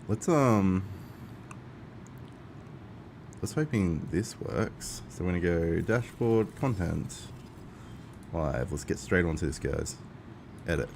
let's hoping this works. So we're gonna go dashboard, content, live. Let's get straight onto this, guys. Edit.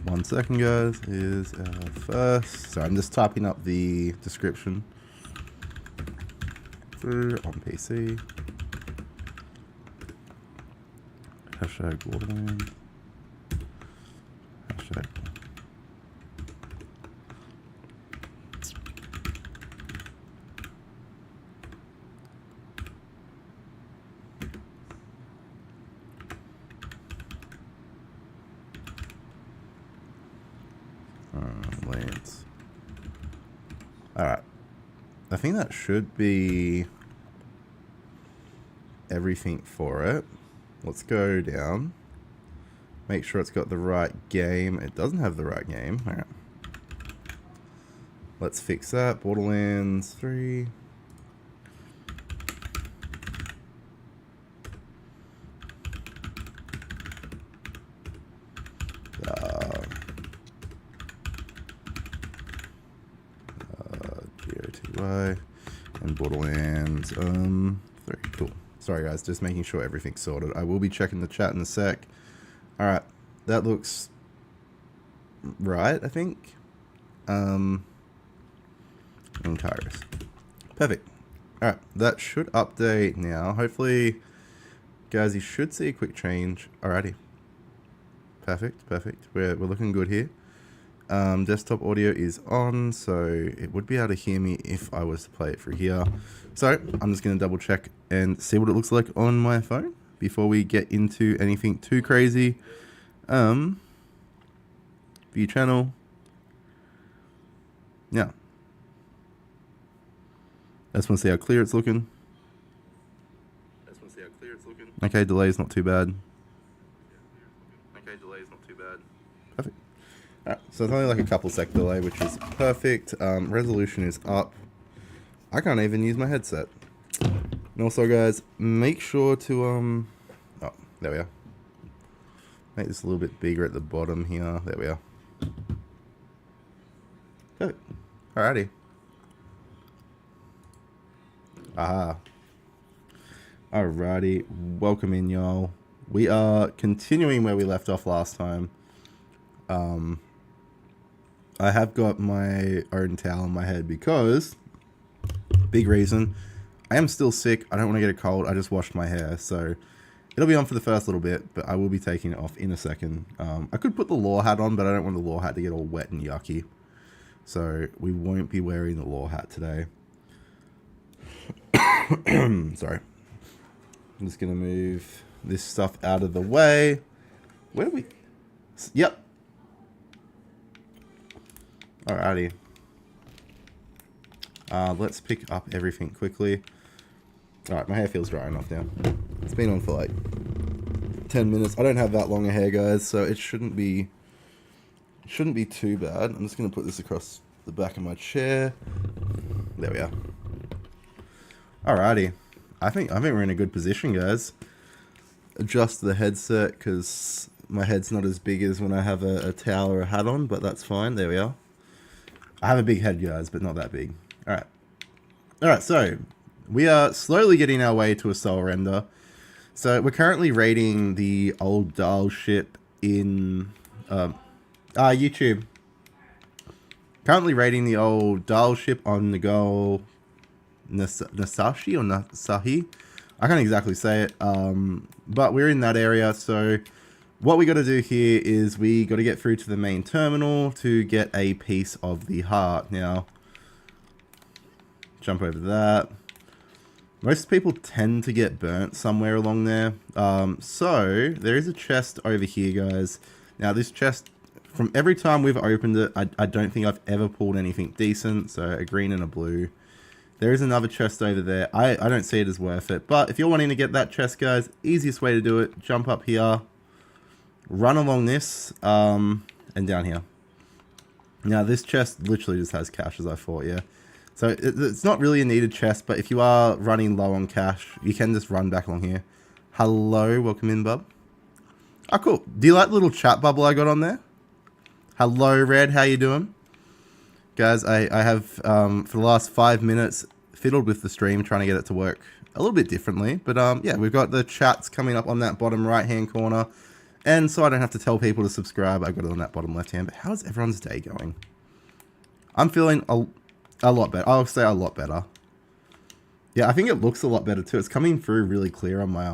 One second, guys. Is our first. So I'm just typing up the description through on PC. Hashtag Borderlands. Hashtag. Lance. Alright. I think that should be everything for it. Let's go down. Make sure it's got the right game. It doesn't have the right game. Alright. Let's fix that. Borderlands 3. GOTY and Borderlands 3. Cool. Sorry guys, just making sure everything's sorted. I will be checking the chat in a sec. Alright, that looks right, I think. And Tyrus. Perfect. Alright, that should update now. Hopefully, guys, you should see a quick change. Alrighty. Perfect, perfect. We're looking good here. Desktop audio is on, so it would be able to hear me if I was to play it through here. So I'm just going to double check and see what it looks like on my phone before we get into anything too crazy. View channel. Yeah. I just want to see how clear it's looking. Okay, delay is not too bad. Perfect. Alright, so it's only like a couple sec delay, which is perfect. Resolution is up. I can't even use my headset. And also, guys, make sure to oh, there we are. Make this a little bit bigger at the bottom here. There we are. Perfect. Alrighty. Aha. Alrighty. Welcome in, y'all. We are continuing where we left off last time. I have got my own towel on my head because, big reason, I am still sick. I don't want to get a cold. I just washed my hair, so it'll be on for the first little bit, but I will be taking it off in a second. I could put the law hat on, but I don't want the law hat to get all wet and yucky. So we won't be wearing the law hat today. Sorry. I'm just going to move this stuff out of the way. Where do we... Yep. Alrighty. Let's pick up everything quickly. Alright, my hair feels dry enough now. It's been on for like 10 minutes. I don't have that long a hair, guys, so it shouldn't be too bad. I'm just going to put this across the back of my chair. There we are. Alrighty. I think we're in a good position, guys. Adjust the headset because my head's not as big as when I have a towel or a hat on, but that's fine. There we are. I have a big head, guys, but not that big. Alright. Alright, so we are slowly getting our way to a soul render. So we're currently raiding the old Dahl ship in YouTube. Currently raiding the old Dahl ship on Nagol Nasashi or Nasahi. I can't exactly say it. But we're in that area, so what we got to do here is we got to get through to the main terminal to get a piece of the heart. Now, jump over that. Most people tend to get burnt somewhere along there. So there is a chest over here, guys. Now this chest, from every time we've opened it, I don't think I've ever pulled anything decent. So a green and a blue There is another chest over there. I don't see it as worth it. But if you're wanting to get that chest, guys, easiest way to do it, jump up here, run along this, and down here. Now, this chest literally just has cash, as I thought, yeah. So, it's not really a needed chest, but if you are running low on cash, you can just run back along here. Hello, welcome in, bub. Oh, cool. Do you like the little chat bubble I got on there? Hello, Red, how you doing? Guys, I have, for the last 5 minutes, fiddled with the stream, trying to get it to work a little bit differently. But, yeah, we've got the chats coming up on that bottom right-hand corner. And so I don't have to tell people to subscribe, I've got it on that bottom left-hand. But how's everyone's day going? I'm feeling a lot better. I'll say a lot better. Yeah, I think it looks a lot better, too. It's coming through really clear on my,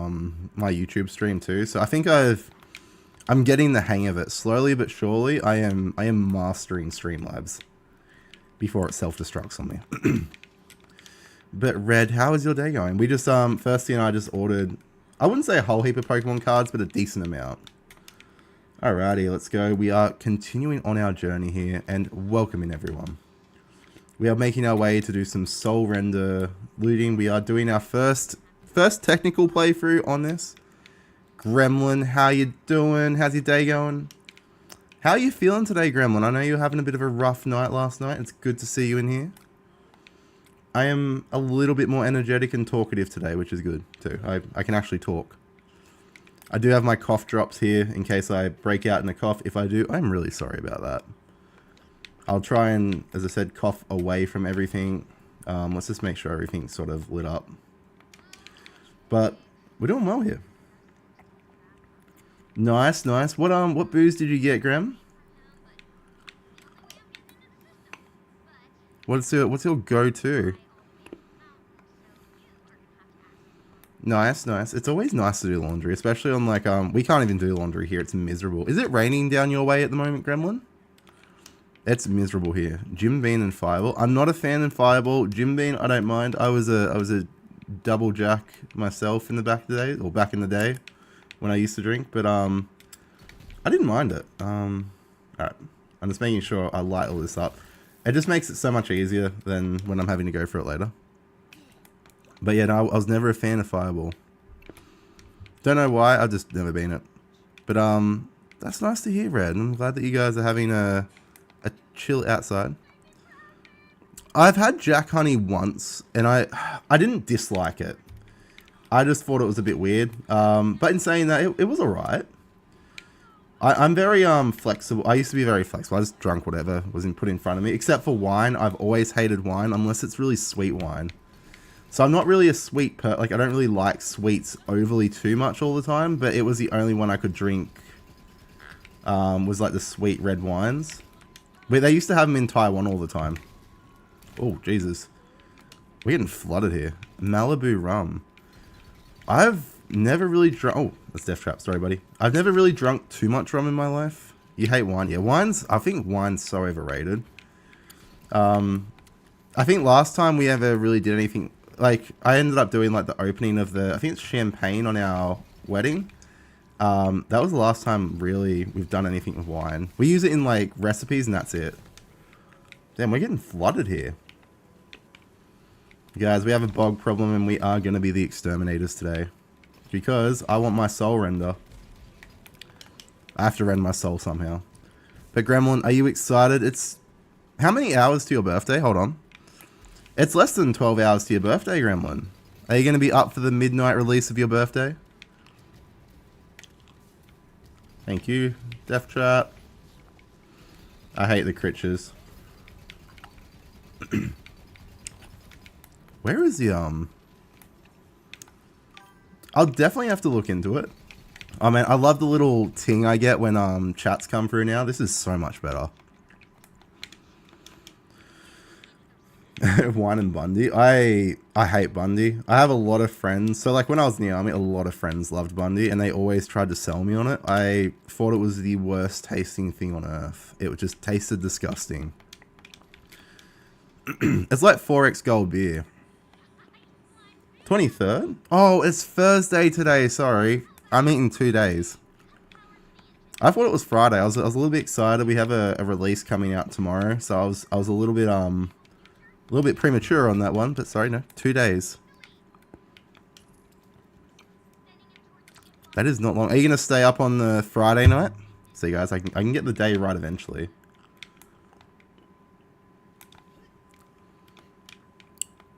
my YouTube stream, too. So I think I'm getting the hang of it. Slowly but surely, I am mastering Streamlabs before it self-destructs on me. But Red, how is your day going? We just, Firsty and I just ordered, I wouldn't say a whole heap of Pokemon cards, but a decent amount. Alrighty, let's go. We are continuing on our journey here, and welcoming everyone. We are making our way to do some soul render looting. We are doing our first technical playthrough on this. Gremlin, how you doing? How's your day going? How are you feeling today, Gremlin? I know you were having a bit of a rough night last night. It's good to see you in here. I am a little bit more energetic and talkative today, which is good, too. I can actually talk. I do have my cough drops here in case I break out in a cough. If I do, I'm really sorry about that. I'll try and, as I said, cough away from everything. Let's just make sure everything's sort of lit up. But we're doing well here. Nice, nice. What booze did you get, Graham? What's your go-to? Nice, nice. It's always nice to do laundry, especially on like we can't even do laundry here. It's miserable. Is it raining down your way at the moment, Gremlin? It's miserable here. Jim Bean and Fireball. I'm not a fan of Fireball. Jim Bean, I don't mind. I was a double jack myself in the back in the day when I used to drink, but I didn't mind it. Alright. I'm just making sure I light all this up. It just makes it so much easier than when I'm having to go for it later. But yeah, no, I was never a fan of Fireball. Don't know why, I've just never been it. But that's nice to hear, Red. I'm glad that you guys are having a chill outside. I've had Jack Honey once, and I didn't dislike it. I just thought it was a bit weird. But in saying that, it was alright. I'm very flexible. I used to be very flexible. I just drank whatever was put in front of me. Except for wine. I've always hated wine unless it's really sweet wine. So I'm not really a sweet like I don't really like sweets overly too much all the time. But it was the only one I could drink. Was like the sweet red wines. But they used to have them in Taiwan all the time. Oh, Jesus. We're getting flooded here. Malibu rum. I've never really drunk... Oh, that's Death Trap. Sorry, buddy. I've never really drunk too much rum in my life. You hate wine? Yeah, I think wine's so overrated. I think last time we ever really did anything... Like, I ended up doing, like, the opening of the... I think it's champagne on our wedding. That was the last time, really, we've done anything with wine. We use it in, like, recipes, and that's it. Damn, we're getting flooded here. Guys, we have a bog problem, and we are going to be the exterminators today. Because I want my soul render. I have to rend my soul somehow. But Gremlin, are you excited? It's... How many hours to your birthday? Hold on. It's less than 12 hours to your birthday, Gremlin. Are you going to be up for the midnight release of your birthday? Thank you, Death Trap. I hate the critches. Where is the, I'll definitely have to look into it. Oh man, I love the little ting I get when, chats come through now. This is so much better. Wine and Bundy. I hate Bundy. I have a lot of friends. So like when I was in the army, a lot of friends loved Bundy and they always tried to sell me on it. I thought it was the worst tasting thing on earth. It just tasted disgusting. It's like 4X gold beer. 23rd? Oh, it's Thursday today. Sorry. I'm eating 2 days. I thought it was Friday. I was a little bit excited. We have a release coming out tomorrow. So I was a little bit, A little bit premature on that one, but sorry, no. 2 days. That is not long. Are you going to stay up on the Friday night? See, guys, I can get the day right eventually.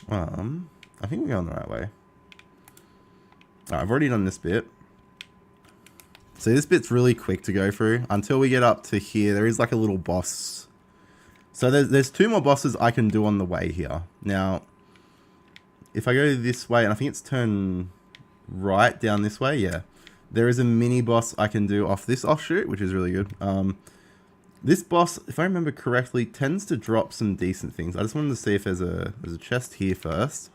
I think we're going the right way. Alright, I've already done this bit. So this bit's really quick to go through. Until we get up to here, there is like a little boss. So there's 2 more bosses I can do on the way here. Now, if I go this way, and I think it's turn right down this way, yeah. There is a mini boss I can do off this offshoot, which is really good. This boss, if I remember correctly, tends to drop some decent things. I just wanted to see if there's a chest here first.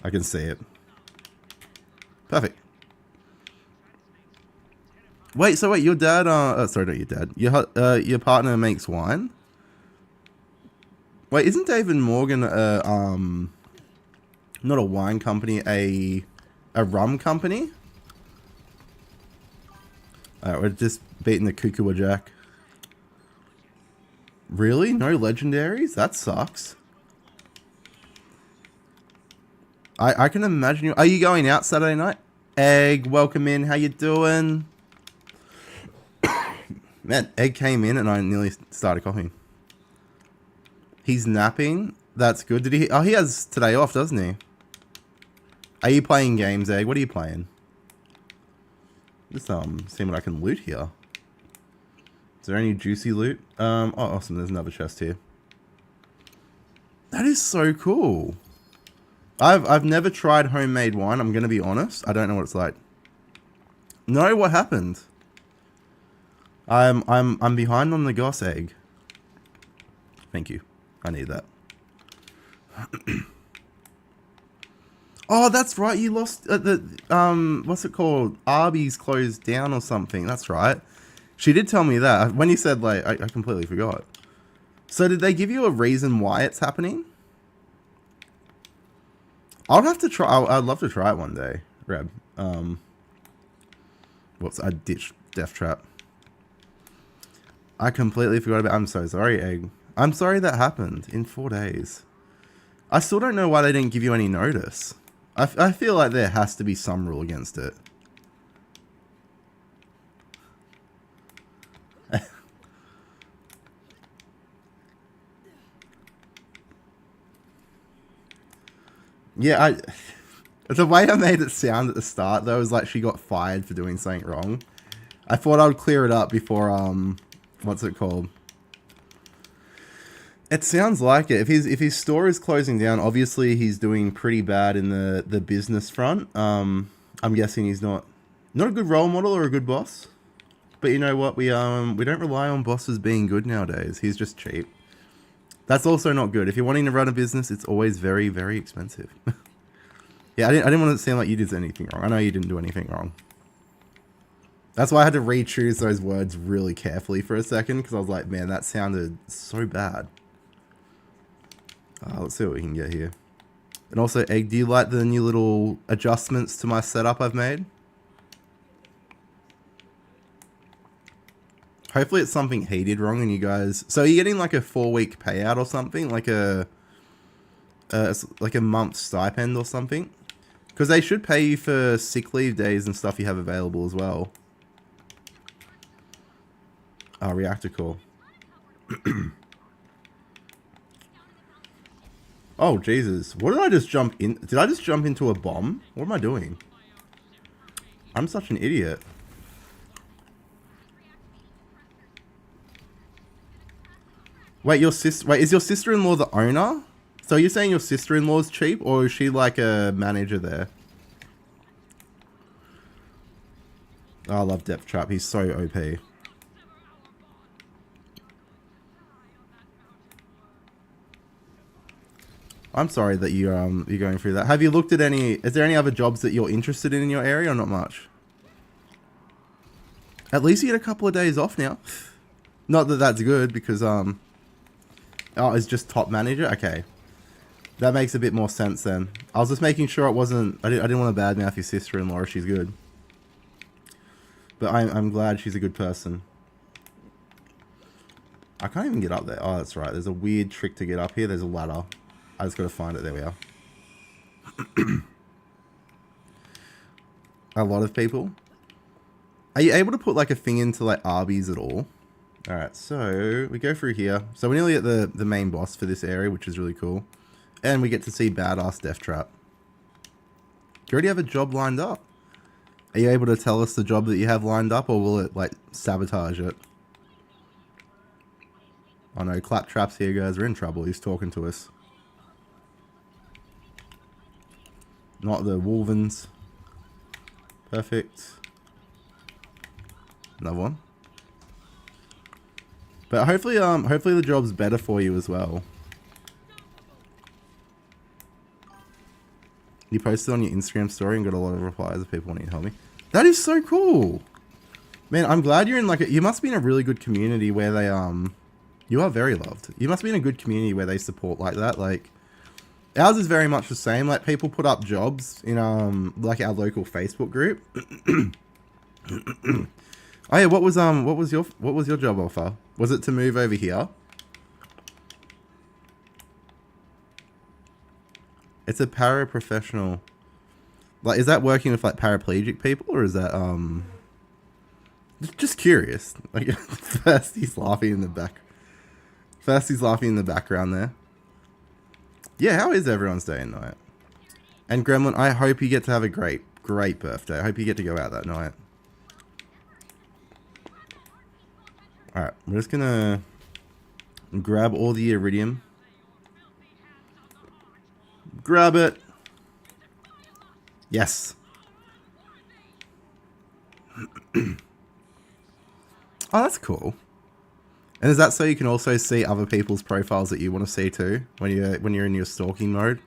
I can see it. Perfect. Wait, your dad, sorry, not your dad. Your partner makes wine? Wait, isn't David Morgan, not a wine company, a rum company? Alright, we're just beating the Kukua Jack. Really? No legendaries? That sucks. I can imagine you. Are you going out Saturday night? Egg, welcome in. How you doing? Man, Egg came in and I nearly started coughing. He's napping. That's good. Did he? Oh, he has today off, doesn't he? Are you playing games, Egg? What are you playing? Just seeing what I can loot here. Is there any juicy loot? Oh, awesome. There's another chest here. That is so cool. I've never tried homemade wine. I'm gonna be honest. I don't know what it's like. No, what happened? I'm behind on the goss, Egg. Thank you. I need that. Oh, that's right. You lost the what's it called? Arby's closed down or something. That's right. She did tell me that. When you said like, I completely forgot. So did they give you a reason why it's happening? I'd have to try. I'd love to try it one day, Reb. Whoops, I ditched Death Trap. I completely forgot about. I'm so sorry, Egg. I'm sorry that happened in 4 days. I still don't know why they didn't give you any notice. I feel like there has to be some rule against it. Yeah, the way I made it sound at the start, though, was like she got fired for doing something wrong. I thought I would clear it up before, what's it called? It sounds like it. If his store is closing down, obviously he's doing pretty bad in the business front. I'm guessing he's not a good role model or a good boss. But you know what? We don't rely on bosses being good nowadays. He's just cheap. That's also not good. If you're wanting to run a business, it's always very, very expensive. Yeah, I didn't want it to sound like you did anything wrong. I know you didn't do anything wrong. That's why I had to re-choose those words really carefully for a second, because I was like, man, that sounded so bad. Let's see what we can get here. And also, Egg, do you like the new little adjustments to my setup I've made? Hopefully it's something he did wrong and you guys... So are you getting like a 4-week payout or something? Like a month stipend or something? Because they should pay you for sick leave days and stuff you have available as well. Oh, reactor core. Oh, Jesus. What did I just jump in? Did I just jump into a bomb? What am I doing? I'm such an idiot. Wait, is your sister-in-law the owner? So you're saying your sister-in-law's cheap, or is she like a manager there? Oh, I love Depth Trap. He's so OP. I'm sorry that you're going through that. Have you looked at any... Is there any other jobs that you're interested in your area, or not much? At least you get a couple of days off now. Not that that's good, because... Oh, it's just top manager? Okay. That makes a bit more sense then. I was just making sure it wasn't... I didn't want to badmouth your sister-in-law if she's good. But I'm glad she's a good person. I can't even get up there. Oh, that's right. There's a weird trick to get up here. There's a ladder. I just got to find it. There we are. A lot of people. Are you able to put like a thing into like Arby's at all? Alright, so we go through here. So we're nearly at the main boss for this area, which is really cool. And we get to see Badass Death Trap. Do you already have a job lined up? Are you able to tell us the job that you have lined up, or will it like sabotage it? Oh no, Claptrap's here, guys. We're in trouble. He's talking to us. Not the Wolvens. Perfect. Another one. But hopefully the job's better for you as well. You posted on your Instagram story and got a lot of replies of people wanting to help me. That is so cool. Man, I'm glad you're in like you must be in a really good community where they you are very loved. You must be in a good community where they support like that. Like ours is very much the same. Like people put up jobs in like our local Facebook group. Oh yeah, what was your job offer? Was it to move over here? It's a paraprofessional. Like, is that working with like paraplegic people, or is that just curious? Like, first he's laughing in the back. First he's laughing in the background there. Yeah, how is everyone's day and night? And Gremlin, I hope you get to have a great birthday. I hope you get to go out that night. Alright, we're just gonna grab all the iridium. Grab it. Yes. Oh, that's cool. And is that so you can also see other people's profiles that you want to see too when you're in your stalking mode?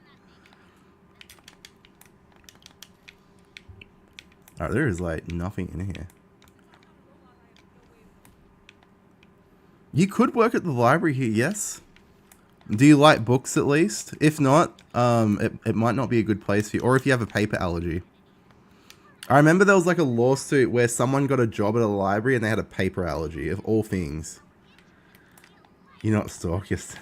Alright, there is like nothing in here. You could work at the library here, yes. Do you like books at least? If not, it might not be a good place for you. Or if you have a paper allergy. I remember there was like a lawsuit where someone got a job at a library and they had a paper allergy, of all things. You're not stalkers.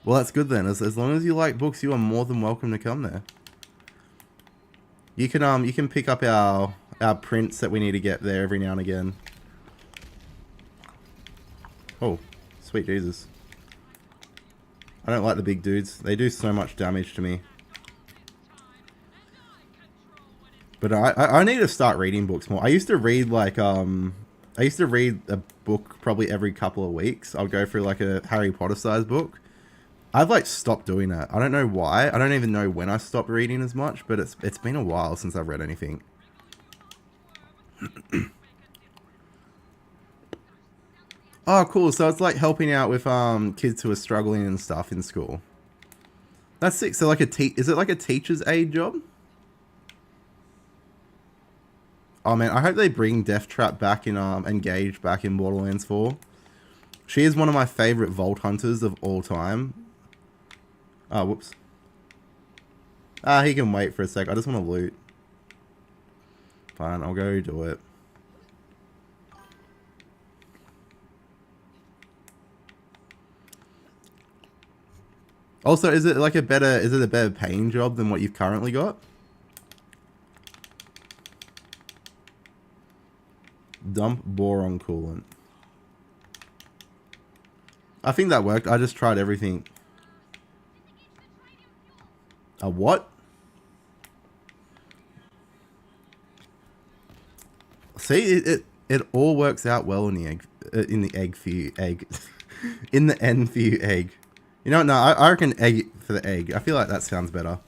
Well, that's good then. As long as you like books, you are more than welcome to come there. You can pick up our prints that we need to get there every now and again. Oh, sweet Jesus. I don't like the big dudes. They do so much damage to me. But I need to start reading books more. I used to read like I used to read a book probably every couple of weeks. I'll go through like a Harry Potter sized book. I've like stopped doing that. I don't know why. I don't even know when I stopped reading as much, but it's been a while since I've read anything. Oh, cool. So it's like helping out with kids who are struggling and stuff in school. That's sick. So like is it like a teacher's aide job? Oh man, I hope they bring Death Trap back in Engage back in Borderlands 4. She is one of my favorite Vault Hunters of all time. Oh, whoops. Ah, he can wait for a sec. I just want to loot. Fine, I'll go do it. Also, is it a better paying job than what you've currently got? Dump boron coolant. I think that worked. I just tried everything. A what? See, it all works out well in the egg for you in the end for you egg. You know what? No, I reckon egg for the egg. I feel like that sounds better.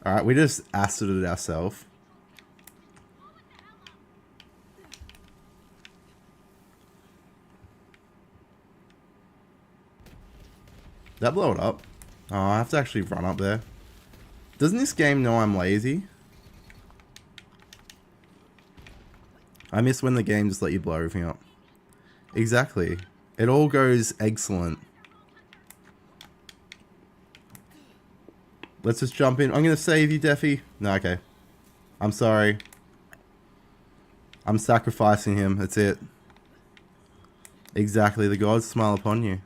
All right, we just acided it ourselves. That blow it up? Oh, I have to actually run up there. Doesn't this game know I'm lazy? I miss when the game just let you blow everything up. Exactly. It all goes excellent. Let's just jump in. I'm going to save you, Deffy. No, okay. I'm sorry. I'm sacrificing him. That's it. Exactly, the gods smile upon you.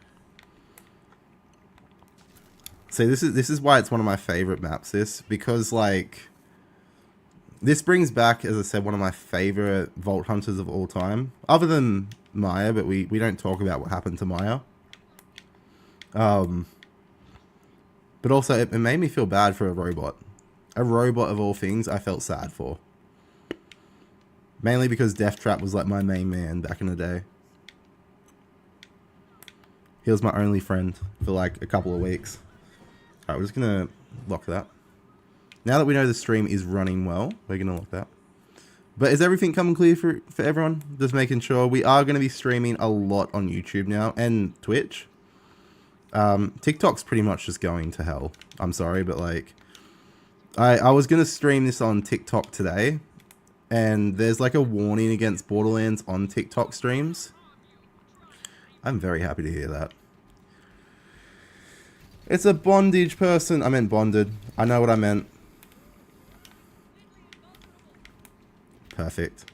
See, this is why it's one of my favorite maps, because like this brings back, as I said, one of my favorite Vault Hunters of all time. Other than Maya, but we don't talk about what happened to Maya. But also, it made me feel bad for a robot. A robot of all things, I felt sad for. Mainly because Death Trap was like my main man back in the day. He was my only friend for like a couple of weeks. Alright, we're just gonna lock that. Now that we know the stream is running well, we're gonna lock that. But is everything coming clear for everyone? Just making sure. We are gonna be streaming a lot on YouTube now and Twitch. TikTok's pretty much just going to hell. I'm sorry, but like I was gonna stream this on TikTok today, and there's like a warning against Borderlands on TikTok streams. I'm very happy to hear that. It's a bondage person. I meant bonded. I know what I meant. Perfect.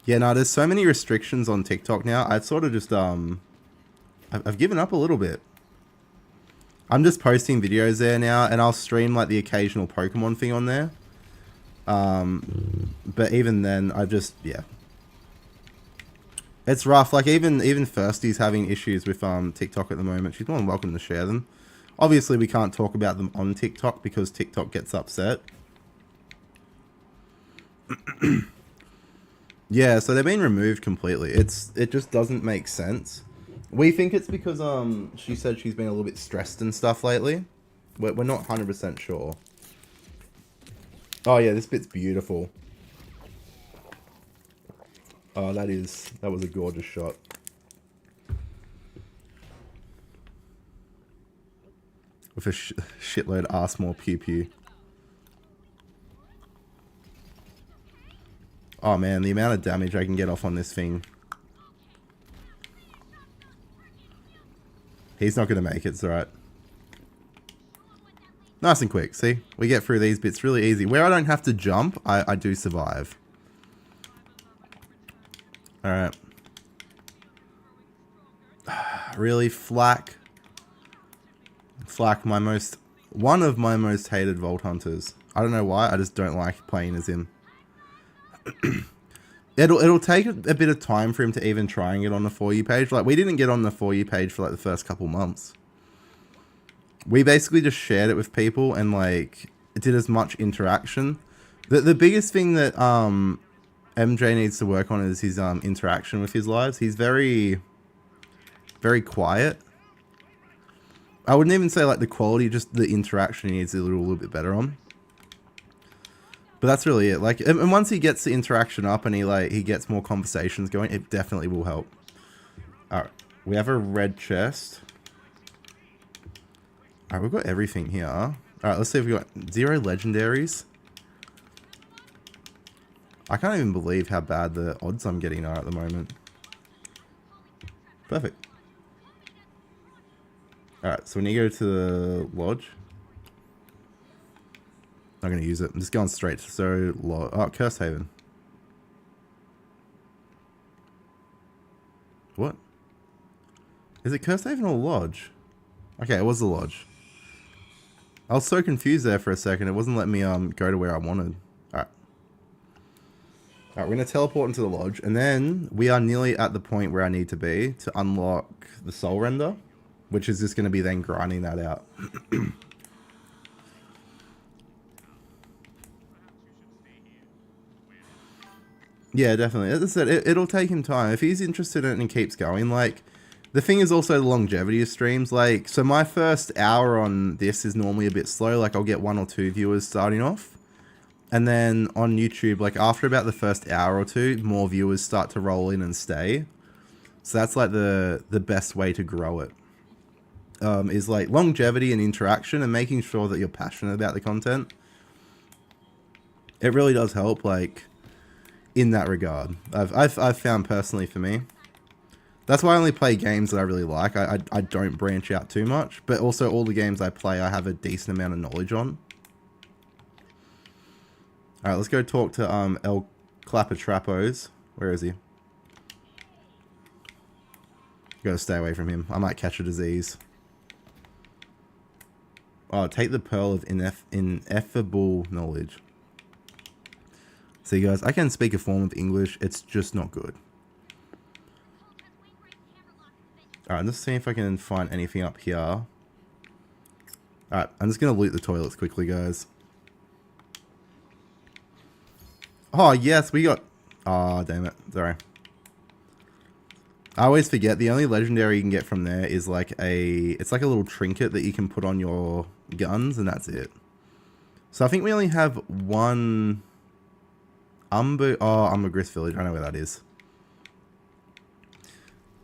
Yeah, no, there's so many restrictions on TikTok now. I've sort of just, I've given up a little bit. I'm just posting videos there now, and I'll stream like the occasional Pokemon thing on there. But even then, I just, yeah. It's rough. Like even Firsty's having issues with TikTok at the moment. She's more than welcome to share them. Obviously, we can't talk about them on TikTok because TikTok gets upset. Yeah, so they're being removed completely. It just doesn't make sense. We think it's because she said she's been a little bit stressed and stuff lately. We're not 100% sure. Oh yeah, this bit's beautiful. Oh, that was a gorgeous shot. With a shitload of more pew pew. Oh man, the amount of damage I can get off on this thing. He's not going to make it, it's alright. Nice and quick, see? We get through these bits really easy. Where I don't have to jump, I do survive. Alright. Really, Flak. Flak, one of my most hated Vault Hunters. I don't know why, I just don't like playing as him. It'll take a bit of time for him to even try and get on the For You page. Like, we didn't get on the For You page for like the first couple months. We basically just shared it with people and like it did as much interaction. The biggest thing that MJ needs to work on is his interaction with his lives. He's very quiet. I wouldn't even say like the quality, just the interaction he needs a little bit better on. But that's really it. Like, and once he gets the interaction up and he gets more conversations going, it definitely will help. Alright, we have a red chest. Alright, we've got everything here. Alright, let's see if we got 0 legendaries. I can't even believe how bad the odds I'm getting are at the moment. Perfect. Alright, so when you go to the lodge. Not going to use it. I'm just going straight to Curse Haven. What? Is it Curse Haven or Lodge? Okay, it was the Lodge. I was so confused there for a second. It wasn't letting me go to where I wanted. Alright. Alright, we're going to teleport into the Lodge. And then we are nearly at the point where I need to be to unlock the Soul Render. Which is just going to be then grinding that out. Yeah, definitely. As I said, it'll take him time. If he's interested in it and keeps going, like, the thing is also the longevity of streams. Like, so my first hour on this is normally a bit slow. Like, I'll get 1 or 2 viewers starting off. And then on YouTube, like, after about the first hour or 2, more viewers start to roll in and stay. So that's, like, the best way to grow it. Is, like, longevity and interaction and making sure that you're passionate about the content. It really does help, like, in that regard. I've found personally for me. That's why I only play games that I really like. I don't branch out too much, but also all the games I play I have a decent amount of knowledge on. Alright, let's go talk to El Clappertrapos. Where is he? Gotta stay away from him. I might catch a disease. Oh, take the pearl of ineffable knowledge. See, guys, I can speak a form of English. It's just not good. Alright, let's see if I can find anything up here. Alright, I'm just gonna loot the toilets quickly, guys. Oh, yes, we got... Oh, damn it. Sorry. I always forget, the only legendary you can get from there is like it's like a little trinket that you can put on your guns, and that's it. So I think we only have one Umbergris Village. I know where that is.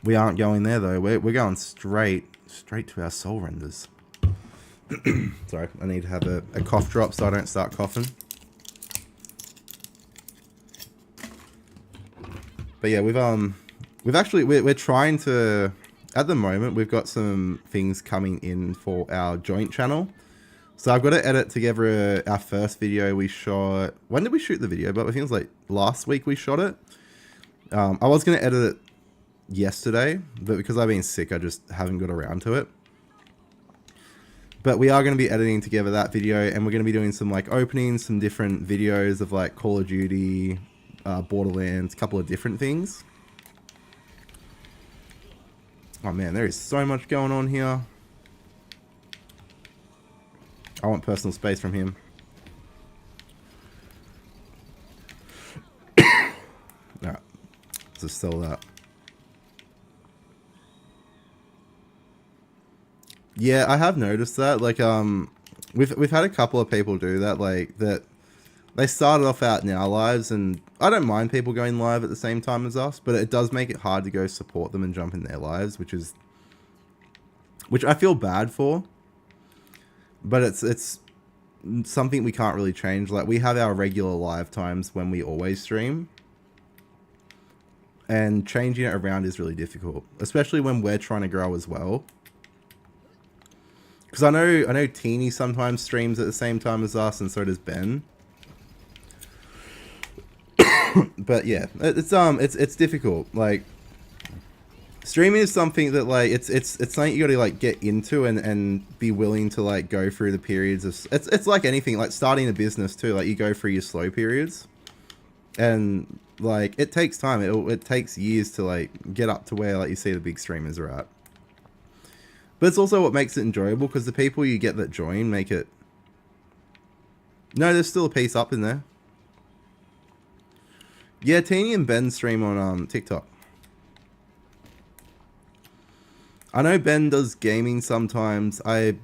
We aren't going there though. We're going straight to our soul renders. Sorry, I need to have a cough drop so I don't start coughing. But yeah, we're trying to, at the moment, we've got some things coming in for our joint channel. So I've got to edit together our first video we shot. When did we shoot the video? But I think it was like last week we shot it. I was going to edit it yesterday, but because I've been sick, I just haven't got around to it. But we are going to be editing together that video, and we're going to be doing some like openings, some different videos of like Call of Duty, Borderlands, a couple of different things. Oh man, there is so much going on here. I want personal space from him. Alright, let's just sell that. Yeah, I have noticed that. Like, we've had a couple of people do that. Like that, they started off out in our lives, and I don't mind people going live at the same time as us, but it does make it hard to go support them and jump in their lives, which I feel bad for. But it's something we can't really change. Like, we have our regular live times when we always stream, and changing it around is really difficult, especially when we're trying to grow as well. Because I know Teeny sometimes streams at the same time as us, and so does Ben. But yeah, it's difficult. Like, streaming is something that like it's something you got to like get into and be willing to like go through the periods of. It's like anything, like starting a business too. Like, you go through your slow periods, and like it takes time. It takes years to like get up to where like you see the big streamers are at. But it's also what makes it enjoyable, because the people you get that join make it. No, there's still a piece up in there. Yeah, Teeny and Ben stream on TikTok. I know Ben does gaming sometimes. I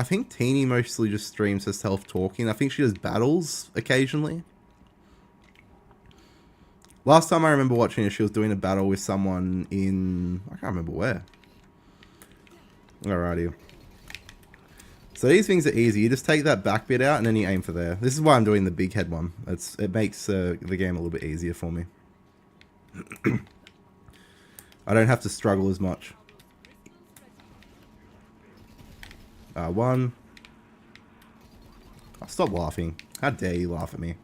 think Teeny mostly just streams herself talking. I think she does battles occasionally. Last time I remember watching her, she was doing a battle with someone in... I can't remember where. Alrighty. So these things are easy. You just take that back bit out and then you aim for there. This is why I'm doing the big head one. It makes the game a little bit easier for me. I don't have to struggle as much. One. Oh, stop laughing. How dare you laugh at me?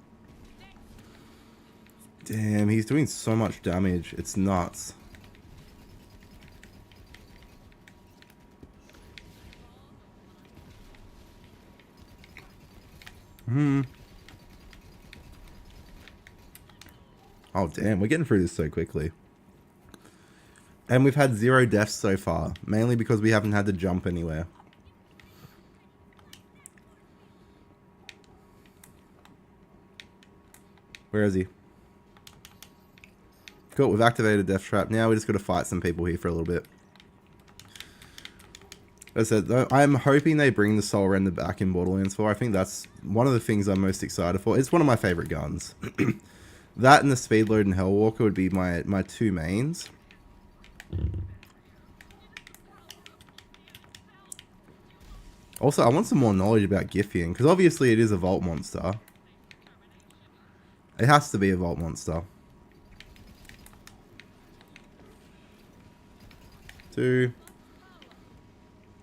Damn, he's doing so much damage. It's nuts. Oh damn, we're getting through this so quickly. And we've had 0 deaths so far, mainly because we haven't had to jump anywhere. Where is he? Cool, we've activated Death Trap. Now we just got to fight some people here for a little bit. As I said, I'm hoping they bring the Soul Render back in Borderlands 4. I think that's one of the things I'm most excited for. It's one of my favorite guns. That and the Speedload and Hellwalker would be my two mains. Also, I want some more knowledge about Giffian, because obviously it is a Vault monster. It has to be a Vault monster. 2.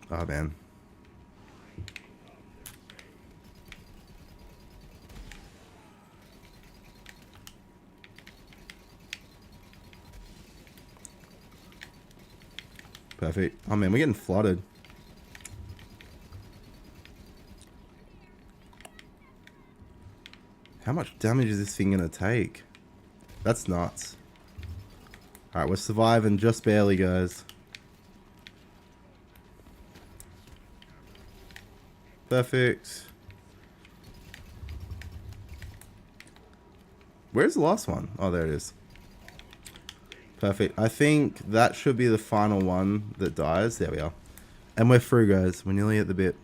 Oh, man. Perfect. Oh man, we're getting flooded. How much damage is this thing gonna take? That's nuts. Alright, we're surviving just barely, guys. Perfect. Where's the last one? Oh, there it is. Perfect. I think that should be the final one that dies. There we are. And we're through, guys. We're nearly at the bit.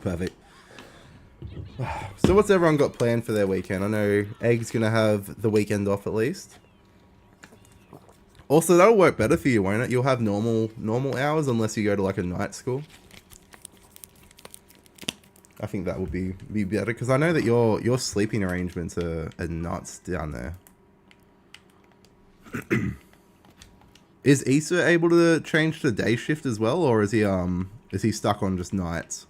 Perfect. So what's everyone got planned for their weekend? I know Egg's going to have the weekend off at least. Also, that'll work better for you, won't it? You'll have normal hours unless you go to like a night school. I think that would be better because I know that your sleeping arrangements are nuts down there. Is Issa able to change to day shift as well, or is he stuck on just nights?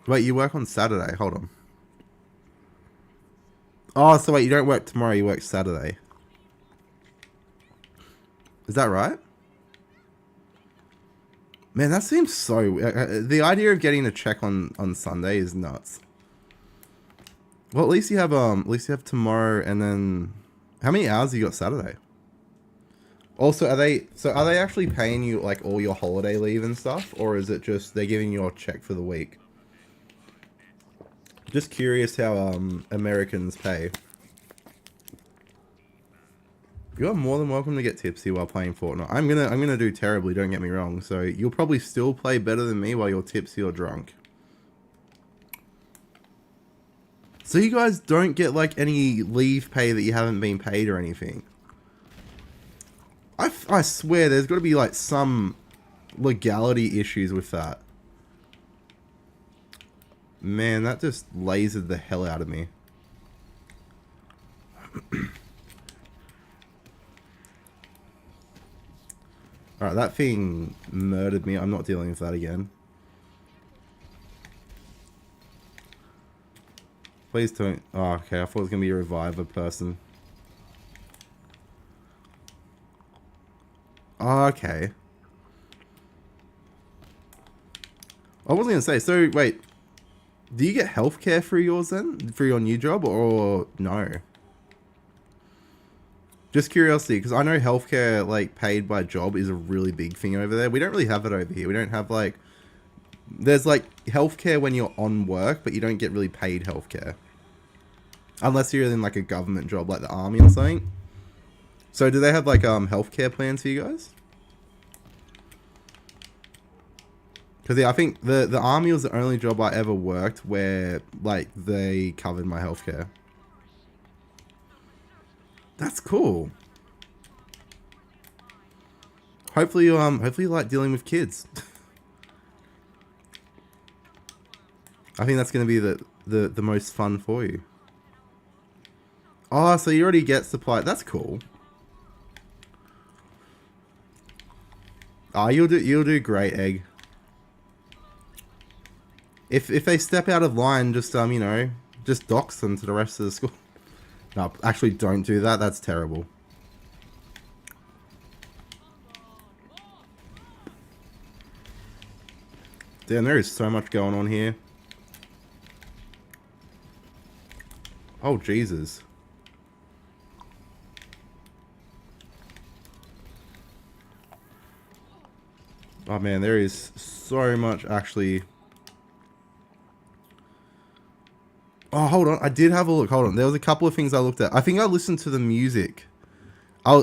Wait, you work on Saturday? Hold on. Oh, so wait, you don't work tomorrow, you work Saturday. Is that right? Man, that seems so... the idea of getting a check on Sunday is nuts. Well, at least you have tomorrow, and then how many hours you got Saturday? Also, are they actually paying you like all your holiday leave and stuff, or is it just they're giving you a check for the week? Just curious how Americans pay. You are more than welcome to get tipsy while playing Fortnite. I'm gonna do terribly, don't get me wrong. So you'll probably still play better than me while you're tipsy or drunk. So you guys don't get like any leave pay that you haven't been paid or anything. I swear there's got to be like some legality issues with that. Man, that just lasered the hell out of me. Alright, that thing murdered me. I'm not dealing with that again. Please don't... Oh, okay. I thought it was going to be a reviver person. Oh, okay. I was going to say, so wait. Do you get healthcare for yours then? For your new job or no? Just curiosity, because I know healthcare, like, paid by job is a really big thing over there. We don't really have it over here. We don't have, like... There's, like, healthcare when you're on work, but you don't get really paid healthcare. Unless you're in, like, a government job, like the army or something. So, do they have, like, healthcare plans for you guys? Because, yeah, I think the army was the only job I ever worked where, like, they covered my healthcare. That's cool. Hopefully you like dealing with kids. I think that's going to be the most fun for you. Oh, so you already get supply. That's cool. Oh, you'll do great, Egg. If they step out of line, just you know, just dox them to the rest of the school. No, actually don't do that. That's terrible. Damn, there is so much going on here. Oh, Jesus. Oh, man, there is so much actually... Oh, hold on. I did have a look. Hold on. There was a couple of things I looked at. I think I listened to the music. I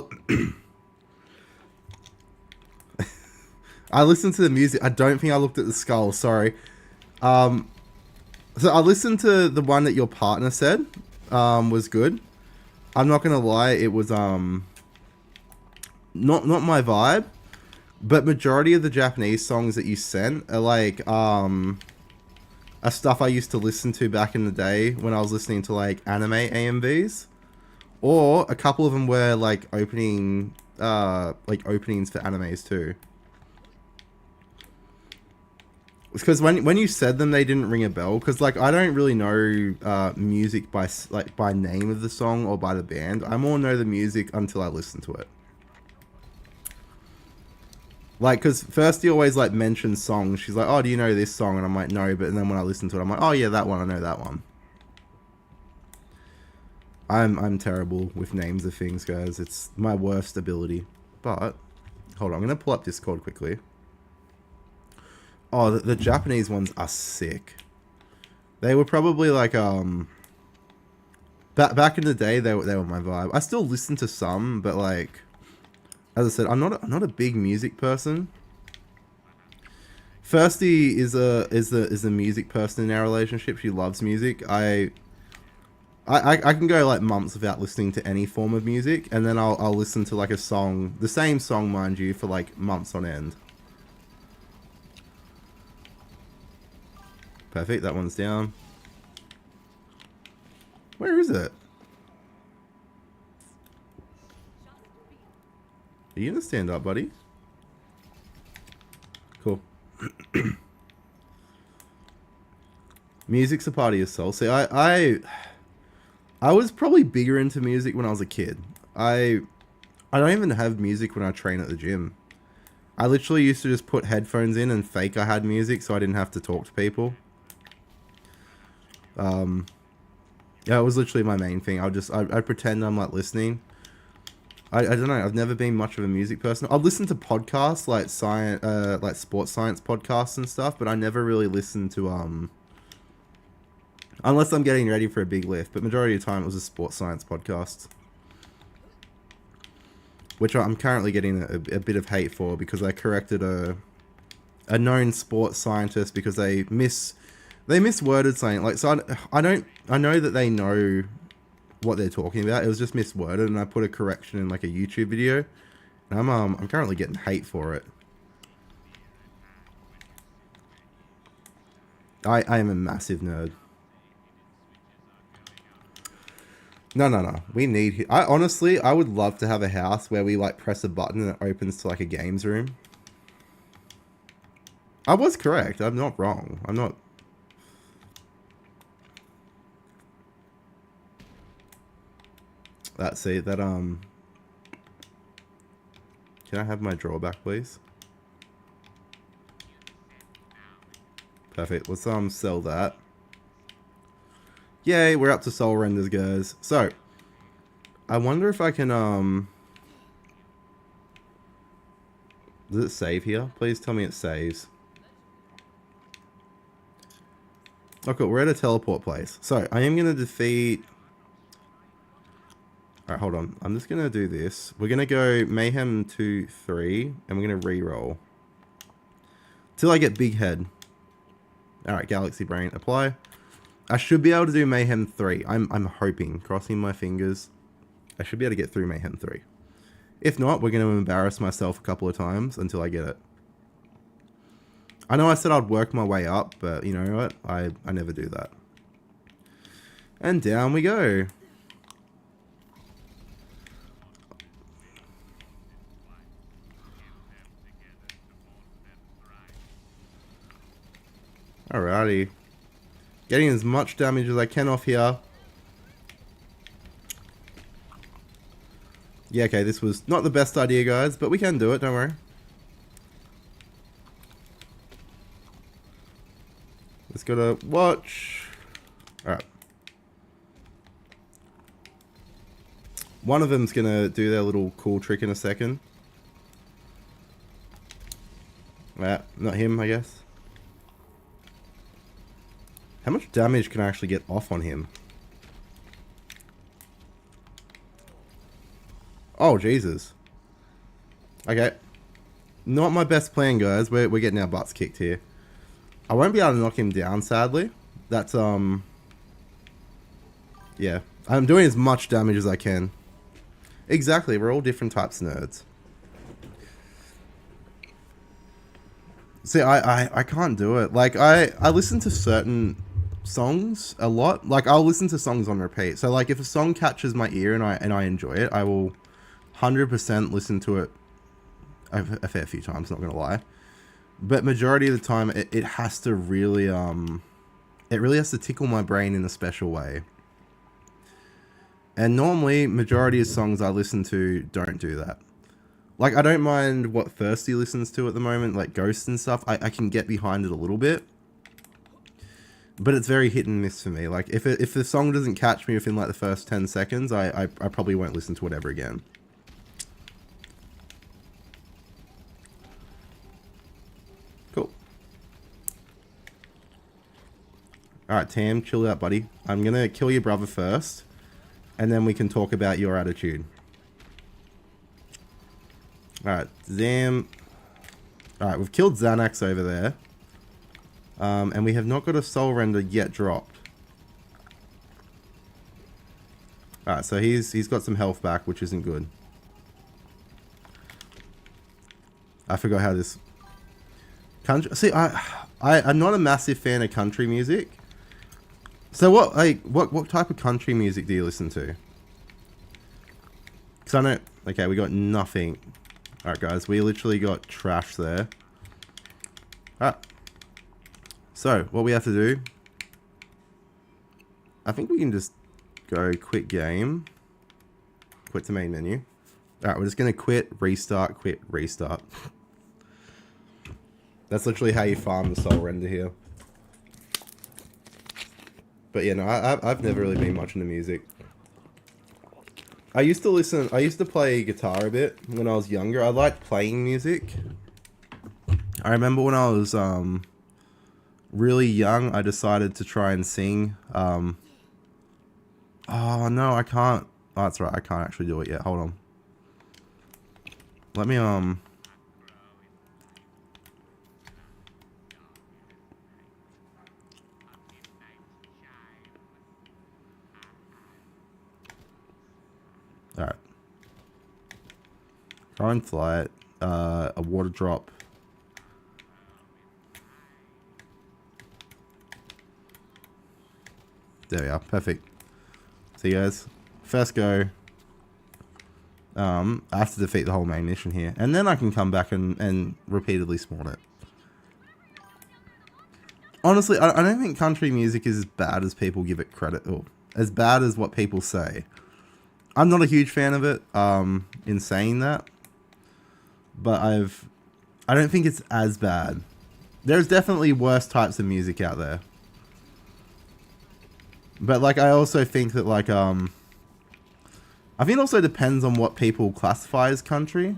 listened to the music. I don't think I looked at the skull. Sorry. So I listened to the one that your partner said was good. I'm not gonna lie. It was not my vibe. But majority of the Japanese songs that you sent are like stuff I used to listen to back in the day when I was listening to like anime AMVs, or a couple of them were like openings for animes too. Because when you said them, they didn't ring a bell. Because like I don't really know music by name of the song or by the band. I more know the music until I listen to it. Like, because first he always like mentions songs. She's like, "Oh, do you know this song?" And I'm like, "No," but then when I listen to it, I'm like, "Oh yeah, that one. I know that one." I'm terrible with names of things, guys. It's my worst ability. But hold on, I'm gonna pull up Discord quickly. Oh, the Japanese ones are sick. They were probably like back in the day. They were my vibe. I still listen to some, but like as I said, I'm not a big music person. Firsty is a music person in our relationship. She loves music. I can go like months without listening to any form of music, and then I'll listen to like a song, the same song, mind you, for like months on end. Perfect, that one's down. Where is it? Are you gonna stand up, buddy? Cool. Music's a part of your soul. See, I was probably bigger into music when I was a kid. I don't even have music when I train at the gym. I literally used to just put headphones in and fake I had music so I didn't have to talk to people. Yeah, it was literally my main thing. I'd pretend I'm like listening. I don't know. I've never been much of a music person. I'd listen to podcasts like science, like sports science podcasts and stuff, but I never really listen to unless I'm getting ready for a big lift. But majority of the time, it was a sports science podcast, which I'm currently getting a bit of hate for because I corrected a known sports scientist because they misworded something. Like, so I know that they know what they're talking about. It was just misworded, and I put a correction in like a YouTube video, and I'm currently getting hate for it. I am a massive nerd. No. We need. I honestly, I would love to have a house where we like press a button and it opens to like a games room. I was correct. I'm not wrong. I'm not. Let's see that. Can I have my drawback, please? Perfect. Let's sell that. Yay, we're up to soul renders, guys. So, I wonder if I can does it save here? Please tell me it saves. Oh, cool. We're at a teleport place. So, I am gonna defeat. Alright, hold on. I'm just gonna do this. We're gonna go Mayhem 2, 3, and we're gonna re-roll. Till I get Big Head. Alright, Galaxy Brain. Apply. I should be able to do Mayhem 3. I'm hoping. Crossing my fingers. I should be able to get through Mayhem 3. If not, we're gonna embarrass myself a couple of times until I get it. I know I said I'd work my way up, but you know what? I never do that. And down we go. Alrighty. Getting as much damage as I can off here. Yeah, okay, this was not the best idea, guys, but we can do it, don't worry. Just gotta watch. Alright. One of them's gonna do their little cool trick in a second. Not him, I guess. How much damage can I actually get off on him? Oh, Jesus. Okay. Not my best plan, guys. We're getting our butts kicked here. I won't be able to knock him down, sadly. That's, yeah. I'm doing as much damage as I can. Exactly. We're all different types of nerds. See, I can't do it. Like, I listen to certain songs a lot. Like, I'll listen to songs on repeat. So, like, if a song catches my ear and I enjoy it, I will 100% listen to it a fair few times, not gonna lie. But majority of the time, it has to really, it really has to tickle my brain in a special way. And normally, majority of songs I listen to don't do that. Like, I don't mind what Thirsty listens to at the moment, like Ghost and stuff. I can get behind it a little bit. But it's very hit and miss for me. Like, if the song doesn't catch me within, like, the first 10 seconds, I probably won't listen to it ever again. Cool. Alright, Tam, chill out, buddy. I'm gonna kill your brother first. And then we can talk about your attitude. Alright, Zam. Alright, we've killed Xanax over there. And we have not got a soul render yet dropped. Alright, so he's got some health back, which isn't good. I forgot how this... Country... See, I'm not a massive fan of country music. So what type of country music do you listen to? Because I know... Okay, we got nothing. Alright, guys, we literally got trash there. Alright. So, what we have to do... I think we can just go quit game. Quit to main menu. Alright, we're just going to quit, restart, quit, restart. That's literally how you farm the soul render here. But yeah, no, I've never really been much into music. I used to play guitar a bit when I was younger. I liked playing music. I remember when I was really young, I decided to try and sing. Oh no, I can't. Oh, that's right, I can't actually do it yet. Hold on. Let me Alright. Try and fly it. A water drop. There we are. Perfect. See you guys. First go. I have to defeat the whole main mission here. And then I can come back and repeatedly spawn it. Honestly, I don't think country music is as bad as people give it credit, or as bad as what people say. I'm not a huge fan of it, in saying that. But I don't think it's as bad. There's definitely worse types of music out there. But, like, I also think that, like, I think it also depends on what people classify as country.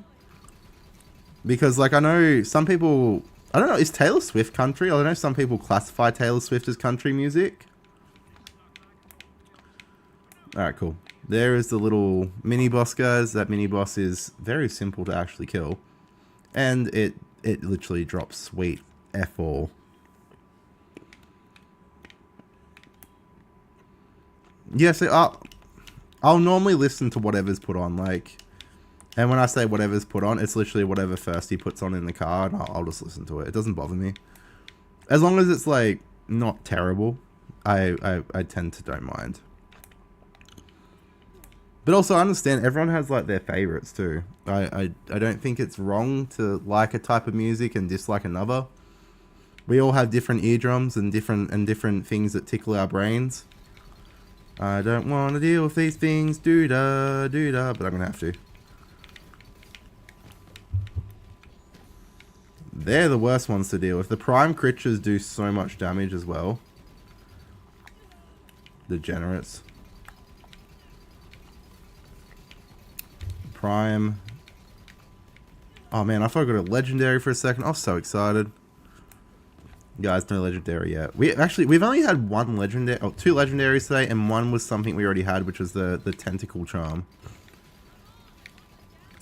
Because, like, I know some people... I don't know, is Taylor Swift country? I don't know if some people classify Taylor Swift as country music. Alright, cool. There is the little mini-boss, guys. That mini-boss is very simple to actually kill. And it literally drops sweet F all. Yeah, so I'll normally listen to whatever's put on, like... And when I say whatever's put on, it's literally whatever first he puts on in the car, and I'll just listen to it. It doesn't bother me. As long as it's, like, not terrible, I tend to don't mind. But also, I understand everyone has, like, their favorites, too. I don't think it's wrong to like a type of music and dislike another. We all have different eardrums and different things that tickle our brains. I don't want to deal with these things, doo-da, doo-da, but I'm going to have to. They're the worst ones to deal with. The prime creatures do so much damage as well. Degenerates. Prime. Oh man, I thought I got a legendary for a second. I was so excited. Guys, no legendary yet. We've only had one legendary, oh, two legendaries today, and one was something we already had, which was the tentacle charm.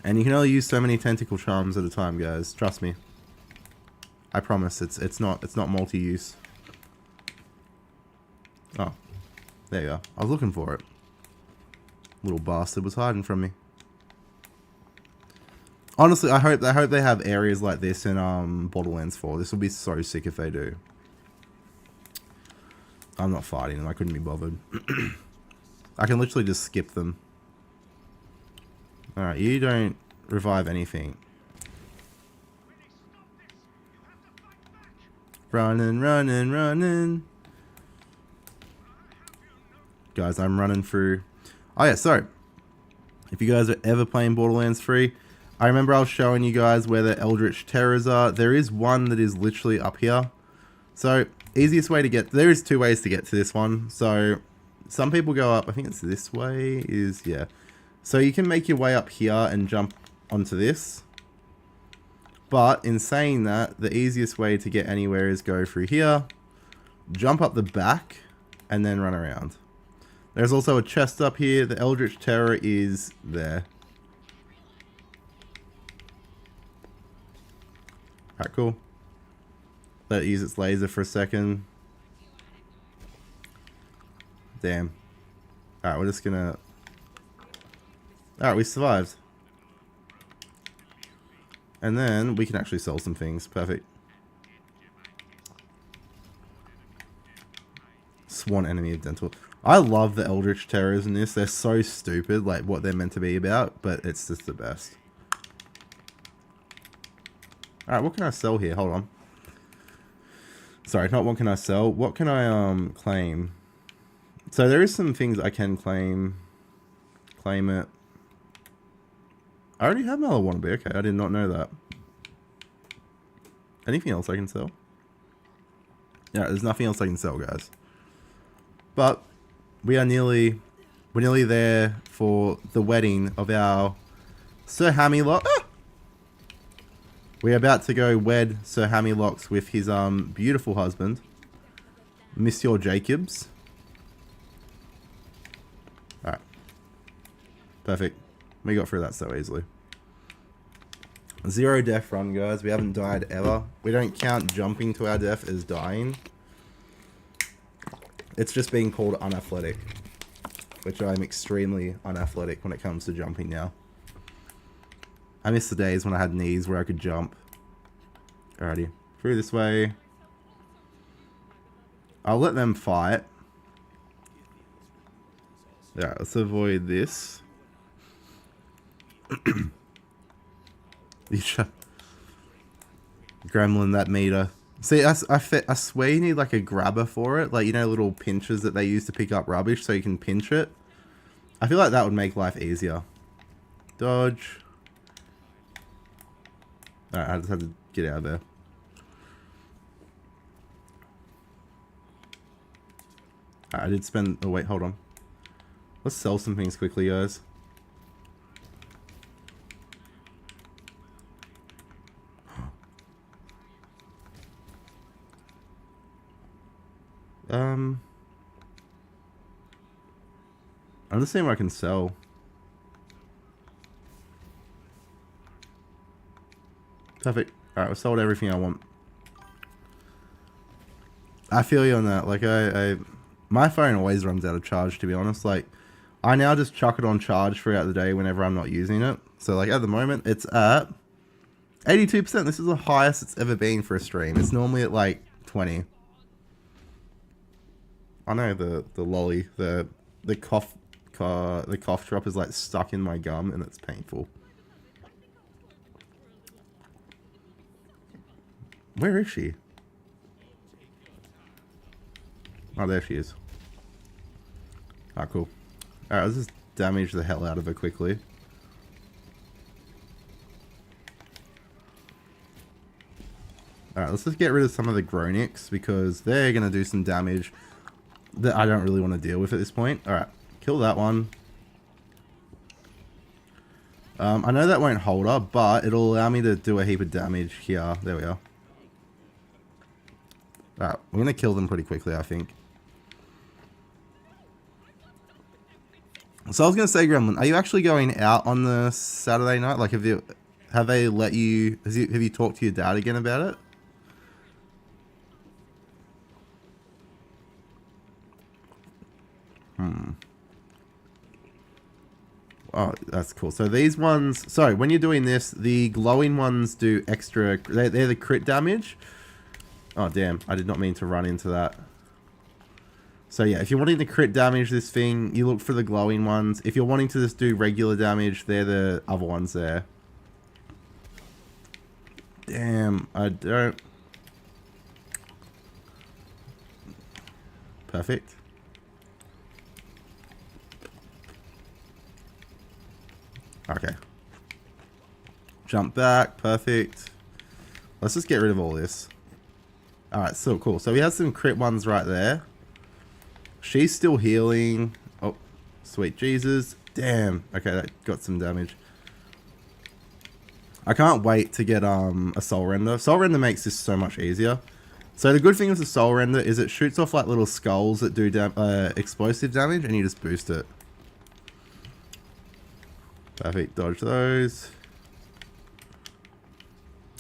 And you can only use so many tentacle charms at a time, guys. Trust me. I promise, it's not multi-use. Oh, there you go. I was looking for it. Little bastard was hiding from me. Honestly, I hope they have areas like this in Borderlands 4. This will be so sick if they do. I'm not fighting them. I couldn't be bothered. I can literally just skip them. Alright, you don't revive anything. Running, running, running. Guys, I'm running through... Oh yeah, so... If you guys are ever playing Borderlands 3... I remember I was showing you guys where the Eldritch Terrors are. There is one that is literally up here. So, easiest way to get... There is 2 ways to get to this one. So, some people go up... I think it's this way is... Yeah. So, you can make your way up here and jump onto this. But, in saying that, the easiest way to get anywhere is go through here. Jump up the back. And then run around. There's also a chest up here. The Eldritch Terror is there. Alright, cool. Let it use its laser for a second. Damn. Alright, we're just gonna... Alright, we survived. And then we can actually sell some things. Perfect. Swan enemy of dental. I love the Eldritch Terrors in this. They're so stupid, like what they're meant to be about, but it's just the best. Alright, what can I sell here? Hold on. Sorry, not what can I sell. What can I claim? So there is some things I can claim. Claim it. I already have another wannabe. Okay, I did not know that. Anything else I can sell? Yeah, there's nothing else I can sell, guys. But we're nearly there for the wedding of our Sir Hammerlock. Ah! We're about to go wed Sir Hammylocks with his beautiful husband, Monsieur Jacobs. Alright. Perfect. We got through that so easily. 0 death run, guys. We haven't died ever. We don't count jumping to our death as dying. It's just being called unathletic, which I'm extremely unathletic when it comes to jumping now. I miss the days when I had knees where I could jump. Alrighty. Through this way. I'll let them fight. Yeah, let's avoid this. Gremlin, that meter. See, I swear you need like a grabber for it. Like, you know, little pinchers that they use to pick up rubbish so you can pinch it. I feel like that would make life easier. Dodge. Alright, I just had to get out of there. Alright, I did spend... Oh, wait, hold on. Let's sell some things quickly, guys. I'm just seeing what I can sell. Perfect. Alright, I've sold everything I want. I feel you on that. Like, my phone always runs out of charge, to be honest. Like, I now just chuck it on charge throughout the day whenever I'm not using it. So, like, at the moment, it's at 82%. This is the highest it's ever been for a stream. It's normally at, like, 20. I know the lolly, the cough drop is, like, stuck in my gum, and it's painful. Where is she? Oh, there she is. Ah, cool. Alright, let's just damage the hell out of her quickly. Alright, let's just get rid of some of the Gronics, because they're going to do some damage that I don't really want to deal with at this point. Alright, kill that one. I know that won't hold her, but it'll allow me to do a heap of damage here. There we are. Alright, we're going to kill them pretty quickly, I think. So I was going to say, Gremlin, are you actually going out on the Saturday night? Like, have they let you, have you talked to your dad again about it? Oh, that's cool. So these ones, sorry, when you're doing this, the glowing ones do extra, they're the crit damage. Oh, damn, I did not mean to run into that. So yeah, if you're wanting to crit damage this thing, you look for the glowing ones. If you're wanting to just do regular damage, they're the other ones there. Damn, I don't... Perfect. Okay. Jump back. Perfect. Let's just get rid of all this. Alright, so cool. So we have some crit ones right there. She's still healing. Oh, sweet Jesus. Damn. Okay, that got some damage. I can't wait to get a Soul Render. Soul Render makes this so much easier. So the good thing with the Soul Render is it shoots off like little skulls that do explosive damage, and you just boost it. Perfect. Dodge those.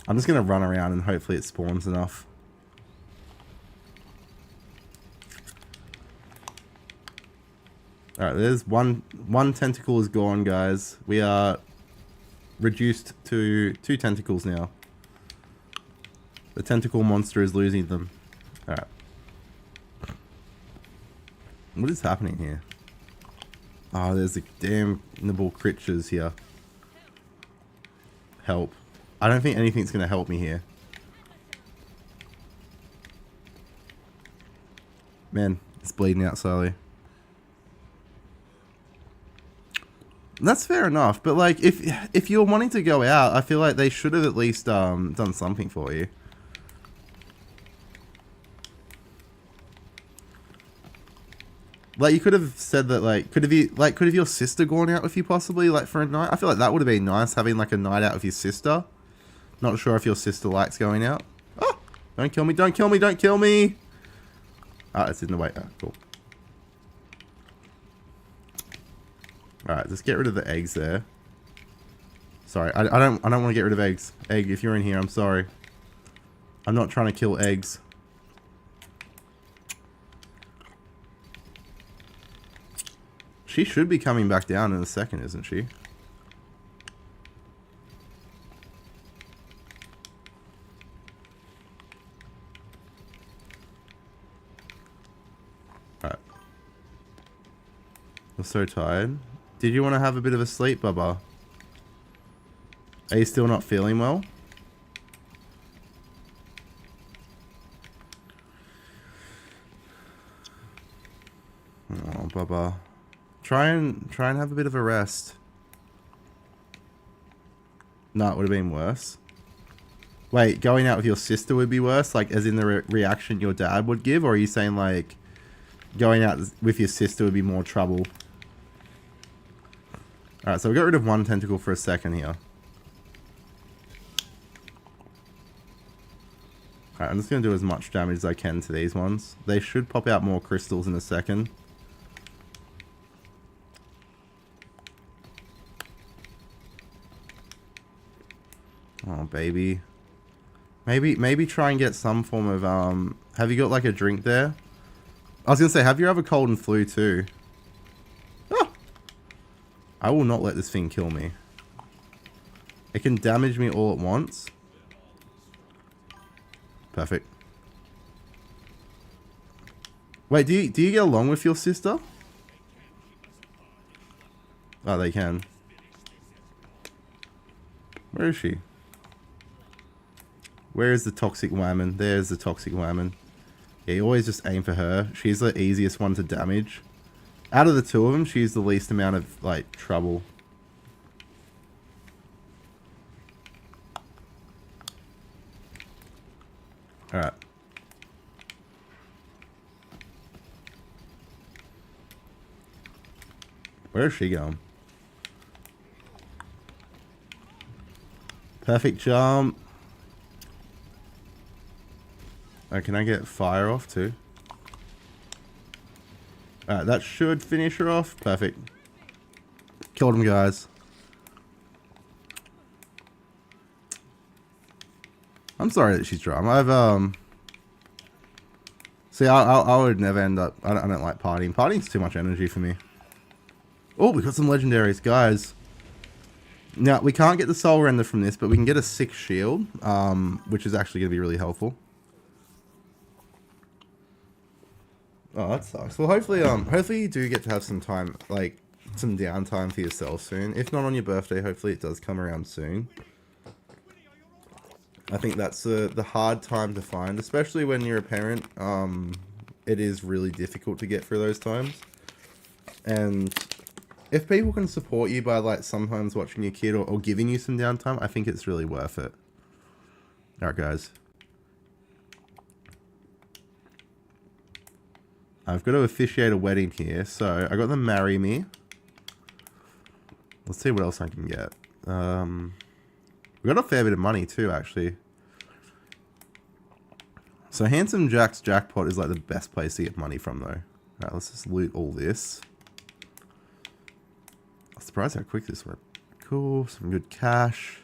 I'm just going to run around and hopefully it spawns enough. Alright, there's one tentacle is gone, guys. We are reduced to 2 tentacles now. The tentacle monster is losing them. Alright. What is happening here? Oh, there's the damn nibble creatures here. Help. I don't think anything's going to help me here. Man, it's bleeding out slowly. That's fair enough, but like, if you're wanting to go out, I feel like they should have at least done something for you. Like, you could have said that, like, could have your sister gone out with you possibly, like, for a night? I feel like that would have been nice, having, like, a night out with your sister. Not sure if your sister likes going out. Oh! Don't kill me, don't kill me, don't kill me! Ah, it's in the way. Ah, cool. Alright, just get rid of the eggs there. Sorry, I don't want to get rid of eggs. Egg, if you're in here, I'm sorry. I'm not trying to kill eggs. She should be coming back down in a second, isn't she? Alright. I'm so tired. Did you want to have a bit of a sleep, Bubba? Are you still not feeling well? Oh, Bubba. Try and have a bit of a rest. No, it would have been worse. Wait, going out with your sister would be worse? Like, as in the reaction your dad would give? Or are you saying, like, going out with your sister would be more trouble? Alright, so we got rid of one tentacle for a second here. Alright, I'm just going to do as much damage as I can to these ones. They should pop out more crystals in a second. Oh, baby. Maybe try and get some form of, have you got, like, a drink there? I was going to say, have you ever cold and flu, too? Ah! I will not let this thing kill me. It can damage me all at once. Perfect. Wait, do you get along with your sister? Oh, they can. Where is she? Where is the toxic woman? There's the toxic woman. Yeah, you always just aim for her. She's the easiest one to damage. Out of the two of them, she's the least amount of, like, trouble. Alright. Where is she going? Perfect jump. Oh, can I get fire off too? Alright, that should finish her off. Perfect. Killed him, guys. I'm sorry that she's drum. See, I would never end up... I don't like partying. Partying's too much energy for me. Oh, we got some legendaries, guys. Now, we can't get the soul render from this, but we can get a 6 shield, which is actually going to be really helpful. Oh, that sucks. Well, hopefully you do get to have some time, like, some downtime for yourself soon. If not on your birthday, hopefully it does come around soon. I think that's the hard time to find, especially when you're a parent. It is really difficult to get through those times. And If people can support you by like sometimes watching your kid or giving you some downtime, I think it's really worth it. All right, guys. I've got to officiate a wedding here, so I got them marry me. Let's see what else I can get. We got a fair bit of money too, actually. So Handsome Jack's jackpot is like the best place to get money from, though. Alright, let's just loot all this. I'm surprised how quick this went. Cool, some good cash.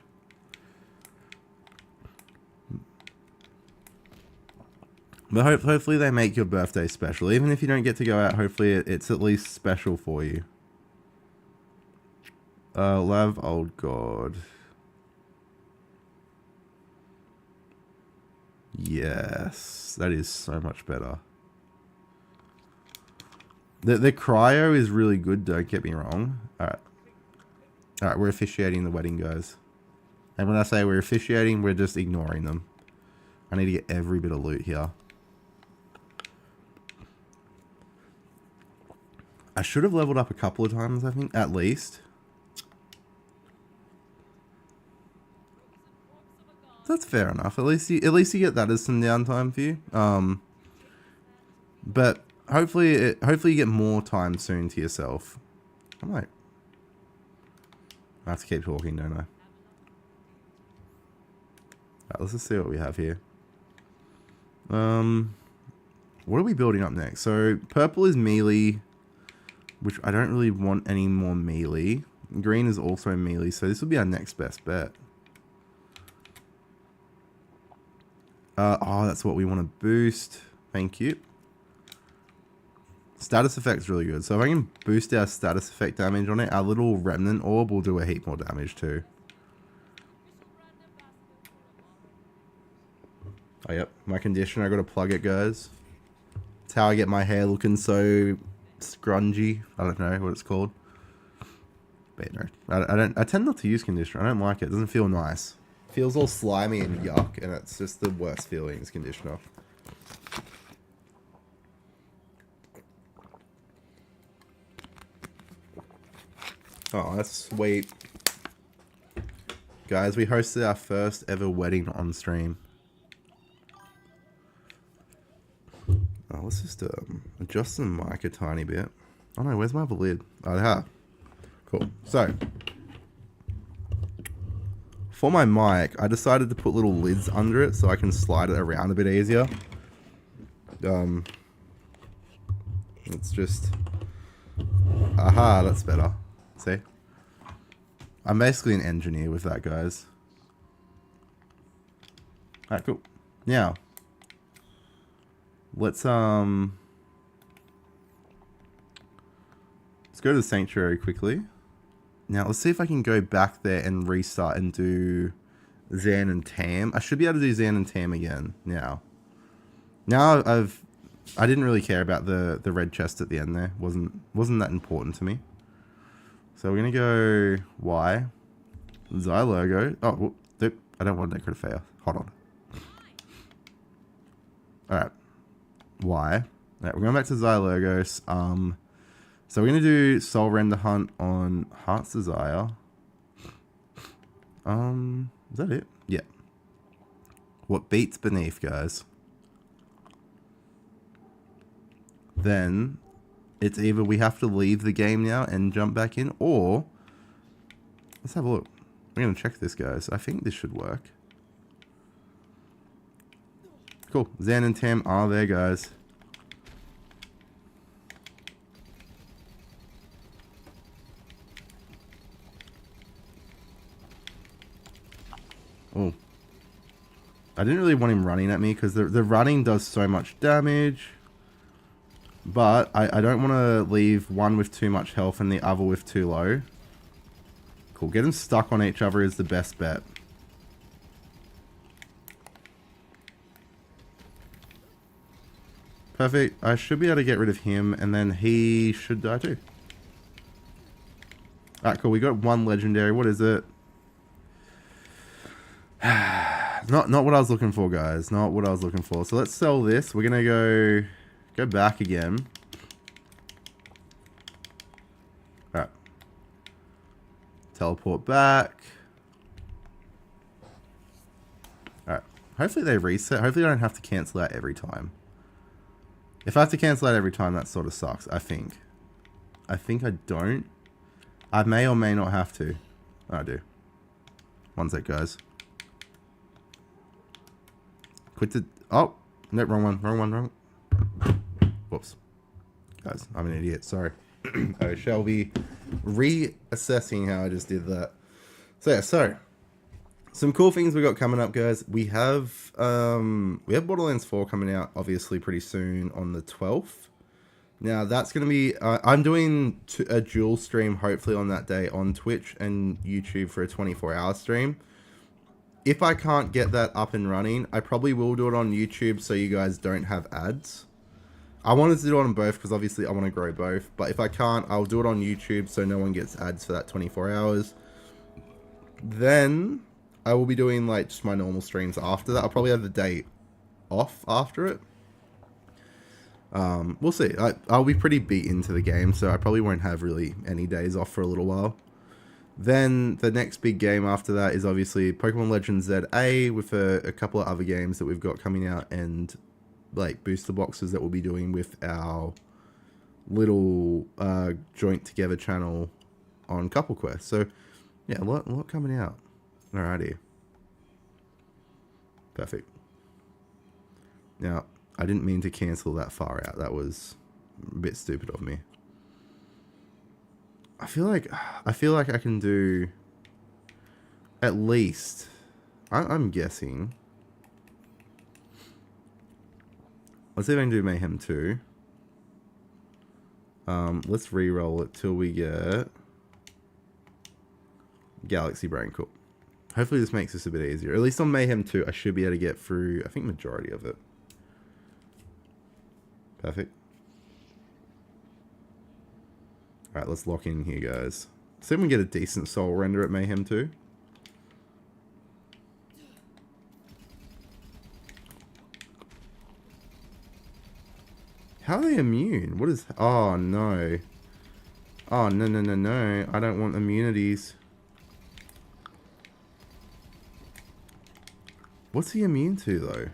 But hopefully they make your birthday special. Even if you don't get to go out, hopefully it's at least special for you. Love Old God. Yes, that is so much better. The cryo is really good, don't get me wrong. Alright. Alright, we're officiating the wedding, guys. And when I say we're officiating, we're just ignoring them. I need to get every bit of loot here. I should have leveled up a couple of times, I think, at least. That's fair enough. At least you get that as some downtime for you. But hopefully you get more time soon to yourself. I might. I have to keep talking, don't I? Alright, let's just see what we have here. What are we building up next? So purple is melee, which I don't really want any more melee. Green is also melee, so this will be our next best bet. Oh, that's what we want to boost. Thank you. Status effect is really good. So if I can boost our status effect damage on it, our little remnant orb will do a heap more damage too. Oh, yep. My conditioner, I got to plug it, guys. It's how I get my hair looking so scrungy. I don't know what it's called. But no, I tend not to use conditioner. I don't like it. It doesn't feel nice. It feels all slimy and yuck, and it's just the worst feeling is conditioner. Oh, that's sweet. Guys, we hosted our first ever wedding on stream. Oh, let's just adjust the mic a tiny bit. Oh no, where's my other lid? Oh, yeah. Cool. So, for my mic, I decided to put little lids under it so I can slide it around a bit easier. It's just... Aha, that's better. See? I'm basically an engineer with that, guys. Alright, cool. Now, let's go to the sanctuary quickly. Now, let's see if I can go back there and restart and do Zan and Tam. I should be able to do Zan and Tam again now. Now I didn't really care about the red chest at the end there. Wasn't that important to me. So we're gonna go Y. Xy logo. Oh, whoop, nope. I don't want Necro Fair. Hold on. Alright. Y. Alright, we're going back to Xy logos. So we're gonna do Soul Render Hunt on Heart's Desire. Is that it? Yeah. What beats beneath, guys? Then it's either we have to leave the game now and jump back in, or let's have a look. We're gonna check this, guys. I think this should work. Cool. Zan and Tam are there, guys. Oh. I didn't really want him running at me because the running does so much damage. But I don't want to leave one with too much health and the other with too low. Cool. Getting stuck on each other is the best bet. Perfect. I should be able to get rid of him and then he should die too. Alright, cool. We got one legendary. What is it? Not what I was looking for, guys. Not what I was looking for. So let's sell this. We're going to go back again. Alright. Teleport back. Alright. Hopefully they reset. Hopefully I don't have to cancel out every time. If I have to cancel out every time, that sort of sucks, I think. I think I don't. I may or may not have to. Oh, I do. One sec, guys. Quit the... Oh! No, wrong one. Wrong one. Wrong. Whoops. Guys, I'm an idiot. Sorry. I shall be reassessing how I just did that. So, yeah. So, some cool things we got coming up, guys. We have Borderlands 4 coming out, obviously, pretty soon on the 12th. Now, that's going to be... I'm doing a dual stream, hopefully, on that day on Twitch and YouTube for a 24-hour stream. If I can't get that up and running, I probably will do it on YouTube so you guys don't have ads. I wanted to do it on both because, obviously, I want to grow both. But if I can't, I'll do it on YouTube so no one gets ads for that 24 hours. Then, I will be doing, like, just my normal streams after that. I'll probably have the day off after it. We'll see. I'll be pretty beat into the game, so I probably won't have really any days off for a little while. Then the next big game after that is obviously Pokemon Legends ZA with a couple of other games that we've got coming out and like booster boxes that we'll be doing with our little joint together channel on Couple Quest. So yeah, a lot coming out. Alrighty. Perfect. Now, I didn't mean to cancel that far out. That was a bit stupid of me. I feel like I can do at least, I'm guessing. Let's see if I can do Mayhem 2. Let's re-roll it till we get Galaxy Brain. Cool. Hopefully this makes this a bit easier. At least on Mayhem 2, I should be able to get through, I think, majority of it. Perfect. Alright, let's lock in here, guys. See if we can get a decent soul render at Mayhem 2. How are they immune? What is... Oh, no. Oh, no, no, no, no. I don't want immunities. What's he immune to, though?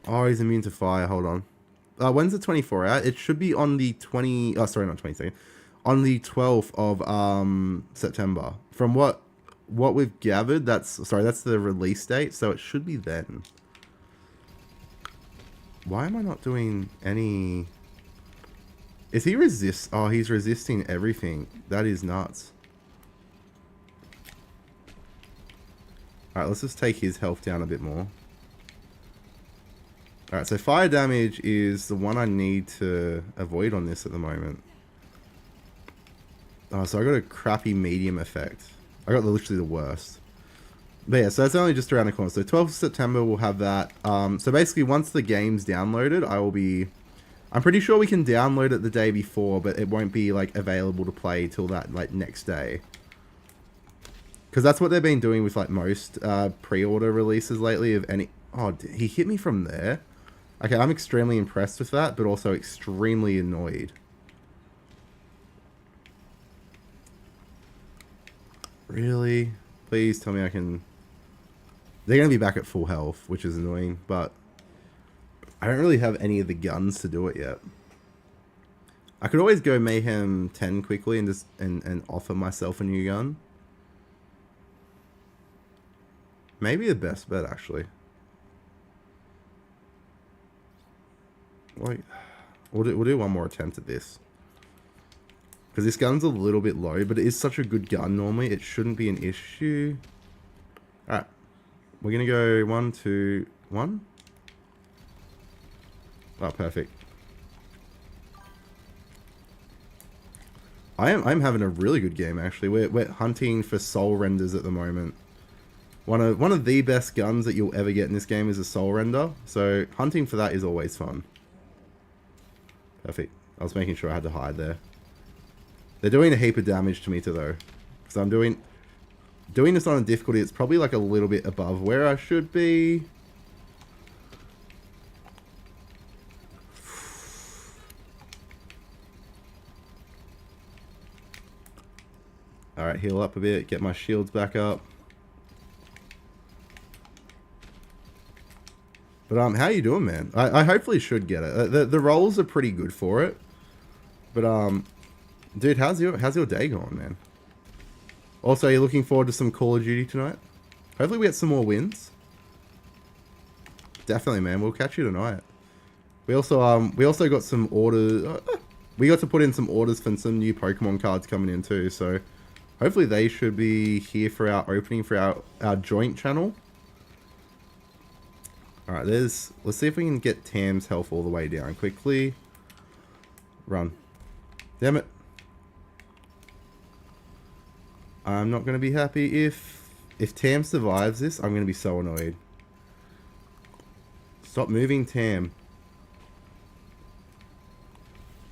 Oh, he's immune to fire. Hold on. When's the 24 out? It should be on the 20... Oh, sorry, not 22nd. On the 12th of September. From what we've gathered, that's the release date, so it should be then. Why am I not doing any... Is he resist... Oh, he's resisting everything. That is nuts. Alright, let's just take his health down a bit more. Alright, so fire damage is the one I need to avoid on this at the moment. Oh, so I got a crappy medium effect. I got literally the worst. But yeah, so that's only just around the corner. So 12th of September, we'll have that. So basically, once the game's downloaded, I will be... I'm pretty sure we can download it the day before, but it won't be, like, available to play till that, like, next day. Because that's what they've been doing with, like, most pre-order releases lately of any... Oh, he hit me from there? Okay, I'm extremely impressed with that, but also extremely annoyed. Really? Please tell me I can... They're going to be back at full health, which is annoying, but... I don't really have any of the guns to do it yet. I could always go Mayhem 10 quickly and just and offer myself a new gun. Maybe the best bet, actually. Like, we'll do one more attempt at this. Because this gun's a little bit low, but it is such a good gun normally. It shouldn't be an issue. Alright. We're going to go 1, 2, 1. Oh, perfect. I'm having a really good game, actually. We're hunting for soul renders at the moment. One of the best guns that you'll ever get in this game is a soul render. So hunting for that is always fun. Perfect. I was making sure I had to hide there. They're doing a heap of damage to me too, though. Because I'm doing this on a difficulty. It's probably like a little bit above where I should be. Alright, heal up a bit. Get my shields back up. But how you doing, man? I hopefully should get it. The rolls are pretty good for it. But dude, how's your day going, man? Also, are you looking forward to some Call of Duty tonight? Hopefully we get some more wins. Definitely, man. We'll catch you tonight. We also got some orders. We got to put in some orders for some new Pokemon cards coming in too. So hopefully they should be here for our opening for our joint channel. All right, let's see if we can get Tam's health all the way down quickly. Run. Damn it. I'm not going to be happy if Tam survives this. I'm going to be so annoyed. Stop moving, Tam.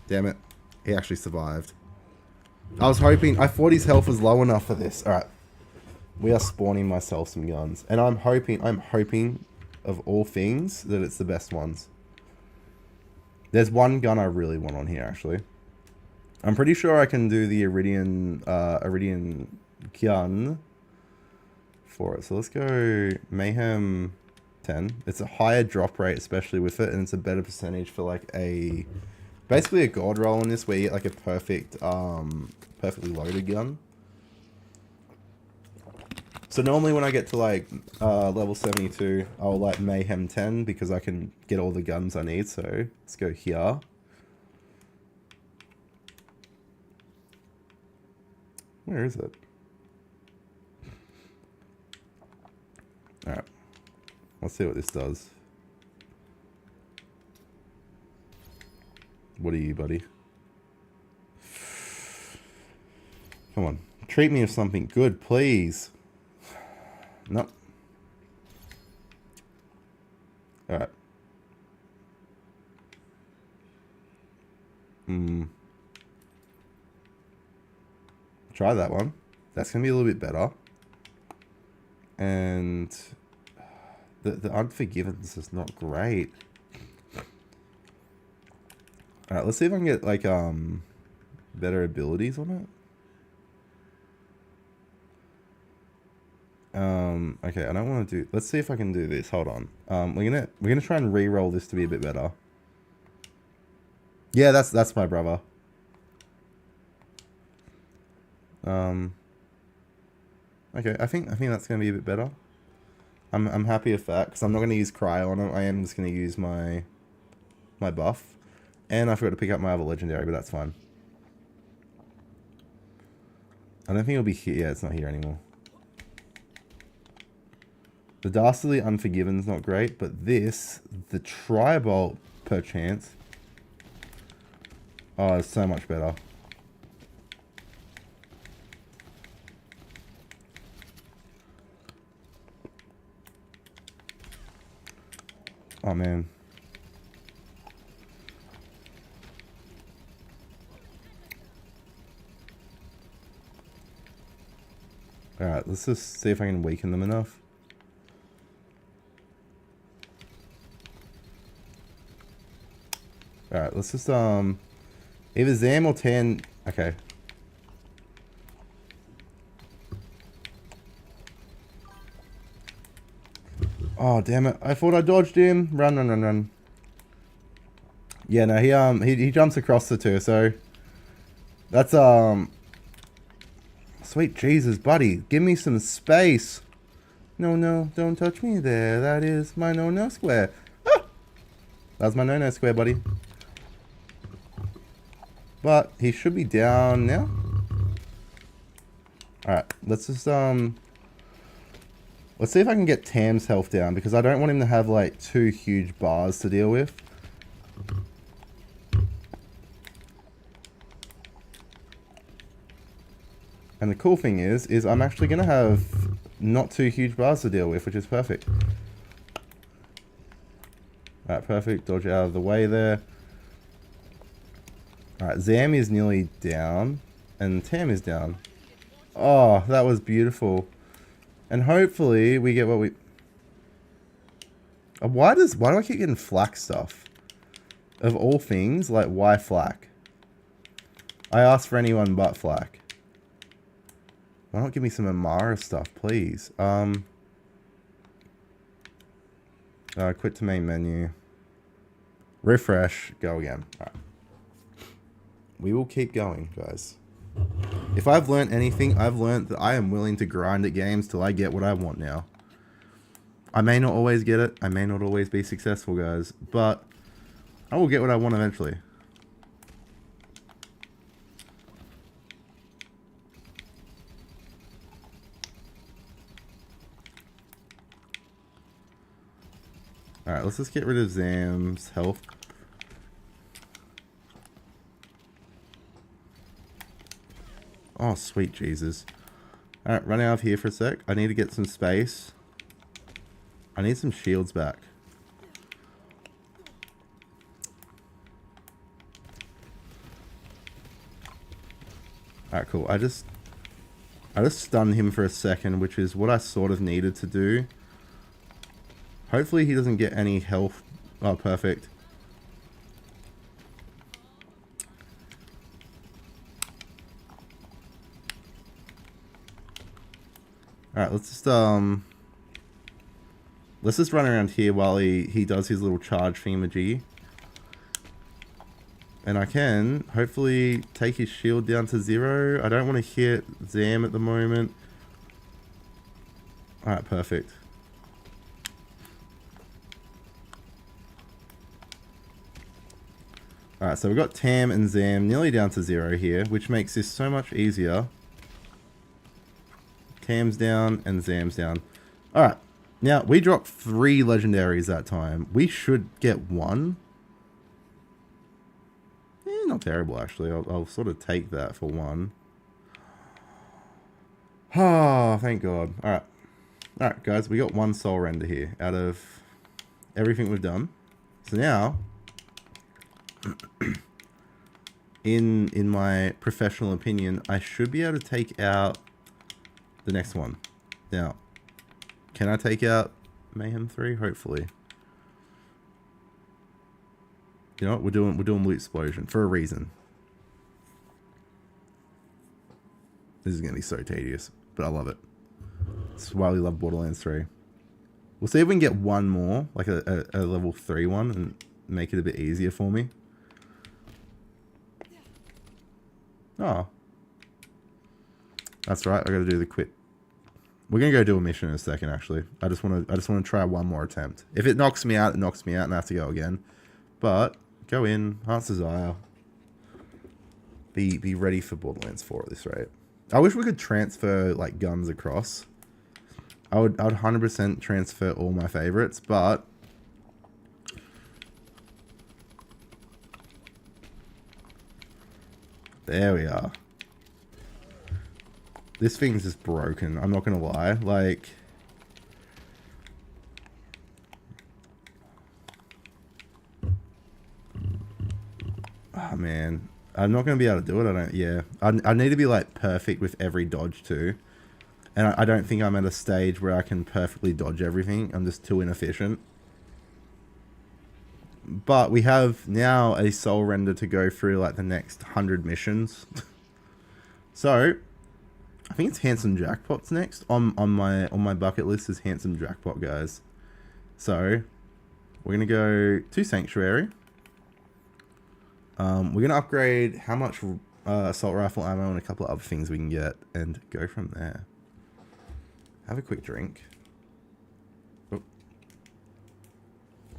Damn it. He actually survived. I thought his health was low enough for this. Alright. We are spawning myself some guns. And I'm hoping of all things that it's the best ones. There's one gun I really want on here, actually. I'm pretty sure I can do the Iridian gun for it. So let's go Mayhem 10. It's a higher drop rate, especially with it, and it's a better percentage for like basically a gold roll in this where you get like a perfectly loaded gun. So normally when I get to like level 72, I'll like Mayhem 10 because I can get all the guns I need. So let's go here. Where is it? Alright. Let's see what this does. What are you, buddy? Come on. Treat me of something good, please. Nope. Alright. Try that one. That's going to be a little bit better. And the Unforgivens is not great. Alright, let's see if I can get like better abilities on it. Okay, I don't want to do. Let's see if I can do this. Hold on. We're gonna try and re-roll this to be a bit better. Yeah, that's my brother. Okay, I think that's gonna be a bit better. I'm happy with that because I'm not gonna use Cryo on it. I am just gonna use my buff, and I forgot to pick up my other legendary, but that's fine. I don't think it'll be here. Yeah, it's not here anymore. The Dastardly Unforgiven's not great, but this, the Tribolt, perchance. Oh, it's so much better. Oh, man. Alright, let's just see if I can weaken them enough. Alright, let's just, either Zam or Tan. Okay. Oh, damn it. I thought I dodged him. Run, run, run, run. Yeah, no, he jumps across the two, so that's, sweet Jesus, buddy. Give me some space. No, no, don't touch me there. That is my no-no square. Ah! That's my no-no square, buddy. But he should be down now. Alright, let's just, let's see if I can get Tam's health down, because I don't want him to have, like, 2 huge bars to deal with. And the cool thing is I'm actually going to have not 2 huge bars to deal with, which is perfect. Alright, perfect. Dodge out of the way there. Alright, Zam is nearly down, and Tam is down. Oh, that was beautiful. And hopefully we get what we... Why do I keep getting flak stuff? Of all things, like, why flak? I asked for anyone but flak. Why not give me some Amara stuff, please? Quit to main menu. Refresh. Go again. Alright. We will keep going, guys. If I've learned anything, I've learned that I am willing to grind at games till I get what I want now. I may not always get it. I may not always be successful, guys. But I will get what I want eventually. Alright, let's just get rid of Zam's health. Oh, sweet Jesus. Alright, run out of here for a sec. I need to get some space. I need some shields back. Alright, cool. I just stunned him for a second, which is what I sort of needed to do. Hopefully he doesn't get any health. Oh, perfect. Alright, let's just run around here while he does his little charge thingamajiggy. And I can hopefully take his shield down to 0. I don't want to hit Zam at the moment. Alright, perfect. Alright, so we've got Tam and Zam nearly down to 0 here, which makes this so much easier. Tam's down and Zam's down. Alright, now we dropped 3 legendaries that time. We should get 1. Not terrible, actually. I'll sort of take that for 1. Oh, thank God. Alright. Alright, guys, we got 1 soul render here out of everything we've done. So now, in my professional opinion, I should be able to take out the next one. Now, can I take out Mayhem 3? Hopefully. You know what? We're doing Loot Explosion for a reason. This is gonna be so tedious, but I love it. That's why we love Borderlands 3. We'll see if we can get 1 more, like a level 3 one, and make it a bit easier for me. Oh. That's right, I gotta do the quit. We're gonna go do a mission in a second, actually. I just wanna try 1 more attempt. If it knocks me out, it knocks me out and I have to go again. But go in, Heart's Desire. Be ready for Borderlands 4 at this rate. I wish we could transfer like guns across. I would 100% transfer all my favorites, but there we are. This thing's just broken, I'm not gonna lie. Like, oh man, I'm not gonna be able to do it. I need to be like perfect with every dodge too, and I don't think I'm at a stage where I can perfectly dodge everything. I'm just too inefficient. But we have now a soul render to go through like the next 100 missions. So I think it's Handsome Jackpot's next on my bucket list is Handsome Jackpot, guys. So we're gonna go to Sanctuary. We're gonna upgrade how much assault rifle ammo and a couple of other things we can get, and go from there. Have a quick drink. Oh.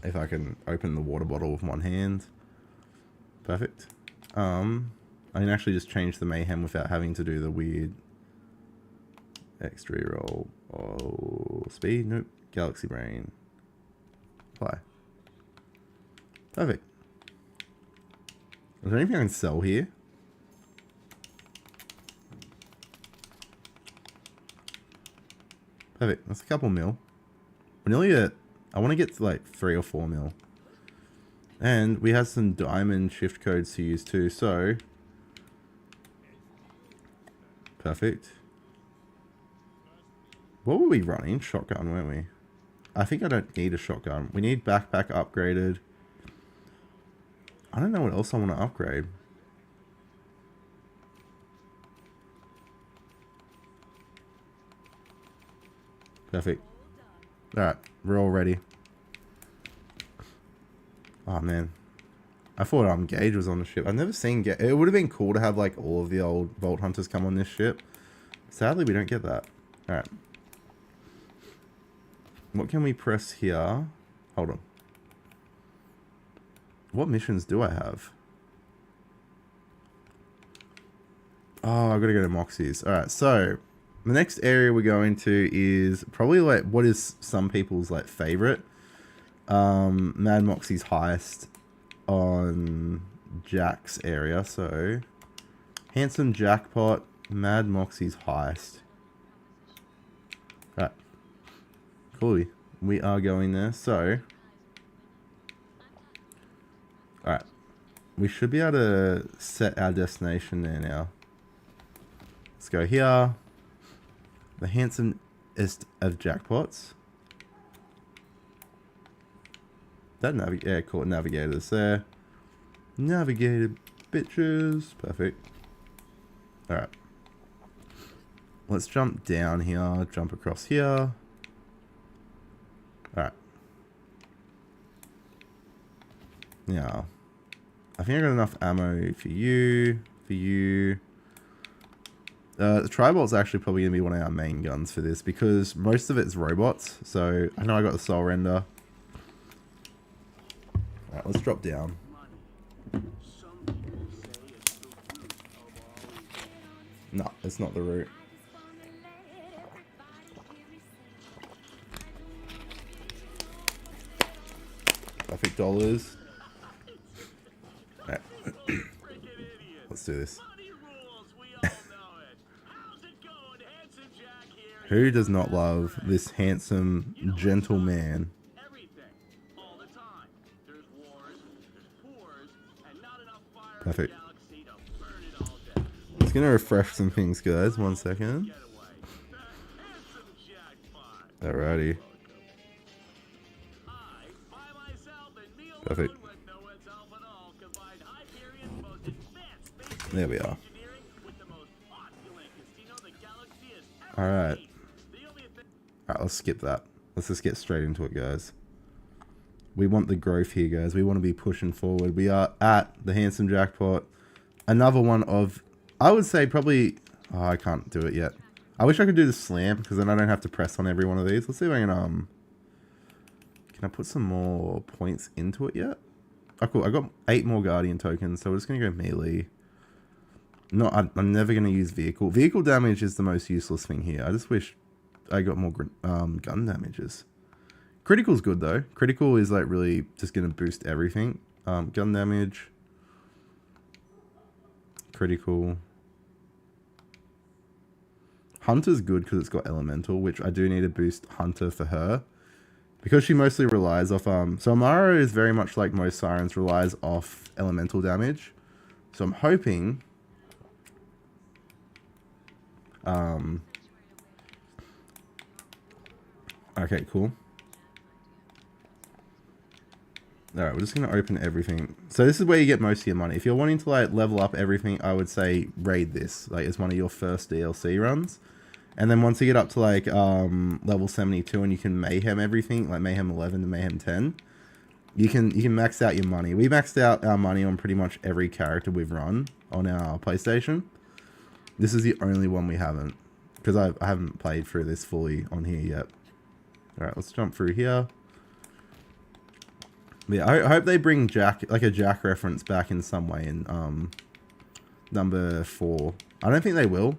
If I can open the water bottle with 1 hand. Perfect. I can actually just change the mayhem without having to do the weird X3 roll. Oh, speed? Nope. Galaxy Brain. Apply. Perfect. Is there anything I can sell here? Perfect. That's a couple mil. We're nearly at... I want to get to like 3 or 4 mil. And we have some diamond shift codes to use too, so... Perfect. What were we running? Shotgun, weren't we? I think I don't need a shotgun. We need backpack upgraded. I don't know what else I want to upgrade. Perfect. Alright, we're all ready. Oh man. I thought Gage was on the ship. I've never seen Gage. It would have been cool to have like all of the old Vault Hunters come on this ship. Sadly, we don't get that. Alright. What can we press here? Hold on. What missions do I have? Oh, I've got to go to Moxie's. Alright, so the next area we're going to is probably like what is some people's like favorite. Mad Moxie's heist on Jack's area. So Handsome Jackpot, Mad Moxie's heist. Right. Cool. We are going there. So alright. We should be able to set our destination there now. Let's go here. The handsomest of jackpots. That cool, navigator's there. Navigator bitches. Perfect. Alright. Let's jump down here. Jump across here. Alright. Now, I think I got enough ammo for you. For you. The Tribolt's actually probably going to be one of our main guns for this because most of it's robots. So I know I got the Soul Render. Alright, let's drop down. No, it's not the route. Perfect dollars. Alright. Let's do this. Who does not love this handsome gentleman? Perfect. Just gonna refresh some things, guys. 1 second. Alrighty. Perfect. There we are. Alright. Alright, let's skip that. Let's just get straight into it, guys. We want the growth here, guys. We want to be pushing forward. We are at the Handsome Jackpot. Another one of, I would say probably, oh, I can't do it yet. I wish I could do the slam, because then I don't have to press on every one of these. Let's see if I can I put some more points into it yet? Oh, cool. I got 8 more Guardian tokens, so we're just going to go melee. No, I'm never going to use vehicle. Vehicle damage is the most useless thing here. I just wish I got more gun damages. Critical's good though. Critical is like really just going to boost everything. Gun damage. Critical. Hunter's good because it's got elemental, which I do need to boost Hunter for her. Because she mostly relies off... so Amara is very much like most Sirens, relies off elemental damage. So I'm hoping... okay, cool. Alright, we're just going to open everything. So this is where you get most of your money. If you're wanting to like level up everything, I would say raid this. Like it's one of your first DLC runs. And then once you get up to like level 72 and you can mayhem everything, like mayhem 11 to mayhem 10, you can max out your money. We maxed out our money on pretty much every character we've run on our PlayStation. This is the only one we haven't, because I haven't played through this fully on here yet. Alright, let's jump through here. But yeah, I hope they bring Jack, like a Jack reference back in some way in number 4. I don't think they will.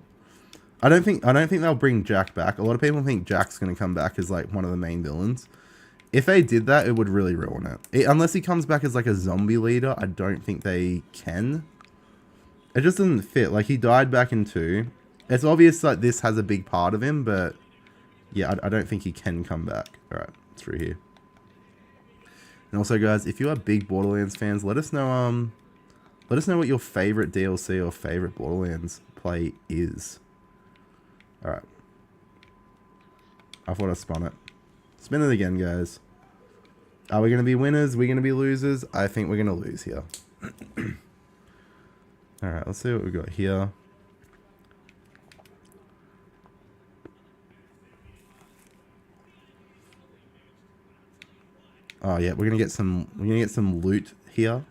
I don't think they'll bring Jack back. A lot of people think Jack's going to come back as like one of the main villains. If they did that, it would really ruin it. Unless he comes back as like a zombie leader, I don't think they can. It just doesn't fit. Like he died back in 2. It's obvious like this has a big part of him, but yeah, I don't think he can come back. All right, through here. And also, guys, if you are big Borderlands fans, let us know what your favorite DLC or favorite Borderlands play is. Alright. I thought I spun it. Spin it again, guys. Are we going to be winners? Are we going to be losers? I think we're going to lose here. Alright, let's see what we got here. Oh yeah, we're gonna get some loot here.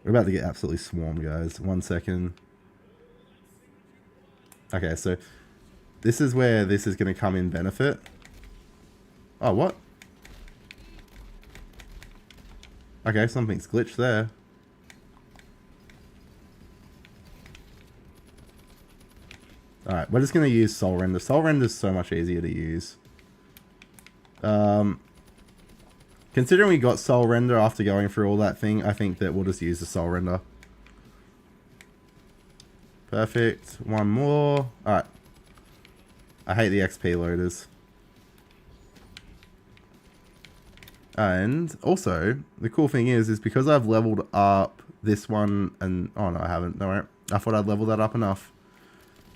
We're about to get absolutely swarmed, guys. 1 second. Okay, so this is where this is gonna come in benefit. Oh, what? Okay, something's glitched there. Alright, we're just gonna use Soul Render. Soul Render is so much easier to use. Considering we got Soul Render after going through all that thing, I think that we'll just use the Soul Render. Perfect. One more. Alright. I hate the XP loaders. And also, the cool thing is because I've leveled up this one and... Oh no, I haven't. Don't worry. I thought I'd level that up enough.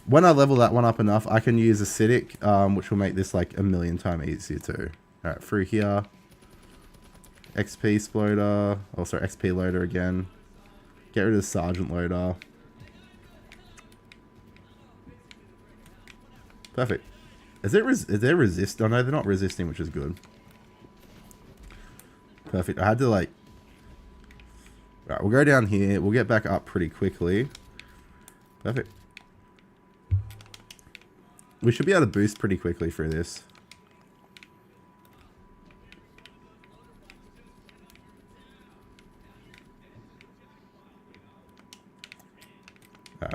When I level that one up enough, I can use Acidic, which will make this like a million times easier too. Alright, through here. XP Exploder. Oh, sorry, XP Loader again. Get rid of Sergeant Loader. Perfect. Is there resist? Oh no, they're not resisting, which is good. Perfect. I had to like... Alright, we'll go down here. We'll get back up pretty quickly. Perfect. We should be able to boost pretty quickly through this.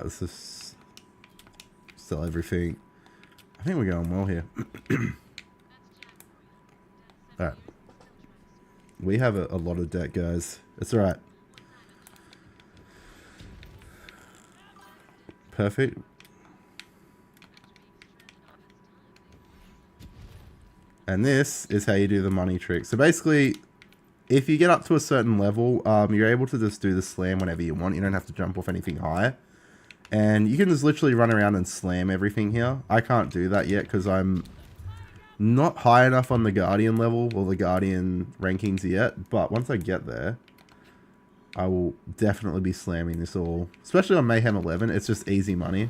Let's just sell everything. I think we're going well here. Alright. We have a lot of debt, guys. It's alright. Perfect. And this is how you do the money trick. So basically, if you get up to a certain level, you're able to just do the slam whenever you want. You don't have to jump off anything high. And you can just literally run around and slam everything here. I can't do that yet because I'm not high enough on the Guardian level or the Guardian rankings yet. But once I get there, I will definitely be slamming this all. Especially on Mayhem 11, it's just easy money.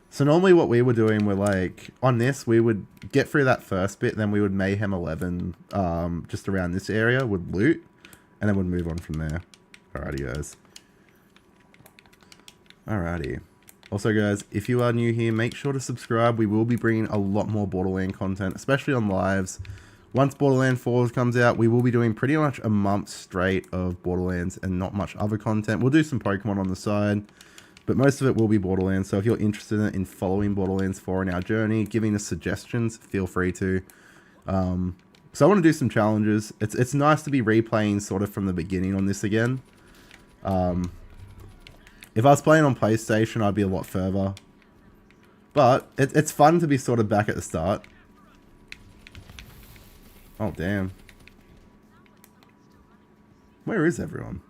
So normally what we were doing, we're like, on this, we would get through that first bit, then we would Mayhem 11 just around this area, would loot, and then would move on from there. Alrighty, guys. Alrighty. Also, guys, if you are new here, make sure to subscribe. We will be bringing a lot more Borderlands content, especially on lives. Once Borderlands 4 comes out, we will be doing pretty much a month straight of Borderlands and not much other content. We'll do some Pokemon on the side, but most of it will be Borderlands. So if you're interested in following Borderlands 4 in our journey, giving us suggestions, feel free to. So I want to do some challenges. It's nice to be replaying sort of from the beginning on this again. If I was playing on PlayStation, I'd be a lot further. But it's fun to be sort of back at the start. Oh, damn. Where is everyone?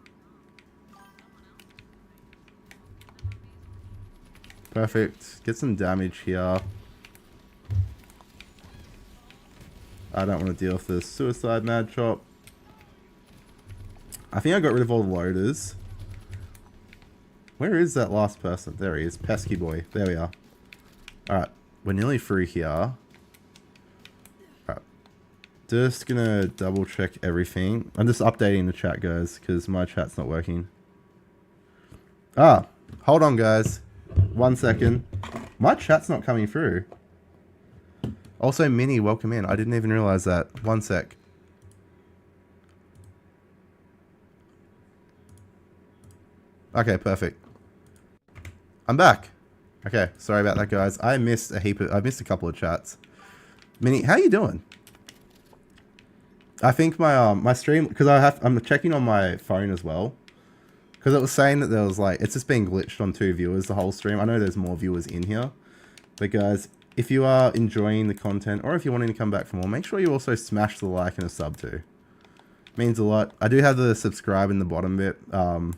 Perfect. Get some damage here. I don't want to deal with this suicide mad chop. I think I got rid of all the loaders. Where is that last person? There he is. Pesky boy. There we are. Alright. We're nearly through here. Alright. Just gonna double check everything. I'm just updating the chat, guys, because my chat's not working. Ah. Hold on, guys. 1 second. My chat's not coming through. Also, Minnie, welcome in. I didn't even realize that. 1 sec. Okay, perfect. I'm back. Okay, sorry about that, guys. I missed a couple of chats. Minnie, how you doing? I think my my stream, because I'm checking on my phone as well. Because it was saying that there was like, it's just being glitched on 2 viewers the whole stream. I know there's more viewers in here. But guys, if you are enjoying the content, or if you're wanting to come back for more, make sure you also smash the like and a sub too. Means a lot. I do have the subscribe in the bottom bit. But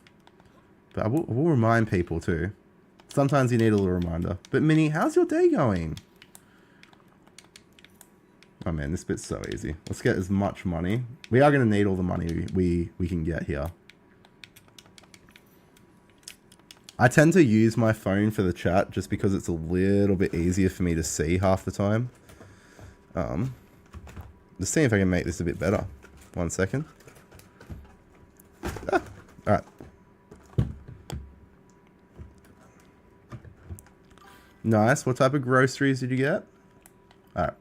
I will remind people too. Sometimes you need a little reminder. But Minnie, how's your day going? Oh man, this bit's so easy. Let's get as much money. We are going to need all the money we can get here. I tend to use my phone for the chat just because it's a little bit easier for me to see half the time. Just seeing if I can make this a bit better. 1 second. Ah, alright. Nice. What type of groceries did you get? Alright.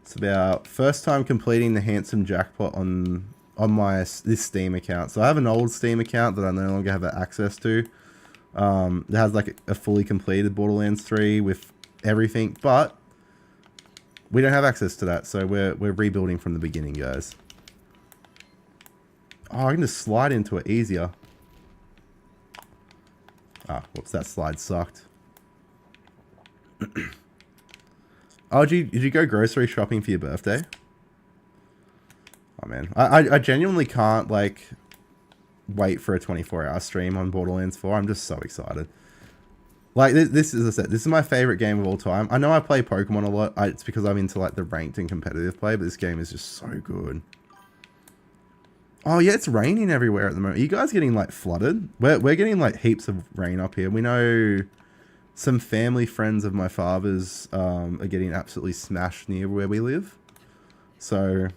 It's about first time completing the handsome jackpot on this Steam account. So I have an old Steam account that I no longer have access to. It has like a fully completed Borderlands 3 with everything, but we don't have access to that, so we're rebuilding from the beginning, guys. Oh, I can just slide into it easier. Ah, whoops, that slide sucked. Oh, did you go grocery shopping for your birthday? Oh man, I genuinely can't like wait for a 24-hour stream on Borderlands 4. I'm just so excited. Like this is, as I said, this is my favorite game of all time. I know I play Pokemon a lot. It's because I'm into like the ranked and competitive play, but this game is just so good. Oh yeah, it's raining everywhere at the moment. Are you guys getting like flooded? We're getting like heaps of rain up here. We know some family friends of my father's are getting absolutely smashed near where we live. So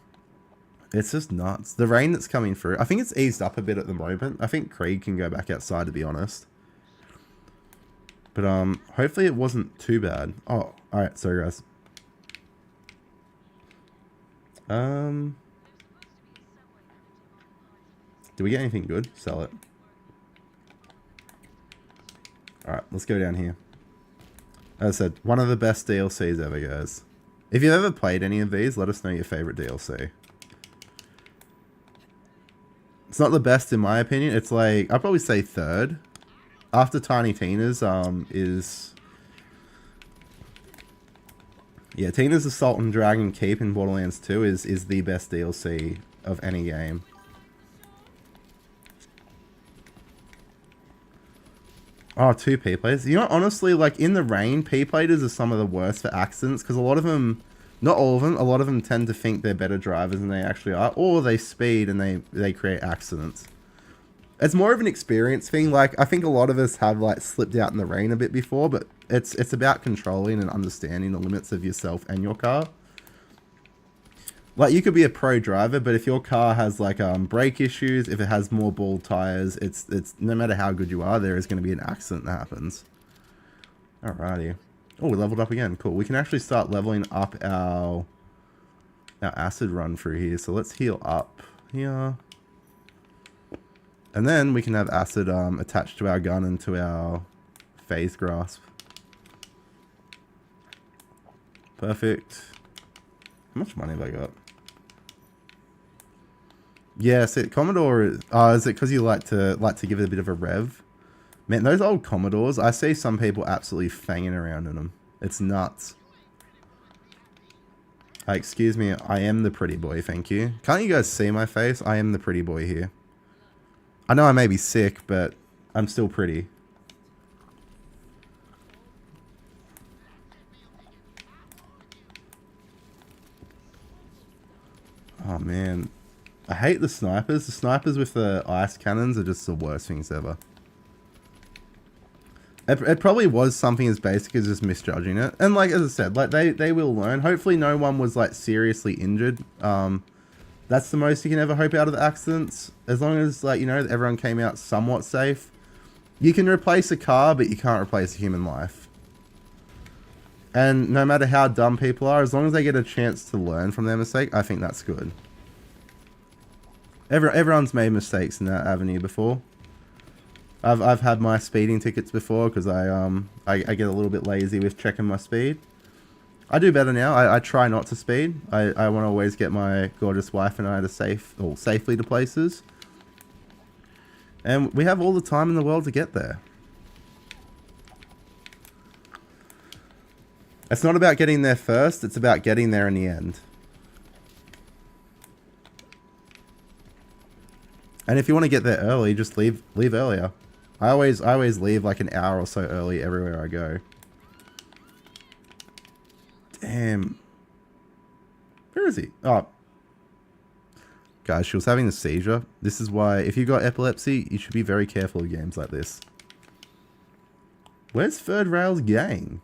it's just nuts. The rain that's coming through. I think it's eased up a bit at the moment. I think Krieg can go back outside, to be honest. But hopefully it wasn't too bad. Oh, alright, sorry guys. Do we get anything good? Sell it. Alright, let's go down here. As I said, one of the best DLCs ever, guys. If you've ever played any of these, let us know your favorite DLC. It's not the best in my opinion. It's like, I'd probably say third. After Tiny Tina's, is... Yeah, Tina's Assault and Dragon Keep in Borderlands 2 is the best DLC of any game. Oh, 2 P-Platers. You know, honestly, like, in the rain, P-Platers are some of the worst for accidents, because a lot of them, not all of them, a lot of them tend to think they're better drivers than they actually are, or they speed and they create accidents. It's more of an experience thing. Like, I think a lot of us have, like, slipped out in the rain a bit before, but it's about controlling and understanding the limits of yourself and your car. Like, you could be a pro driver, but if your car has, like, brake issues, if it has more bald tires, it's no matter how good you are, there is going to be an accident that happens. Alrighty. Oh, we leveled up again. Cool. We can actually start leveling up our acid run through here. So let's heal up here. And then we can have acid attached to our gun and to our phase grasp. Perfect. How much money have I got? Yes, Commodore. Is it because you like to give it a bit of a rev? Man, those old Commodores. I see some people absolutely fanging around in them. It's nuts. Excuse me. I am the pretty boy. Thank you. Can't you guys see my face? I am the pretty boy here. I know I may be sick, but I'm still pretty. Oh man, I hate the snipers. The snipers with the ice cannons are just the worst things ever. It probably was something as basic as just misjudging it. And like, as I said, like they will learn. Hopefully no one was like seriously injured. That's the most you can ever hope out of the accidents. As long as, like, you know, everyone came out somewhat safe. You can replace a car, but you can't replace a human life. And no matter how dumb people are, as long as they get a chance to learn from their mistake, I think that's good. Everyone's made mistakes in that avenue before. I've had my speeding tickets before because I get a little bit lazy with checking my speed. I do better now. I try not to speed. I want to always get my gorgeous wife and I to safely to places. And we have all the time in the world to get there. It's not about getting there first, it's about getting there in the end. And if you want to get there early, just leave earlier. I always leave like an hour or so early everywhere I go. Damn. Where is he? Oh. Guys, she was having a seizure. This is why, if you've got epilepsy, you should be very careful of games like this. Where's Third Rail's gang?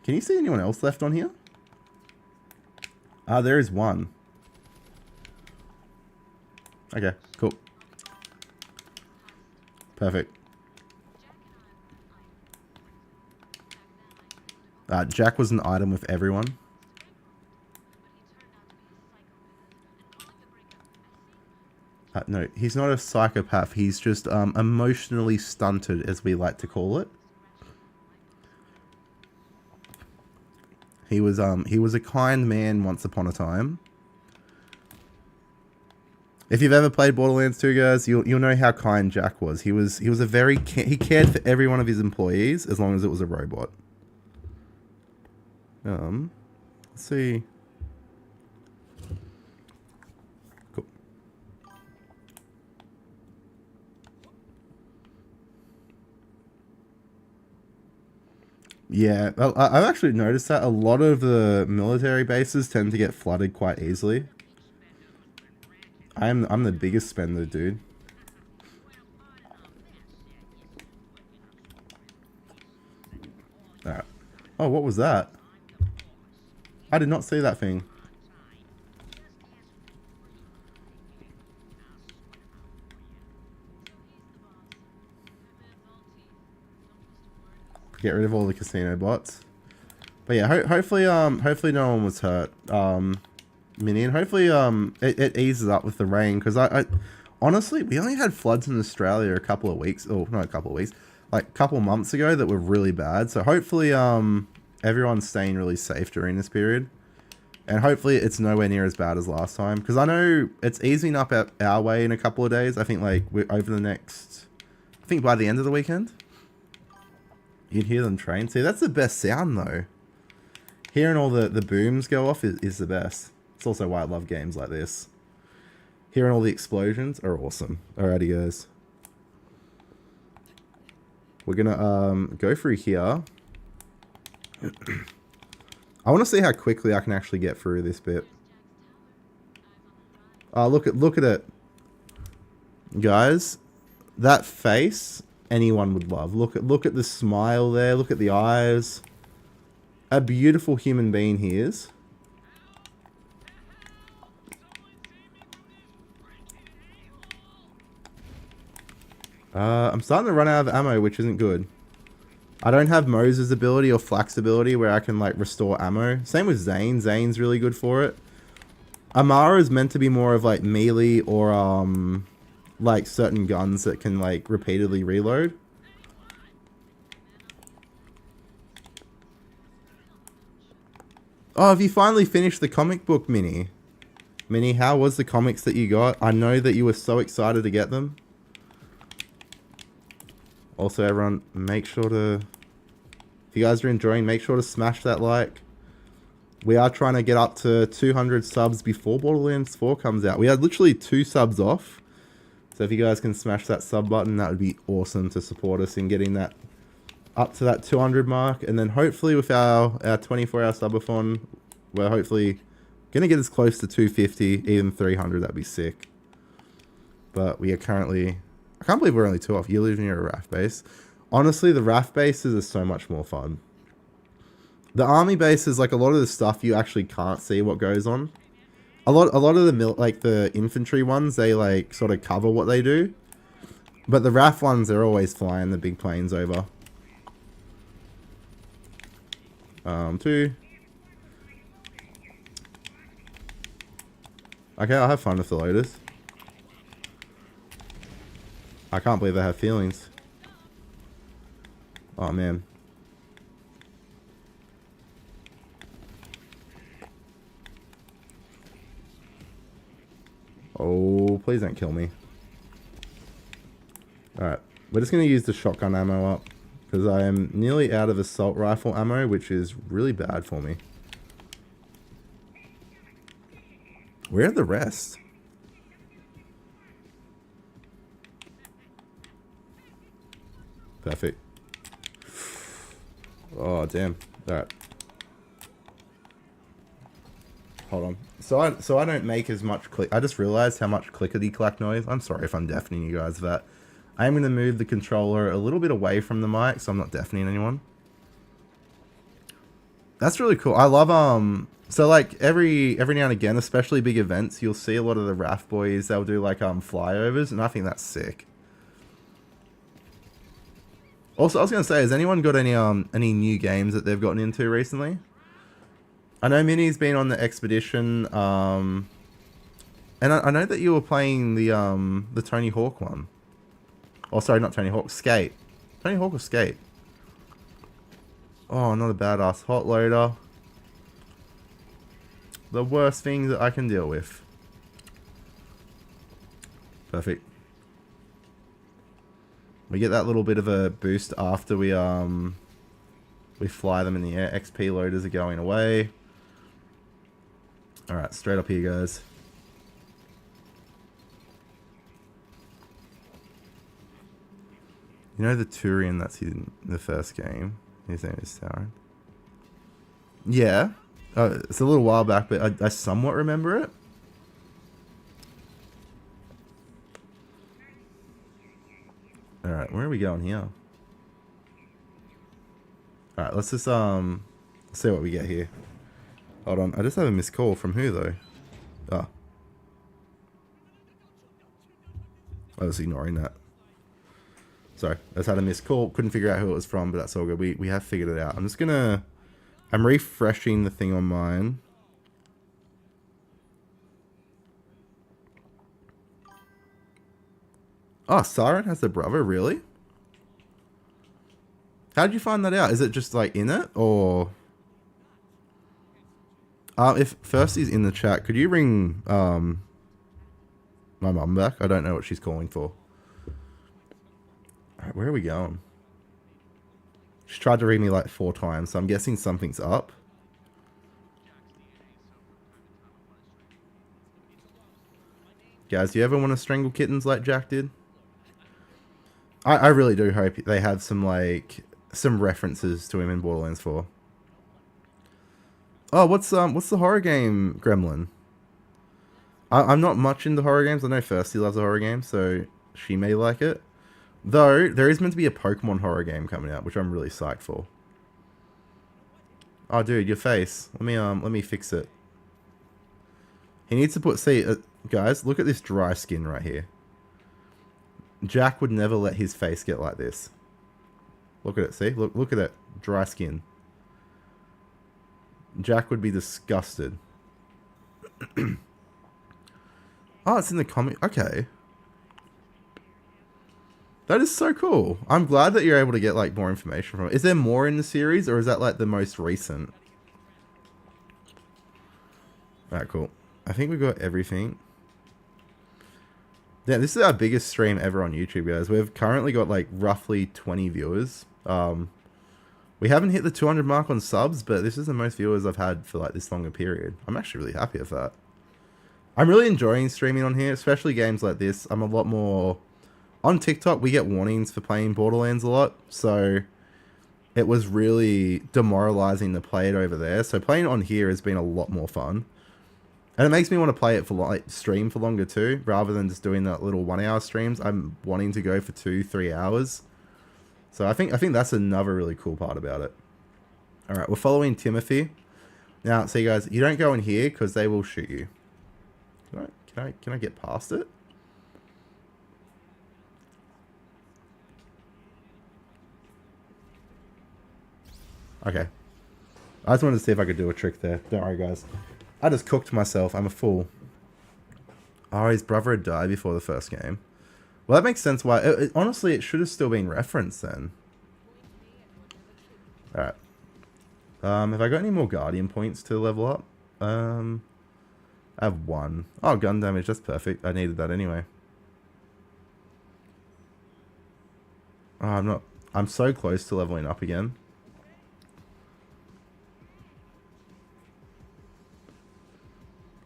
Can you see anyone else left on here? There is one. Okay, cool. Perfect. Jack was an item with everyone. No, he's not a psychopath. He's just emotionally stunted, as we like to call it. He was a kind man once upon a time. If you've ever played Borderlands 2, guys, you'll know how kind Jack was. He cared for every one of his employees as long as it was a robot. Let's see. Cool. Yeah, I've actually noticed that a lot of the military bases tend to get flooded quite easily. I'm the biggest spender, dude. Alright. Oh, what was that? I did not see that thing. Get rid of all the casino bots. But yeah, hopefully no one was hurt. Mini, and hopefully it eases up with the rain, because I honestly, we only had floods in Australia a couple of weeks, or not a couple of weeks, like a couple of months ago, that were really bad. So hopefully everyone's staying really safe during this period, and hopefully it's nowhere near as bad as last time, because I know it's easing up our way in a couple of days. I think like we're over the next, I think by the end of the weekend, you'd hear them train. See, that's the best sound though. Hearing all the booms go off is the best. It's also why I love games like this. Hearing all the explosions are awesome. Alrighty, guys. We're gonna go through here. I want to see how quickly I can actually get through this bit. Look at it, guys. That face, anyone would love. Look at the smile there. Look at the eyes. A beautiful human being he is. I'm starting to run out of ammo, which isn't good. I don't have Moses' ability or Flack's ability where I can like restore ammo. Same with Zane. Zane's really good for it. Amara is meant to be more of like melee or like certain guns that can like repeatedly reload. Oh, have you finally finished the comic book, Mini? Mini, how was the comics that you got? I know that you were so excited to get them. Also, everyone, make sure to, if you guys are enjoying, make sure to smash that like. We are trying to get up to 200 subs before Borderlands 4 comes out. We are literally 2 subs off. So if you guys can smash that sub button, that would be awesome to support us in getting that up to that 200 mark. And then hopefully with our 24-hour subathon, we're hopefully going to get as close to 250, even 300. That'd be sick. But we are currently, I can't believe we're only 2 off. You live near a RAF base. Honestly, the RAF bases are so much more fun. The army bases, like a lot of the stuff, you actually can't see what goes on. A lot of the infantry ones, they like sort of cover what they do. But the RAF ones, they're always flying the big planes over. 2. Okay, I'll have fun with the loaders. I can't believe they have feelings. Oh, man. Oh, please don't kill me. Alright, we're just going to use the shotgun ammo up, because I am nearly out of assault rifle ammo, which is really bad for me. Where are the rest? Perfect. Oh, damn. Alright. Hold on. So I don't make as much click. I just realized how much clickety-clack noise. I'm sorry if I'm deafening you guys for that. I'm going to move the controller a little bit away from the mic so I'm not deafening anyone. That's really cool. I love so like every now and again, especially big events, you'll see a lot of the RAF boys, they'll do like flyovers, and I think that's sick. Also, I was gonna say, has anyone got any new games that they've gotten into recently? I know Minnie's been on the expedition, and I know that you were playing the Tony Hawk one. Oh, sorry, not Tony Hawk, Skate. Tony Hawk or Skate? Oh, not a badass hot loader. The worst thing that I can deal with. Perfect. We get that little bit of a boost after we fly them in the air. XP loaders are going away. Alright, straight up here, guys. You know the Turian that's in the first game? His name is Sauron. Yeah. It's a little while back, but I somewhat remember it. Alright, where are we going here? Alright, let's just see what we get here. Hold on, I just have a missed call from who though? Oh. I was ignoring that. Sorry, I just had a missed call. Couldn't figure out who it was from, but that's all good. We have figured it out. I'm refreshing the thing on mine. Oh, Siren has a brother, really? How did you find that out? Is it just like in it, or? If Firsty's in the chat, could you ring my mum back? I don't know what she's calling for. Alright, where are we going? She tried to ring me like 4 times, so I'm guessing something's up. Guys, do you ever want to strangle kittens like Jack did? I really do hope they have some references to him in Borderlands 4. Oh, what's the horror game, Gremlin? I'm not much into horror games. I know Firsty loves a horror game, so she may like it. Though there is meant to be a Pokemon horror game coming out, which I'm really psyched for. Oh, dude, your face. Let me fix it. He needs to put. See, guys, look at this dry skin right here. Jack would never let his face get like this. Look at it. See, look at it. Dry skin. Jack would be disgusted. Oh, it's in the comic. Okay. That is so cool. I'm glad that you're able to get like more information from it. Is there more in the series, or is that like the most recent? Alright, cool. I think we got everything. Yeah, this is our biggest stream ever on YouTube, guys. We've currently got like roughly 20 viewers. We haven't hit the 200 mark on subs, but this is the most viewers I've had for like this long a period. I'm actually really happy with that. I'm really enjoying streaming on here, especially games like this. I'm a lot more... On TikTok, we get warnings for playing Borderlands a lot, so it was really demoralizing to play it over there. So playing on here has been a lot more fun. And it makes me want to play it for like stream for longer too, rather than just doing that little 1 hour streams. I'm wanting to go for 2-3 hours. So I think that's another really cool part about it. All right, we're following Timothy. Now, see guys, you don't go in here because they will shoot you. Can I get past it? Okay. I just wanted to see if I could do a trick there. Don't worry, guys. I just cooked myself. I'm a fool. Oh, his brother had died before the first game. Well, that makes sense why... honestly, it should have still been referenced then. Alright. Have I got any more Guardian points to level up? I have 1. Oh, gun damage. That's perfect. I needed that anyway. Oh, I'm so close to leveling up again.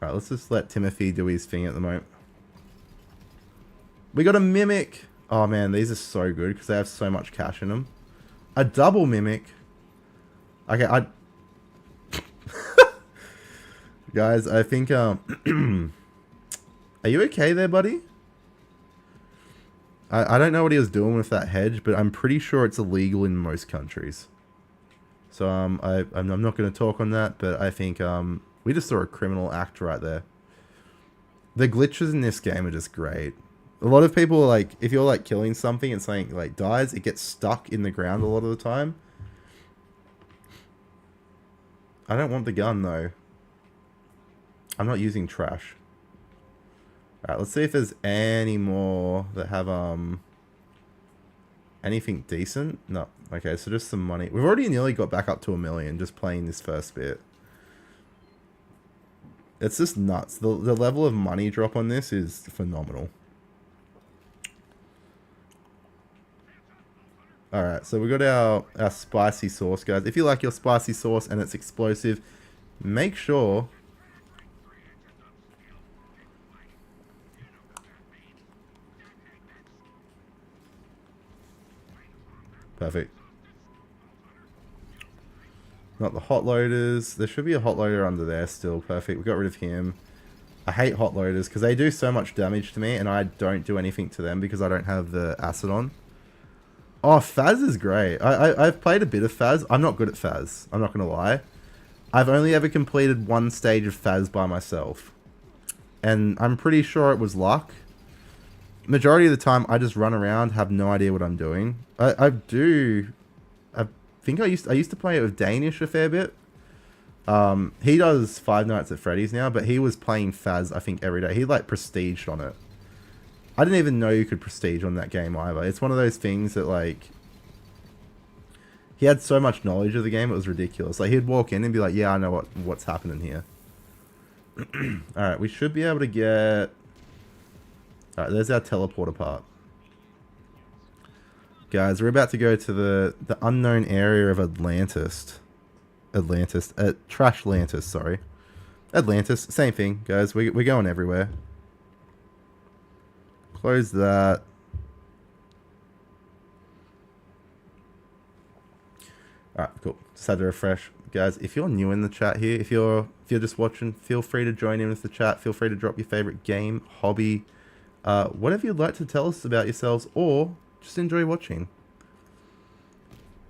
Alright, let's just let Timothy do his thing at the moment. We got a Mimic. Oh man, these are so good because they have so much cash in them. A double Mimic. Okay, guys, I think, are you okay there, buddy? I don't know what he was doing with that hedge, but I'm pretty sure it's illegal in most countries. So I'm not going to talk on that, but I think we just saw a criminal act right there. The glitches in this game are just great. A lot of people, like, if you're like killing something and something like dies, it gets stuck in the ground a lot of the time. I don't want the gun though. I'm not using trash. Alright, let's see if there's any more that have anything decent. No. Okay, so just some money. We've already nearly got back up to 1 million just playing this first bit. It's just nuts. The level of money drop on this is phenomenal. Alright, so we got our spicy sauce, guys. If you like your spicy sauce and it's explosive, make sure... Perfect. Not the hot loaders. There should be a hot loader under there still. Perfect. We got rid of him. I hate hot loaders because they do so much damage to me and I don't do anything to them because I don't have the acid on. Oh, Faz is great. I've played a bit of Faz. I'm not good at Faz. I'm not going to lie. I've only ever completed one stage of Faz by myself. And I'm pretty sure it was luck. Majority of the time, I just run around, have no idea what I'm doing. I think I used to play it with Danish a fair bit. He does Five Nights at Freddy's now, but he was playing Faz, I think, every day. He, like, prestiged on it. I didn't even know you could prestige on that game either. It's one of those things that, like... He had so much knowledge of the game, it was ridiculous. Like, he'd walk in and be like, yeah, I know what's happening here. Alright, we should be able to get... Alright, there's our teleporter part. Guys, we're about to go to the unknown area of Atlantis. Trashlantis, sorry. Atlantis, same thing, guys. We're going everywhere. Close that. Alright, cool. Just had to refresh. Guys, if you're new in the chat here, if you're just watching, feel free to join in with the chat. Feel free to drop your favorite game, hobby, whatever you'd like to tell us about yourselves, or just enjoy watching.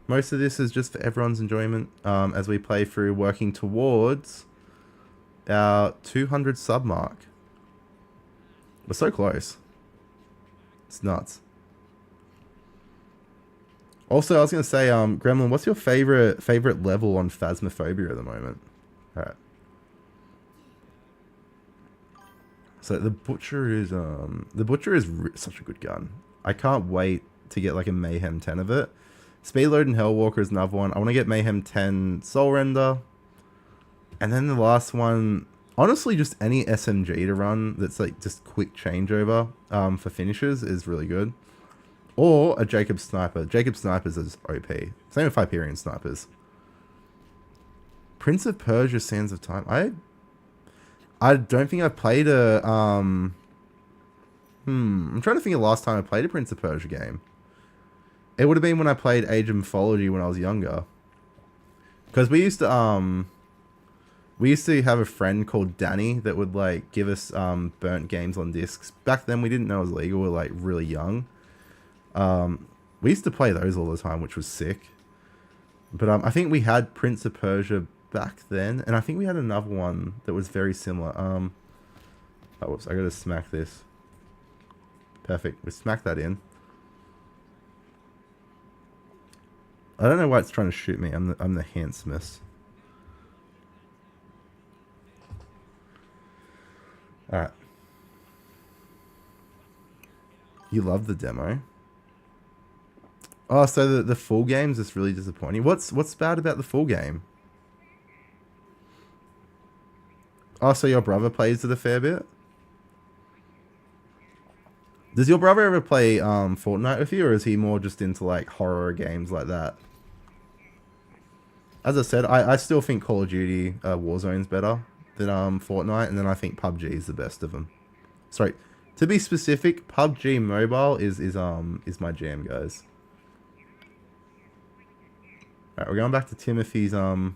Most of this is just for everyone's enjoyment as we play through, working towards our 200 sub mark. We're so close. It's nuts. Also, I was going to say, Gremlin, what's your favorite level on Phasmophobia at the moment? Alright. So the Butcher is such a good gun. I can't wait to get like a Mayhem 10 of it. Speedload and Hellwalker is another one. I want to get Mayhem 10 Soul Render. And then the last one, honestly, just any SMG to run that's like just quick changeover for finishes is really good. Or a Jacob Sniper. Jacob Snipers is OP. Same with Hyperion Snipers. Prince of Persia Sands of Time. I don't think I've played a... I'm trying to think of the last time I played a Prince of Persia game. It would have been when I played Age of Mythology when I was younger. Because we used to have a friend called Danny that would like give us burnt games on discs. Back then we didn't know it was legal. We were like really young. We used to play those all the time, which was sick. But I think we had Prince of Persia back then, and I think we had another one that was very similar. Oh, whoops, I gotta smack this. Perfect, we smacked that in. I don't know why it's trying to shoot me. I'm the handsomest. Alright. You love the demo? Oh, so the full game's just really disappointing. What's bad about the full game? Oh, so your brother plays it a fair bit? Does your brother ever play Fortnite with you, or is he more just into like horror games like that? As I said, I still think Call of Duty Warzone's better than Fortnite, and then I think PUBG is the best of them. Sorry, to be specific, PUBG Mobile is my jam, guys. Alright, we're going back to Timothy's Tim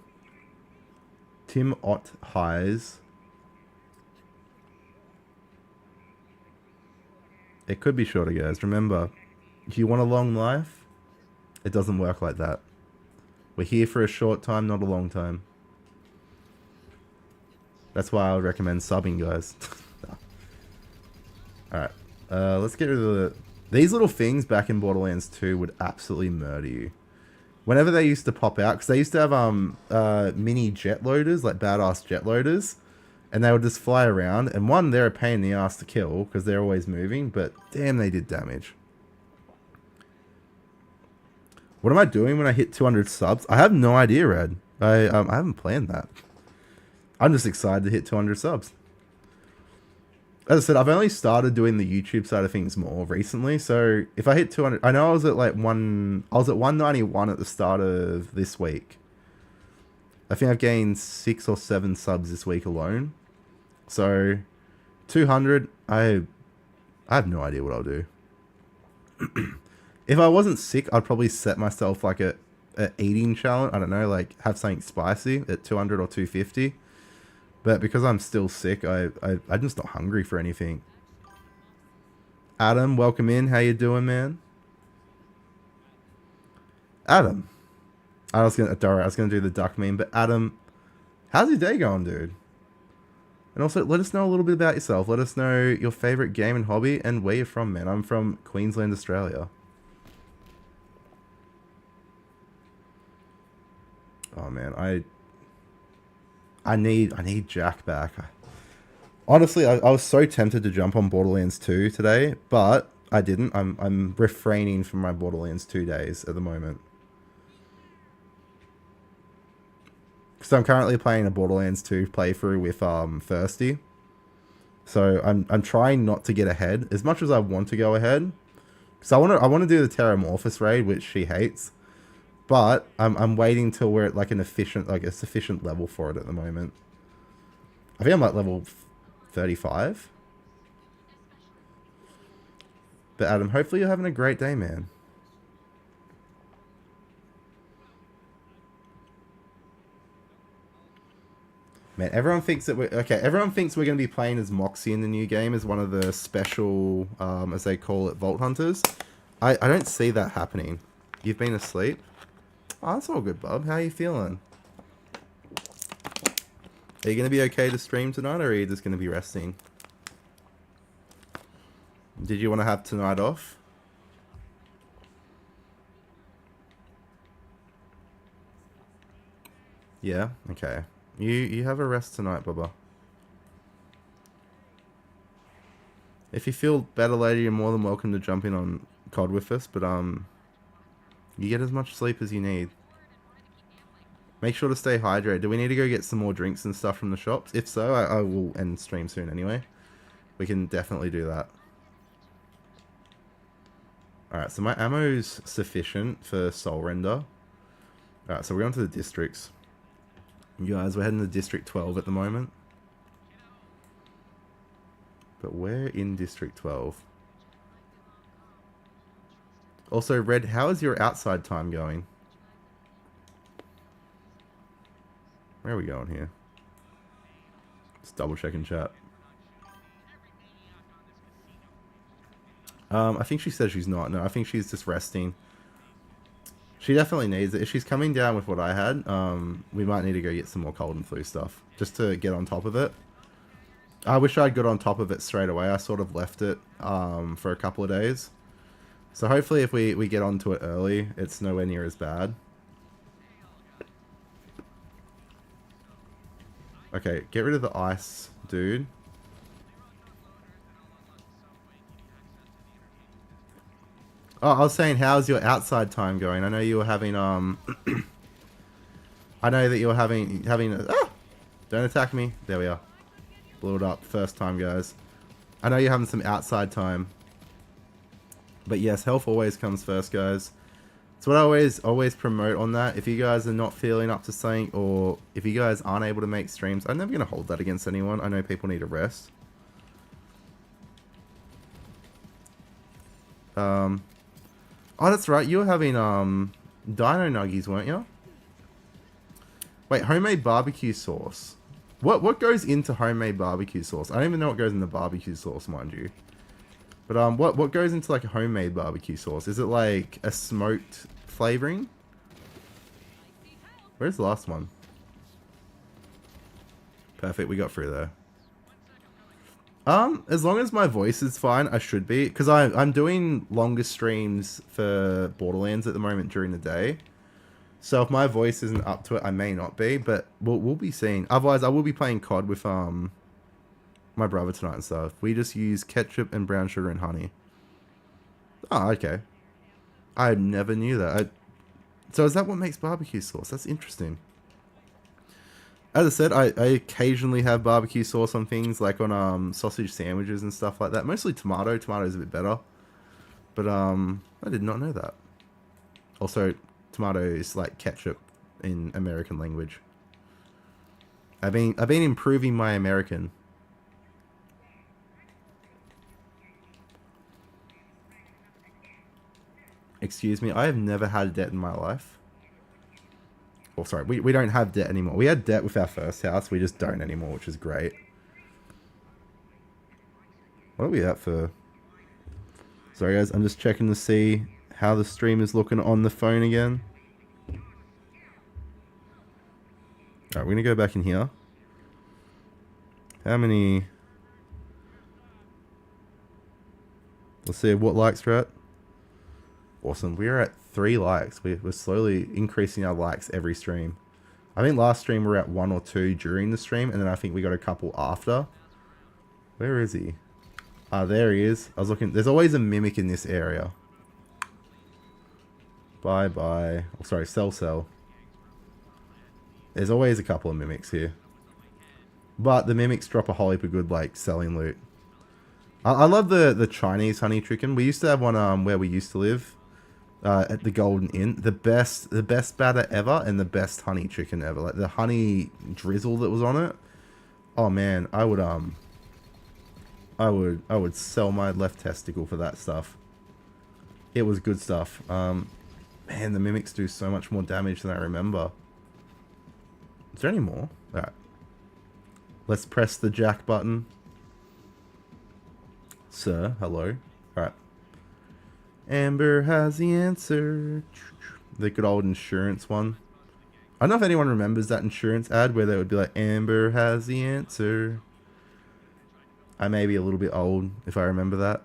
Ott Highs. It could be shorter, guys. Remember, if you want a long life, it doesn't work like that. We're here for a short time, not a long time. That's why I would recommend subbing, guys. Alright. Let's get rid of the... These little things back in Borderlands 2 would absolutely murder you. Whenever they used to pop out, because they used to have mini jet loaders, like badass jet loaders, and they would just fly around. And one, they're a pain in the ass to kill, because they're always moving, but damn, they did damage. What am I doing when I hit 200 subs? I have no idea, Red. I haven't planned that. I'm just excited to hit 200 subs. As I said, I've only started doing the YouTube side of things more recently. So if I hit 200, I know I was at like I was at 191 at the start of this week. I think I've gained 6 or 7 subs this week alone. So 200, I have no idea what I'll do. If I wasn't sick, I'd probably set myself like a eating challenge. I don't know, like have something spicy at 200 or 250. But because I'm still sick, I'm just not hungry for anything. Adam, welcome in. How you doing, man? Adam. I was gonna do the duck meme, but Adam, how's your day going, dude? And also, let us know a little bit about yourself. Let us know your favorite game and hobby and where you're from, man. I'm from Queensland, Australia. Oh man, I need Jack back. Honestly, I was so tempted to jump on Borderlands 2 today, but I didn't. I'm refraining from my Borderlands 2 days at the moment. So I'm currently playing a Borderlands 2 playthrough with Thirsty. So I'm trying not to get ahead as much as I want to go ahead. So I want to do the Terramorphous raid, which she hates. But I'm waiting till we're at like a sufficient level for it at the moment. I think I'm like level 35. But Adam, hopefully you're having a great day, man. Man, everyone thinks that everyone thinks we're going to be playing as Moxie in the new game as one of the special, as they call it, Vault Hunters. I don't see that happening. You've been asleep? Oh, that's all good, bub. How are you feeling? Are you going to be okay to stream tonight, or are you just going to be resting? Did you want to have tonight off? Yeah? Okay. You have a rest tonight, Bubba. If you feel better later, you're more than welcome to jump in on COD with us, but you get as much sleep as you need. Make sure to stay hydrated. Do we need to go get some more drinks and stuff from the shops? If so, I will end stream soon anyway. We can definitely do that. Alright, so my ammo's sufficient for Soul Render. Alright, so we're going to the districts. You guys, we're heading to District 12 at the moment. But we're in District 12. Also, Red, how is your outside time going? Where are we going here? Just double checking chat. I think she said she's not. No, I think she's just resting. She definitely needs it. If she's coming down with what I had, we might need to go get some more cold and flu stuff. Just to get on top of it. I wish I'd got on top of it straight away. I sort of left it for a couple of days. So hopefully if we get onto it early, it's nowhere near as bad. Okay, get rid of the ice, dude. Oh, I was saying, how's your outside time going? I know you were having, I know that you were having don't attack me. There we are. Blew it up. First time, guys. I know you're having some outside time. But yes, health always comes first, guys. It's what I always promote on that. If you guys are not feeling up to something, or if you guys aren't able to make streams, I'm never going to hold that against anyone. I know people need a rest. Oh, that's right. You were having Dino Nuggies, weren't you? Wait, homemade barbecue sauce. What goes into homemade barbecue sauce? I don't even know what goes in the barbecue sauce, mind you. But what goes into like a homemade barbecue sauce? Is it like a smoked flavoring? Where's the last one? Perfect, we got through there. As long as my voice is fine, I should be. Because I'm doing longer streams for Borderlands at the moment during the day. So if my voice isn't up to it, I may not be. But we'll be seeing. Otherwise, I will be playing COD with my brother tonight and stuff. We just use ketchup and brown sugar and honey. Oh, okay. I never knew that. So is that what makes barbecue sauce? That's interesting. As I said, I occasionally have barbecue sauce on things, like on sausage sandwiches and stuff like that. Mostly tomato. Tomato is a bit better. But I did not know that. Also, tomato is like ketchup in American language. I've been improving my American. Excuse me, I have never had debt in my life. Oh, sorry, we don't have debt anymore. We had debt with our first house. We just don't anymore, which is great. What are we at for? Sorry, guys. I'm just checking to see how the stream is looking on the phone again. Alright, we're going to go back in here. How many... Let's see what likes we're at. Awesome. We're at 3 likes. We're slowly increasing our likes every stream. I think last stream we were at 1 or 2 during the stream, and then I think we got a couple after. Where is he? Ah, there he is. I was looking. There's always a mimic in this area. Bye. Oh, sorry, sell. There's always a couple of mimics here. But the mimics drop a whole heap of good, like, selling loot. I love the Chinese honey chicken. We used to have one where we used to live. At the Golden Inn, the best batter ever, and the best honey chicken ever. Like the honey drizzle that was on it. Oh man, I would sell my left testicle for that stuff. It was good stuff. Man, the mimics do so much more damage than I remember. Is there any more? All right. Let's press the jack button. Sir, hello. All right. Amber has the answer. The good old insurance one. I don't know if anyone remembers that insurance ad where they would be like, Amber has the answer. I may be a little bit old if I remember that.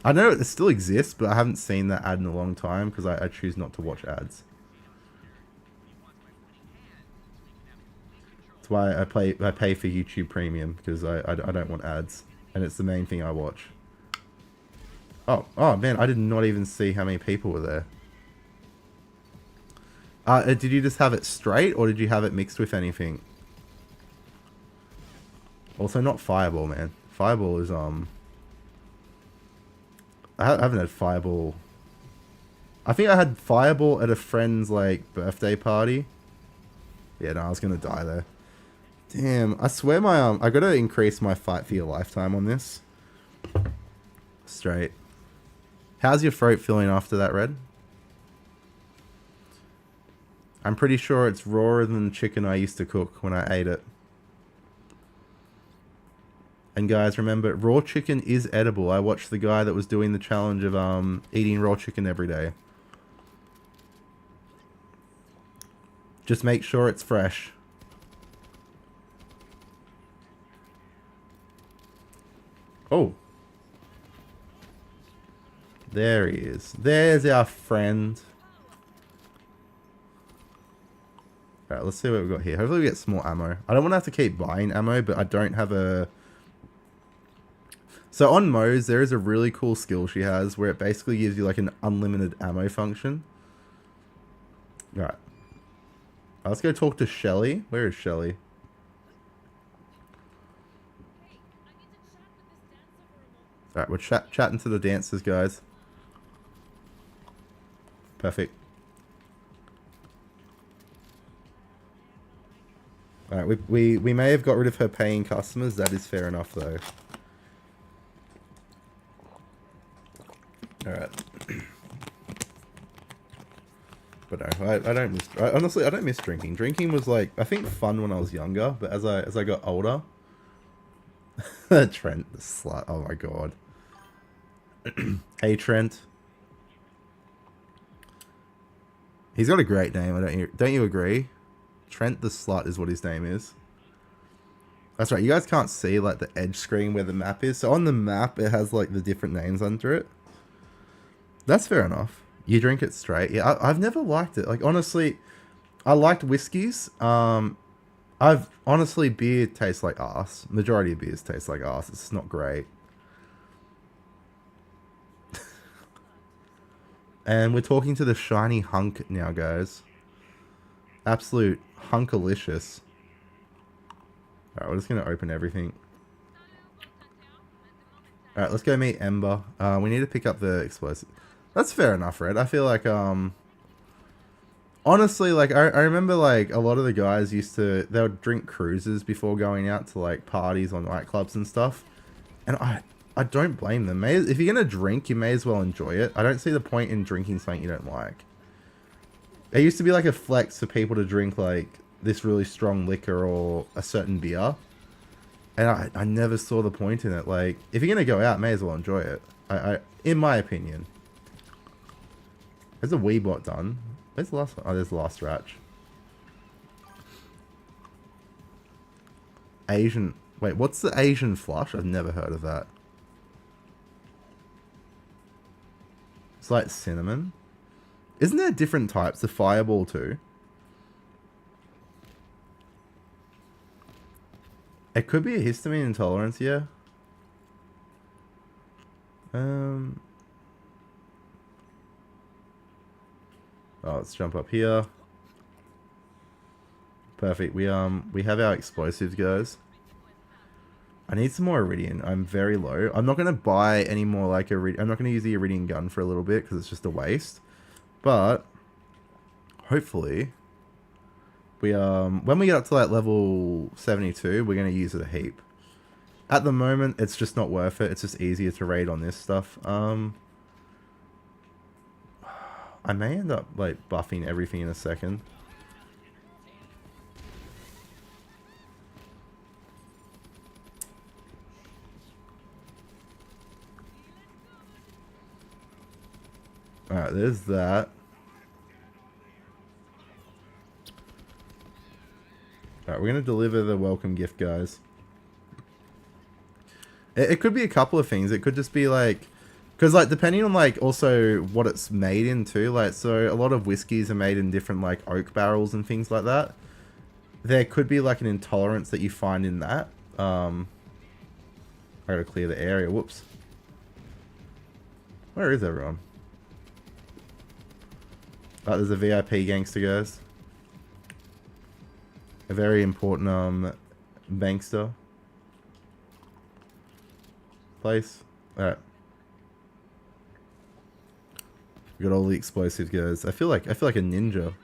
I know it still exists, but I haven't seen that ad in a long time because I choose not to watch ads. That's why I pay for YouTube Premium, because I don't want ads. And it's the main thing I watch. Oh man, I did not even see how many people were there. Did you just have it straight, or did you have it mixed with anything? Also, not Fireball, man. Fireball is, I haven't had Fireball. I think I had Fireball at a friend's, like, birthday party. Yeah, no, I was gonna die there. Damn, I swear I gotta increase my fight for your lifetime on this. Straight. How's your throat feeling after that, Red? I'm pretty sure it's rawer than the chicken I used to cook when I ate it. And guys, remember, raw chicken is edible. I watched the guy that was doing the challenge of eating raw chicken every day. Just make sure it's fresh. Oh. There he is. There's our friend. Alright, let's see what we've got here. Hopefully we get some more ammo. I don't want to have to keep buying ammo, but I don't have a... So on Moe's, there is a really cool skill she has where it basically gives you like an unlimited ammo function. Alright. Let's go talk to Shelly. Where is Shelly? Alright, we're chatting to the dancers, guys. Perfect. Alright, we may have got rid of her paying customers. That is fair enough, though. Alright. But no, I don't miss... honestly, I don't miss drinking. Drinking was, like, I think fun when I was younger, but as I got older... Trent, the slut. Oh my god. Hey, Trent. He's got a great name, don't you agree? Trent the Slut is what his name is. That's right, you guys can't see like the edge screen where the map is. So on the map, it has like the different names under it. That's fair enough. You drink it straight. Yeah, I've never liked it. Like, honestly, I liked whiskeys. Honestly, beer tastes like ass. Majority of beers taste like ass. It's not great. And we're talking to the shiny hunk now, guys. Absolute hunkalicious. Alright, we're just going to open everything. Alright, let's go meet Ember. We need to pick up the explosive. That's fair enough, Red. I feel like, honestly, like, I remember, like, a lot of the guys they would drink cruises before going out to, like, parties or nightclubs and stuff. And I don't blame them. If you're going to drink, you may as well enjoy it. I don't see the point in drinking something you don't like. It used to be like a flex for people to drink, like, this really strong liquor or a certain beer. And I never saw the point in it. Like, if you're going to go out, may as well enjoy it. In my opinion. There's a wee bot done. Where's the last one? Oh, there's the last ratch. Asian... Wait, what's the Asian flush? I've never heard of that. It's like cinnamon. Isn't there different types of fireball too? It could be a histamine intolerance, yeah. Oh, let's jump up here. Perfect. We have our explosives, guys. I need some more Iridian. I'm very low. I'm not going to buy any more like Iridian. I'm not going to use the Iridian gun for a little bit because it's just a waste. But hopefully when we get up to like level 72, we're going to use it a heap. At the moment, it's just not worth it. It's just easier to raid on this stuff. I may end up like buffing everything in a second. Alright, there's that. Alright, we're going to deliver the welcome gift, guys. It could be a couple of things. It could just be like... Because, like, depending on, like, also what it's made in, too. Like, so a lot of whiskeys are made in different, like, oak barrels and things like that. There could be, like, an intolerance that you find in that. I gotta clear the area. Whoops. Where is everyone? Oh, there's a VIP gangster, guys. A very important, bankster. Place. Alright. We got all the explosives, guys. I feel like a ninja.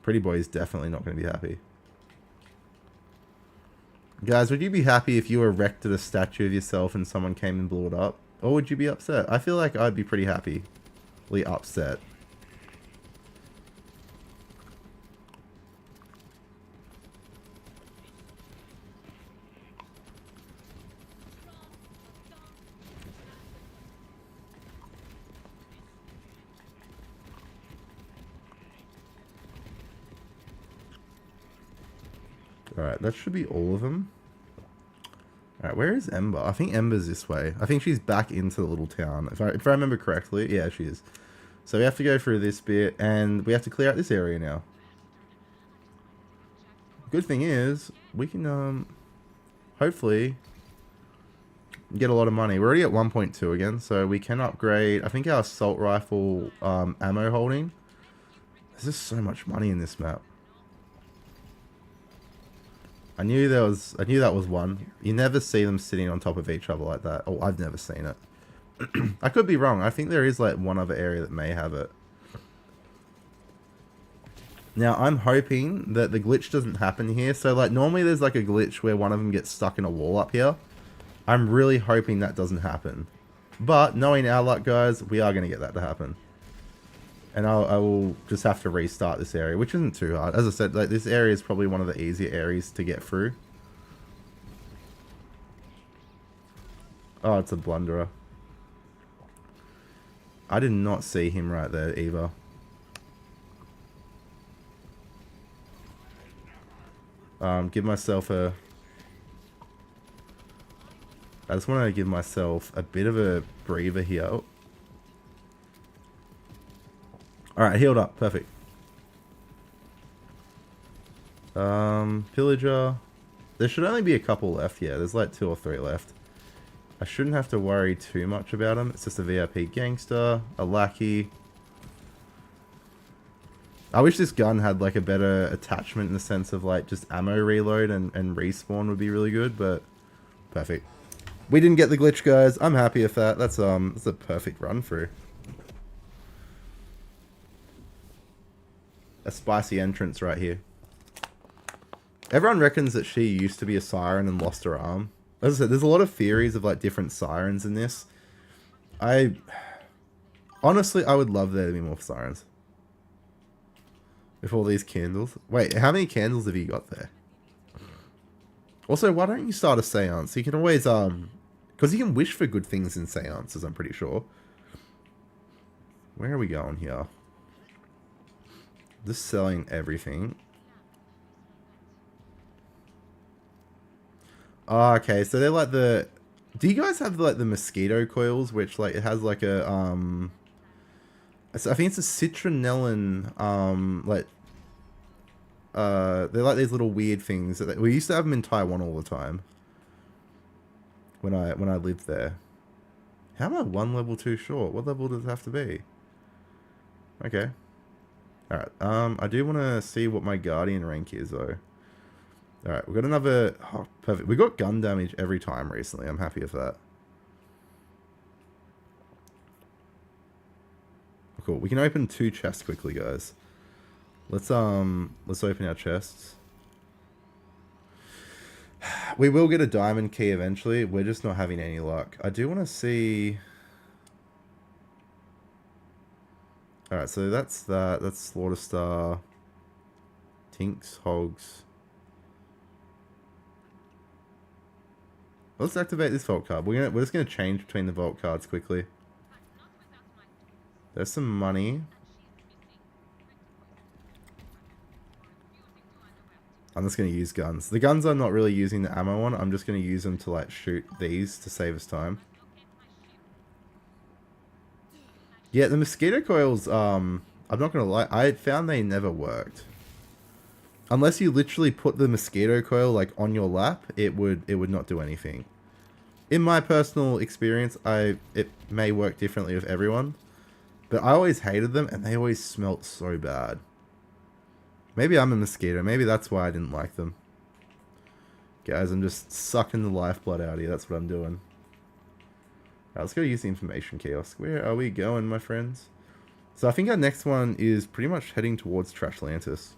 Pretty boy is definitely not going to be happy. Guys, would you be happy if you erected a statue of yourself and someone came and blew it up? Or would you be upset? I feel like I'd be pretty happy. Upset. Alright, that should be all of them. Alright, where is Ember? I think Ember's this way. I think she's back into the little town. If I remember correctly. Yeah, she is. So we have to go through this bit, and we have to clear out this area now. Good thing is, we can, hopefully, get a lot of money. We're already at 1.2 again, so we can upgrade, I think, our assault rifle ammo holding. There's just so much money in this map. I knew that was one. You never see them sitting on top of each other like that. Oh, I've never seen it. I could be wrong. I think there is like one other area that may have it. Now, I'm hoping that the glitch doesn't happen here. So, like, normally there's like a glitch where one of them gets stuck in a wall up here. I'm really hoping that doesn't happen. But, knowing our luck, guys, we are going to get that to happen. And I will just have to restart this area, which isn't too hard. As I said, like, this area is probably one of the easier areas to get through. Oh, it's a blunderer. I did not see him right there either. Give myself a... I just want to give myself a bit of a breather here. Alright, healed up. Perfect. Pillager. There should only be a couple left. Yeah, there's like 2 or 3 left. I shouldn't have to worry too much about them. It's just a VIP gangster, a lackey. I wish this gun had like a better attachment in the sense of like just ammo reload and respawn would be really good, but perfect. We didn't get the glitch, guys. I'm happy with that. That's a perfect run through. A spicy entrance right here. Everyone reckons that she used to be a siren and lost her arm. As I said, there's a lot of theories of like different sirens in this. Honestly, I would love there to be more sirens. With all these candles. Wait, how many candles have you got there? Also, why don't you start a seance? You can always, because you can wish for good things in seances, I'm pretty sure. Where are we going here? Just selling everything. Oh, okay, so they're like the... Do you guys have like the mosquito coils, which like it has like a I think it's a citronellin like they're like these little weird things that we used to have them in Taiwan all the time when I lived there. How am I 1 level too short? What level does it have to be? Okay. Alright, I do want to see what my guardian rank is though. Alright, we've got another... Oh, perfect. We got gun damage every time recently. I'm happy with that. Cool. We can open 2 chests quickly, guys. Let's open our chests. We will get a diamond key eventually. We're just not having any luck. I do want to see... Alright, so that's that. That's Slaughter Star. Tinks, Hogs. Let's activate this vault card. We're just gonna change between the vault cards quickly. There's some money. I'm just gonna use guns. The guns I'm not really using the ammo on. I'm just gonna use them to like shoot these to save us time. Yeah, the mosquito coils. I'm not gonna lie. I found they never worked. Unless you literally put the mosquito coil like on your lap, it would not do anything. In my personal experience, it may work differently with everyone, but I always hated them and they always smelt so bad. Maybe I'm a mosquito. Maybe that's why I didn't like them. Guys, I'm just sucking the lifeblood out of you. That's what I'm doing. Right, let's go use the information kiosk. Where are we going, my friends? So I think our next one is pretty much heading towards Trashlantis.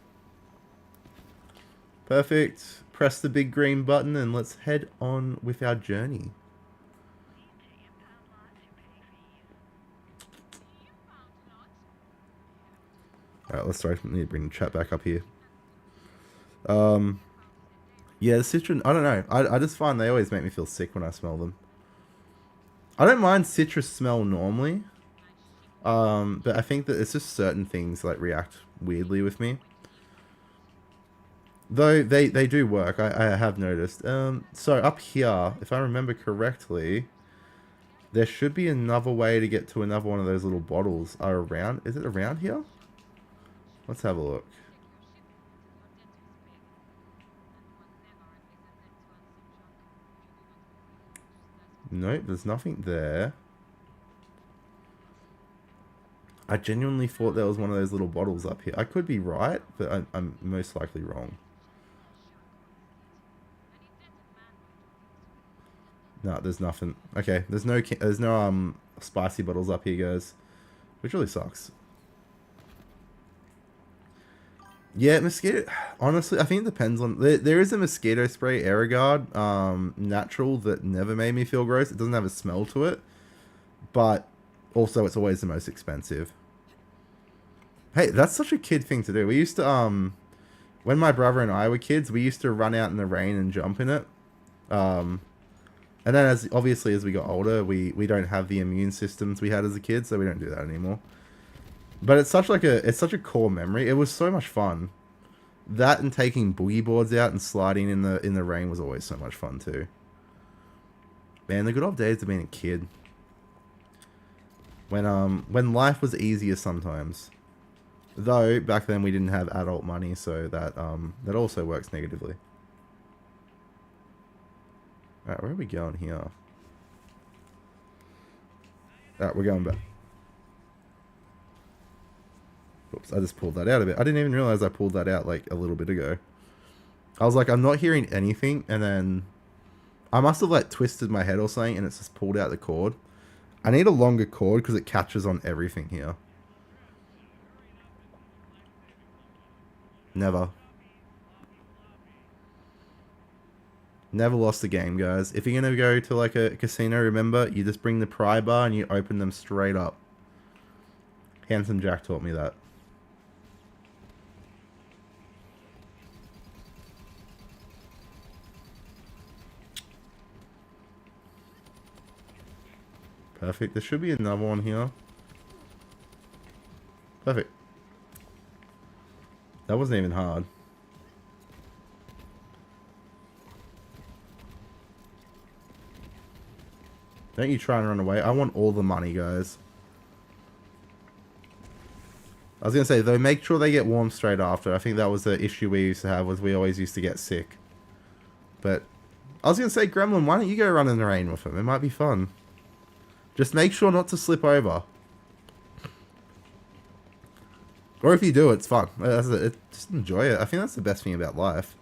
Perfect. Press the big green button and let's head on with our journey. Alright, let's start. I need to bring the chat back up here. Yeah, the citron, I don't know. I just find they always make me feel sick when I smell them. I don't mind citrus smell normally. But I think that it's just certain things like react weirdly with me. Though they do work, I have noticed. So up here, if I remember correctly, there should be another way to get to another one of those little bottles. Is it around here? Let's have a look. Nope, there's nothing there. I genuinely thought there was one of those little bottles up here. I could be right, but I'm most likely wrong. No, there's nothing. Okay, there's no spicy bottles up here, guys, which really sucks. Yeah, mosquito. Honestly, I think it depends on. There is a mosquito spray, Aerogard, natural, that never made me feel gross. It doesn't have a smell to it, but also it's always the most expensive. Hey, that's such a kid thing to do. We used to when my brother and I were kids, we used to run out in the rain and jump in it. And then obviously as we got older, we don't have the immune systems we had as a kid, so we don't do that anymore. But it's such a core memory. It was so much fun. That and taking boogie boards out and sliding in the rain was always so much fun too. Man, the good old days of being a kid. When life was easier sometimes. Though back then we didn't have adult money, so that also works negatively. Alright, where are we going here? Alright, we're going back. Oops, I just pulled that out a bit. I didn't even realize I pulled that out like a little bit ago. I was like, I'm not hearing anything, and then I must have like twisted my head or something, and it's just pulled out the cord. I need a longer cord because it catches on everything here. Never. Never lost a game, guys. If you're going to go to like a casino, remember, you just bring the pry bar and you open them straight up. Handsome Jack taught me that. Perfect. There should be another one here. Perfect. That wasn't even hard. Don't you try and run away. I want all the money, guys. I was going to say, though, make sure they get warm straight after. I think that was the issue we used to have, was we always used to get sick. But I was going to say, Gremlin, why don't you go run in the rain with them? It might be fun. Just make sure not to slip over. Or if you do, it's fun. Just enjoy it. I think that's the best thing about life.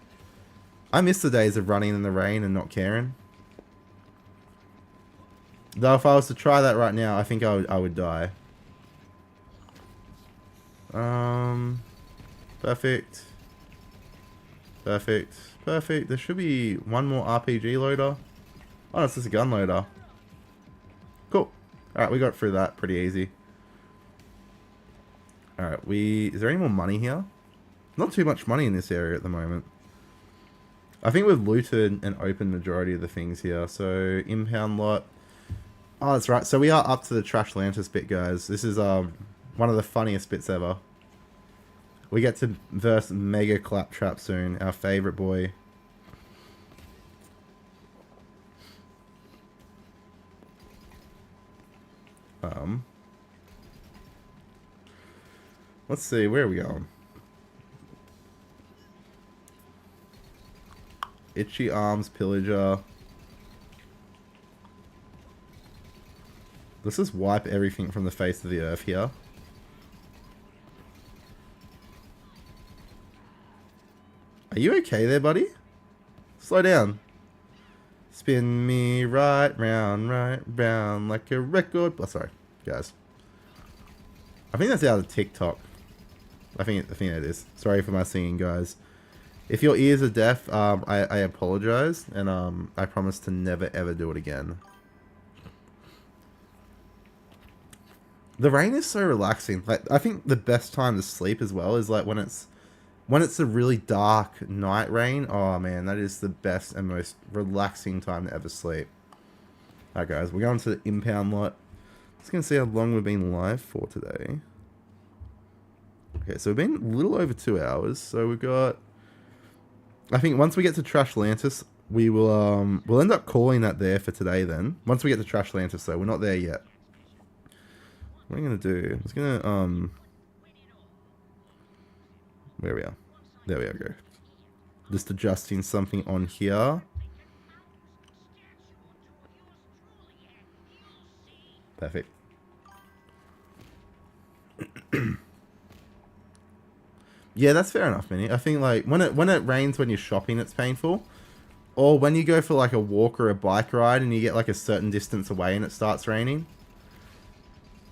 I miss the days of running in the rain and not caring. Though if I was to try that right now, I think I would die. Perfect. Perfect. Perfect. There should be one more RPG loader. Oh, it's just a gun loader. Cool. Alright, we got through that pretty easy. Alright, is there any more money here? Not too much money in this area at the moment. I think we've looted and opened majority of the things here. So, impound lot. Oh, that's right. So we are up to the Trashlantis bit, guys. This is one of the funniest bits ever. We get to verse Mega Claptrap soon, our favorite boy. Let's see, where are we going? Itchy Arms Pillager. Let's just wipe everything from the face of the earth here. Are you okay there, buddy? Slow down. Spin me right round like a record. Oh, sorry, guys. I think that's out of TikTok. I think it is. Sorry for my singing, guys. If your ears are deaf, I apologize, and I promise to never ever do it again. The rain is so relaxing. Like, I think the best time to sleep as well is like when it's a really dark night rain. Oh man, that is the best and most relaxing time to ever sleep. Alright guys, we're going to the impound lot. Just gonna see how long we've been live for today. Okay, so we've been a little over 2 hours. So we've got, I think once we get to Trashlantis, we will we'll end up calling that there for today then. Once we get to Trashlantis though, we're not there yet. What am I gonna do? I'm just gonna where we are. There we go. Just adjusting something on here. Perfect. Yeah, that's fair enough, Minnie. I think like when it rains when you're shopping, it's painful. Or when you go for like a walk or a bike ride and you get like a certain distance away and it starts raining.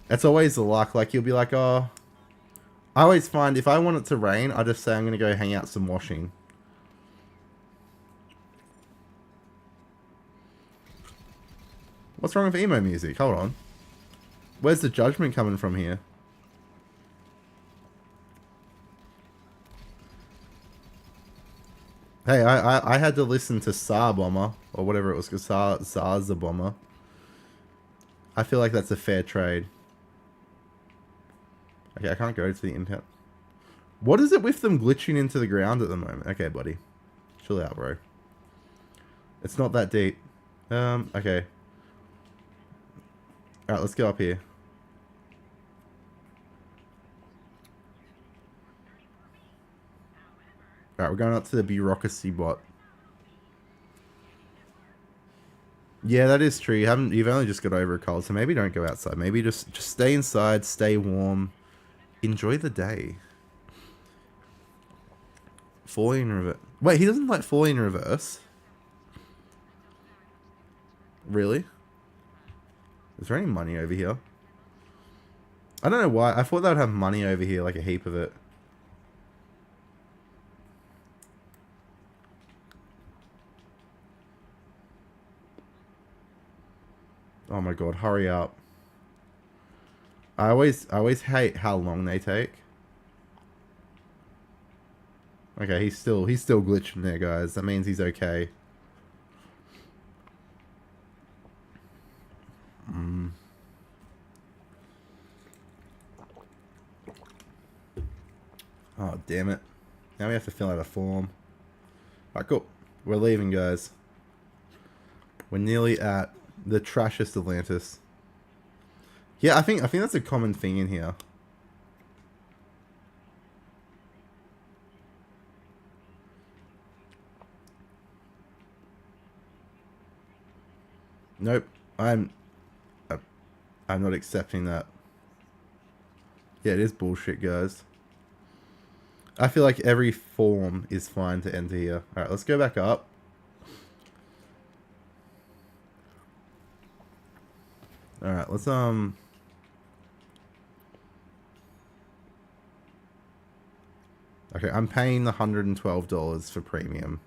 It's always the luck. Like you'll be like, oh, I always find if I want it to rain, I just say I'm gonna go hang out some washing. What's wrong with emo music? Hold on. Where's the judgment coming from here? Hey, I had to listen to Tsar Bomber, or whatever it was, Tsar's the Bomber. I feel like that's a fair trade. Okay, I can't go to the impound. What is it with them glitching into the ground at the moment? Okay, buddy. Chill out, bro. It's not that deep. Okay. Alright, let's go up here. Alright, we're going up to the bureaucracy bot. Yeah, that is true. You've only just got over a cold, so maybe don't go outside. Maybe just stay inside, stay warm. Enjoy the day. Falling in reverse. Wait, he doesn't like falling in reverse? Really? Is there any money over here? I don't know why. I thought they would have money over here, like a heap of it. Oh my god, hurry up. I always hate how long they take. Okay, he's still glitching there, guys. That means he's okay. Oh, damn it. Now we have to fill out a form. Alright, cool. We're leaving, guys. We're nearly at the trashest Atlantis. Yeah, I think that's a common thing in here. Nope. I'm not accepting that. Yeah, it is bullshit, guys. I feel like every form is fine to enter here. Alright, let's go back up. Alright, let's okay, I'm paying the $112 for premium.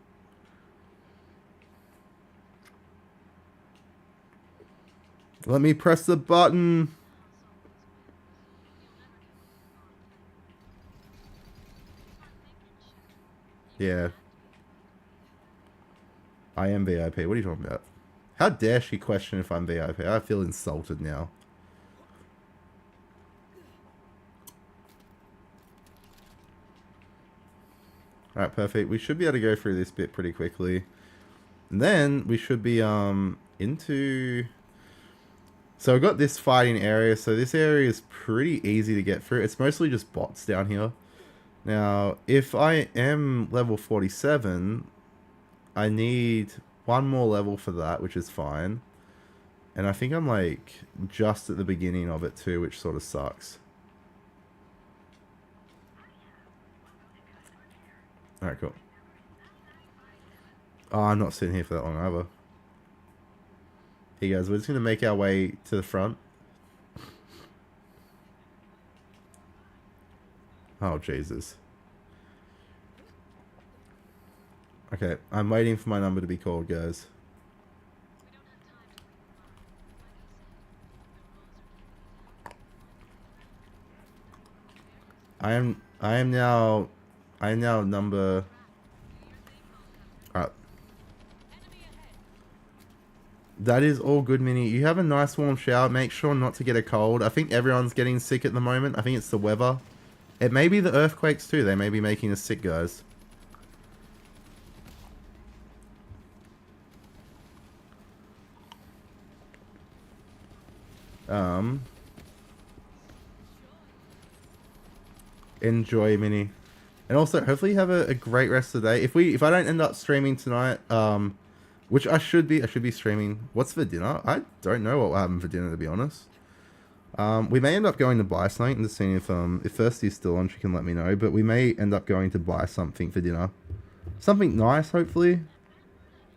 Let me press the button. Yeah. I am VIP. What are you talking about? How dare she question if I'm VIP? I feel insulted now. Alright, perfect. We should be able to go through this bit pretty quickly. And then we should be into... So I've got this fighting area. So this area is pretty easy to get through. It's mostly just bots down here. Now, if I am level 47, I need one more level for that, which is fine. And I think I'm like just at the beginning of it too, which sort of sucks. Alright, cool. Oh, I'm not sitting here for that long either. Hey guys, we're just going to make our way to the front. Oh, Jesus. Okay, I'm waiting for my number to be called, guys. I am now number... Alright. That is all good, Minnie. You have a nice warm shower. Make sure not to get a cold. I think everyone's getting sick at the moment. I think it's the weather. It may be the earthquakes too. They may be making us sick, guys. Enjoy, Minnie. And also, hopefully you have a great rest of the day. If I don't end up streaming tonight, which I should be streaming. What's for dinner? I don't know what will happen for dinner, to be honest. We may end up going to buy something and just seeing if Thirsty's still on, she can let me know. But we may end up going to buy something for dinner. Something nice, hopefully.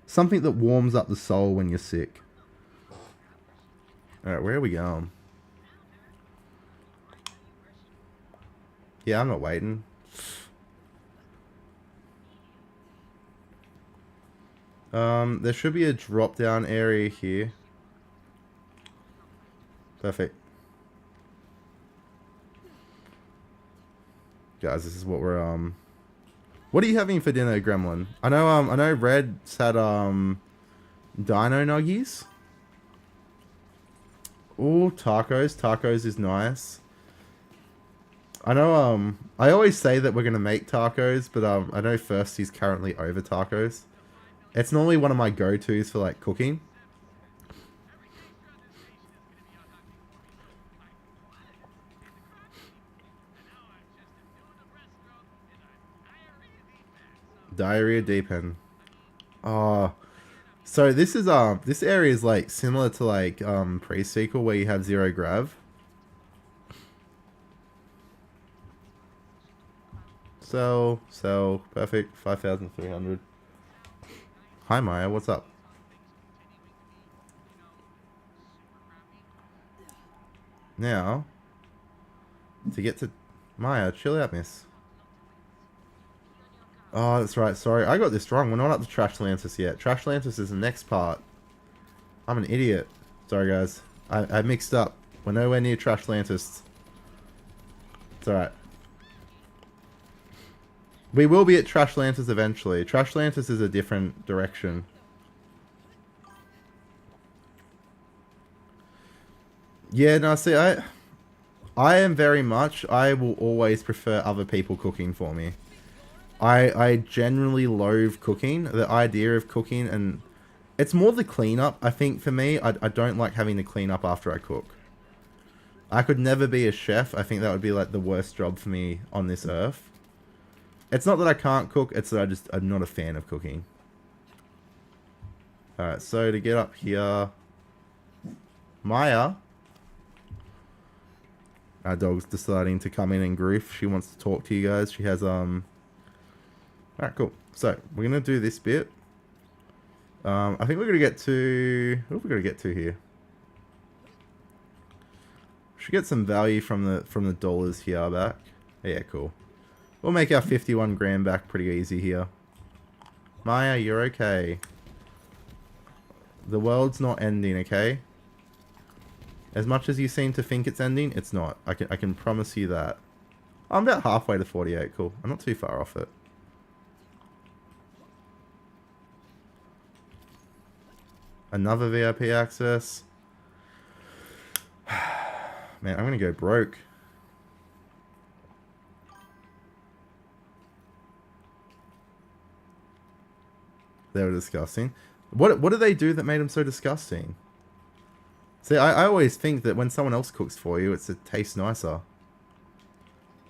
Something that warms up the soul when you're sick. Alright, where are we going? Yeah, I'm not waiting. There should be a drop down area here. Perfect. Guys, this is what we're What are you having for dinner, Gremlin? I know Red's had Dino Nuggies. Ooh, tacos. Tacos is nice. I know I always say that we're gonna make tacos, but I know Firsty's currently over tacos. It's normally one of my go-tos for like cooking. Diarrhea deep end. Oh, so this area is like similar to like pre-sequel where you have zero grav. So perfect. 5,300. Hi Maya, what's up? Now, to get to Maya, chill out, miss. Oh, that's right. Sorry, I got this wrong. We're not up to Trash Lantis yet. Trash Lantis is the next part. I'm an idiot. Sorry, guys. I mixed up. We're nowhere near Trash Lantis. It's alright. We will be at Trash Lantis eventually. Trash Lantis is a different direction. Yeah, no, see, I am very much, I will always prefer other people cooking for me. I generally loathe cooking, the idea of cooking, and it's more the cleanup, I think, for me. I don't like having to clean up after I cook. I could never be a chef. I think that would be like the worst job for me on this earth. It's not that I can't cook, it's that I'm not a fan of cooking. Alright, so to get up here... Maya... Our dog's deciding to come in and goof. She wants to talk to you guys. She has, Alright, cool. So, we're going to do this bit. I think we're going to get to... What have we got to get to here? Should get some value from the dollars here back. Yeah, cool. We'll make our 51 grand back pretty easy here. Maya, you're okay. The world's not ending, okay? As much as you seem to think it's ending, it's not. I can promise you that. I'm about halfway to 48, cool. I'm not too far off it. Another VIP access. Man, I'm gonna go broke. They were disgusting. What did they do that made them so disgusting? See, I always think that when someone else cooks for you, it tastes nicer.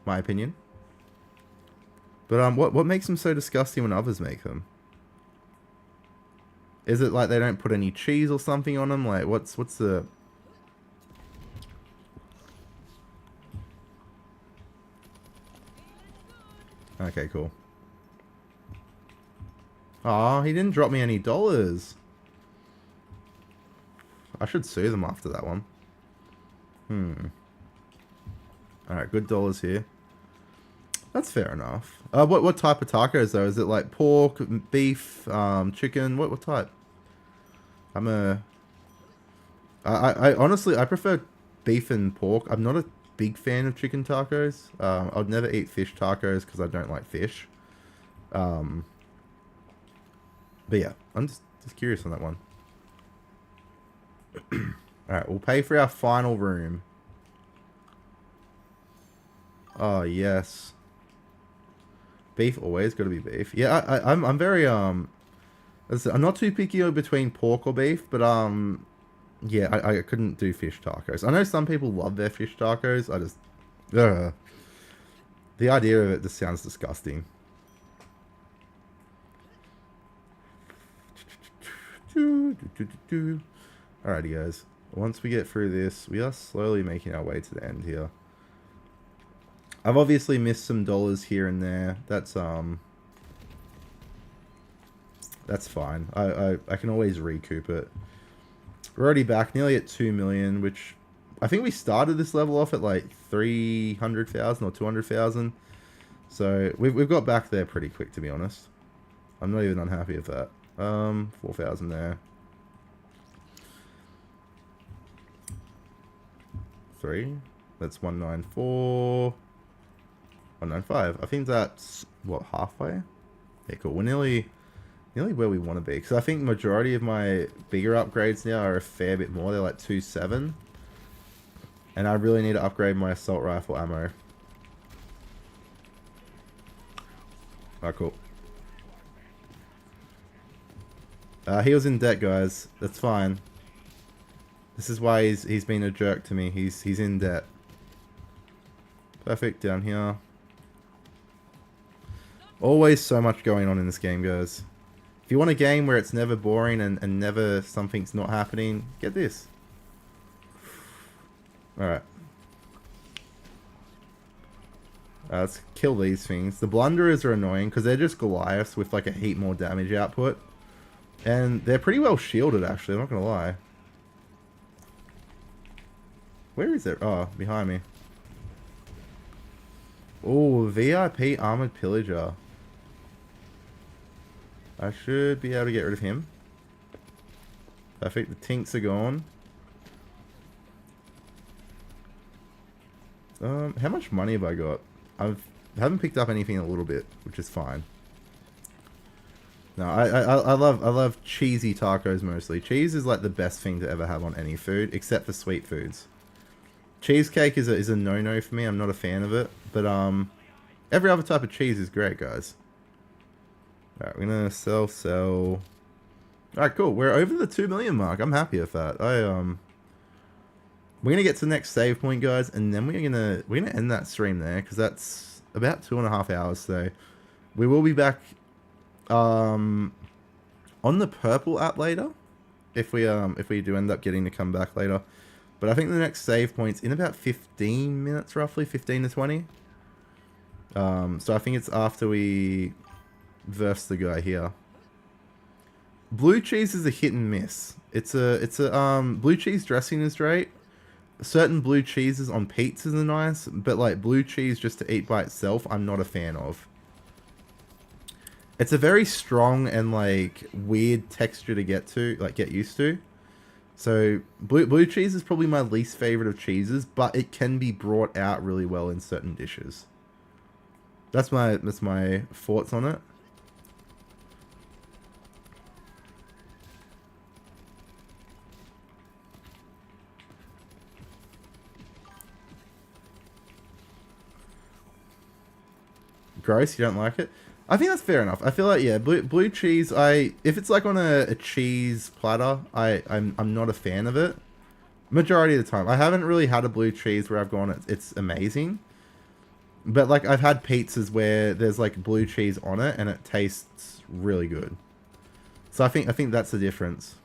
My opinion. But what makes them so disgusting when others make them? Is it like they don't put any cheese or something on them? Like, what's the... Okay, cool. Aw, he didn't drop me any dollars. I should sue them after that one. Alright, good dollars here. That's fair enough. What type of tacos though? Is it like pork, beef, chicken? What type? I honestly, I prefer beef and pork. I'm not a big fan of chicken tacos. I'd never eat fish tacos because I don't like fish. But yeah, I'm just curious on that one. Alright, we'll pay for our final room. Oh, yes. Beef, always gotta be beef. Yeah, I'm very, I'm not too picky between pork or beef, but, yeah, I couldn't do fish tacos. I know some people love their fish tacos, I just, ugh. The idea of it just sounds disgusting. Alrighty, guys. Once we get through this, we are slowly making our way to the end here. I've obviously missed some dollars here and there. That's fine. I can always recoup it. We're already back nearly at 2 million, which I think we started this level off at like 300,000 or 200,000. So we've got back there pretty quick, to be honest. I'm not even unhappy with that. 4,000 there. 3. That's 194. 195. I think that's, what, halfway? Yeah, cool. We're nearly where we want to be. Because I think majority of my bigger upgrades now are a fair bit more. They're like 2.7. And I really need to upgrade my assault rifle ammo. Alright, cool. He was in debt, guys. That's fine. This is why he's been a jerk to me. He's in debt. Perfect, down here. Always so much going on in this game, guys. If you want a game where it's never boring and never something's not happening, get this. Alright. Let's kill these things. The blunderers are annoying because they're just Goliaths with like a heap more damage output. And they're pretty well shielded, actually. I'm not going to lie. Where is it? Oh, behind me. Oh, VIP Armored Pillager. I should be able to get rid of him. Perfect. The tinks are gone. How much money have I got? I haven't picked up anything in a little bit, which is fine. No, I love cheesy tacos mostly. Cheese is like the best thing to ever have on any food, except for sweet foods. Cheesecake is a no-no for me. I'm not a fan of it. But every other type of cheese is great, guys. Alright, we're gonna sell. Alright, cool. We're over the 2 million mark. I'm happy with that. We're gonna get to the next save point, guys, and then we're gonna end that stream there because that's about 2.5 hours today. We will be back on the purple app later if we do end up getting to come back later. But I think the next save point's in about 15 minutes, roughly 15 to 20. So I think it's after we verse the guy here. Blue cheese is a hit and miss. It's a blue cheese dressing is great. Certain blue cheeses on pizzas are nice, but like blue cheese just to eat by itself, I'm not a fan of. It's a very strong and like weird texture to get used to. So blue cheese is probably my least favorite of cheeses, but it can be brought out really well in certain dishes. That's my thoughts on it. Gross, you don't like it? I think that's fair enough. I feel like, yeah, blue cheese, if it's like on a cheese platter, I'm not a fan of it. Majority of the time. I haven't really had a blue cheese where I've gone, it's amazing. But like I've had pizzas where there's like blue cheese on it and it tastes really good. So I think that's the difference.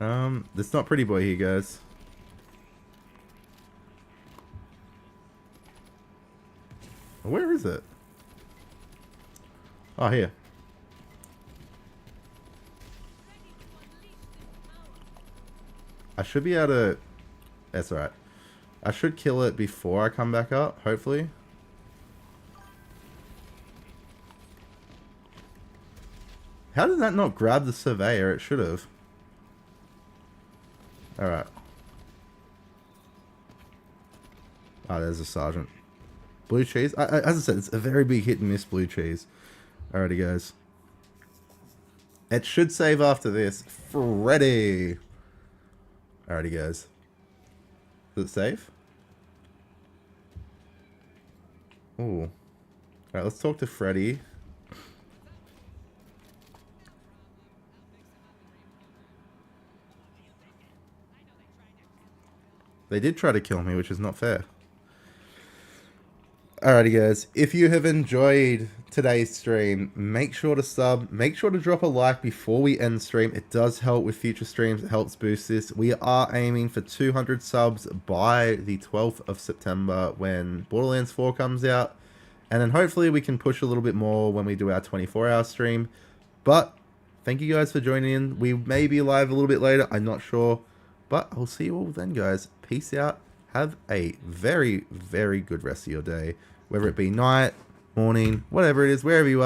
It's not Pretty Boy here, guys. Where is it? Oh, here. I should be able to... That's alright. I should kill it before I come back up, hopefully. How did that not grab the surveyor? It should have. Alright. Ah, there's a sergeant. Blue cheese. As I said, it's a very big hit and miss blue cheese. Alrighty, guys. It should save after this. Freddy. Alrighty, guys. Does it save? Ooh. Alright, let's talk to Freddy. They did try to kill me, which is not fair. Alrighty, guys, if you have enjoyed today's stream, make sure to sub, make sure to drop a like before we end stream. It does help with future streams, it helps boost this. We are aiming for 200 subs by the 12th of September when Borderlands 4 comes out. And then hopefully we can push a little bit more when we do our 24-hour stream. But thank you guys for joining in. We may be live a little bit later, I'm not sure. But I'll see you all then, guys. Peace out. Have a very, very good rest of your day. Whether it be night, morning, whatever it is, wherever you are.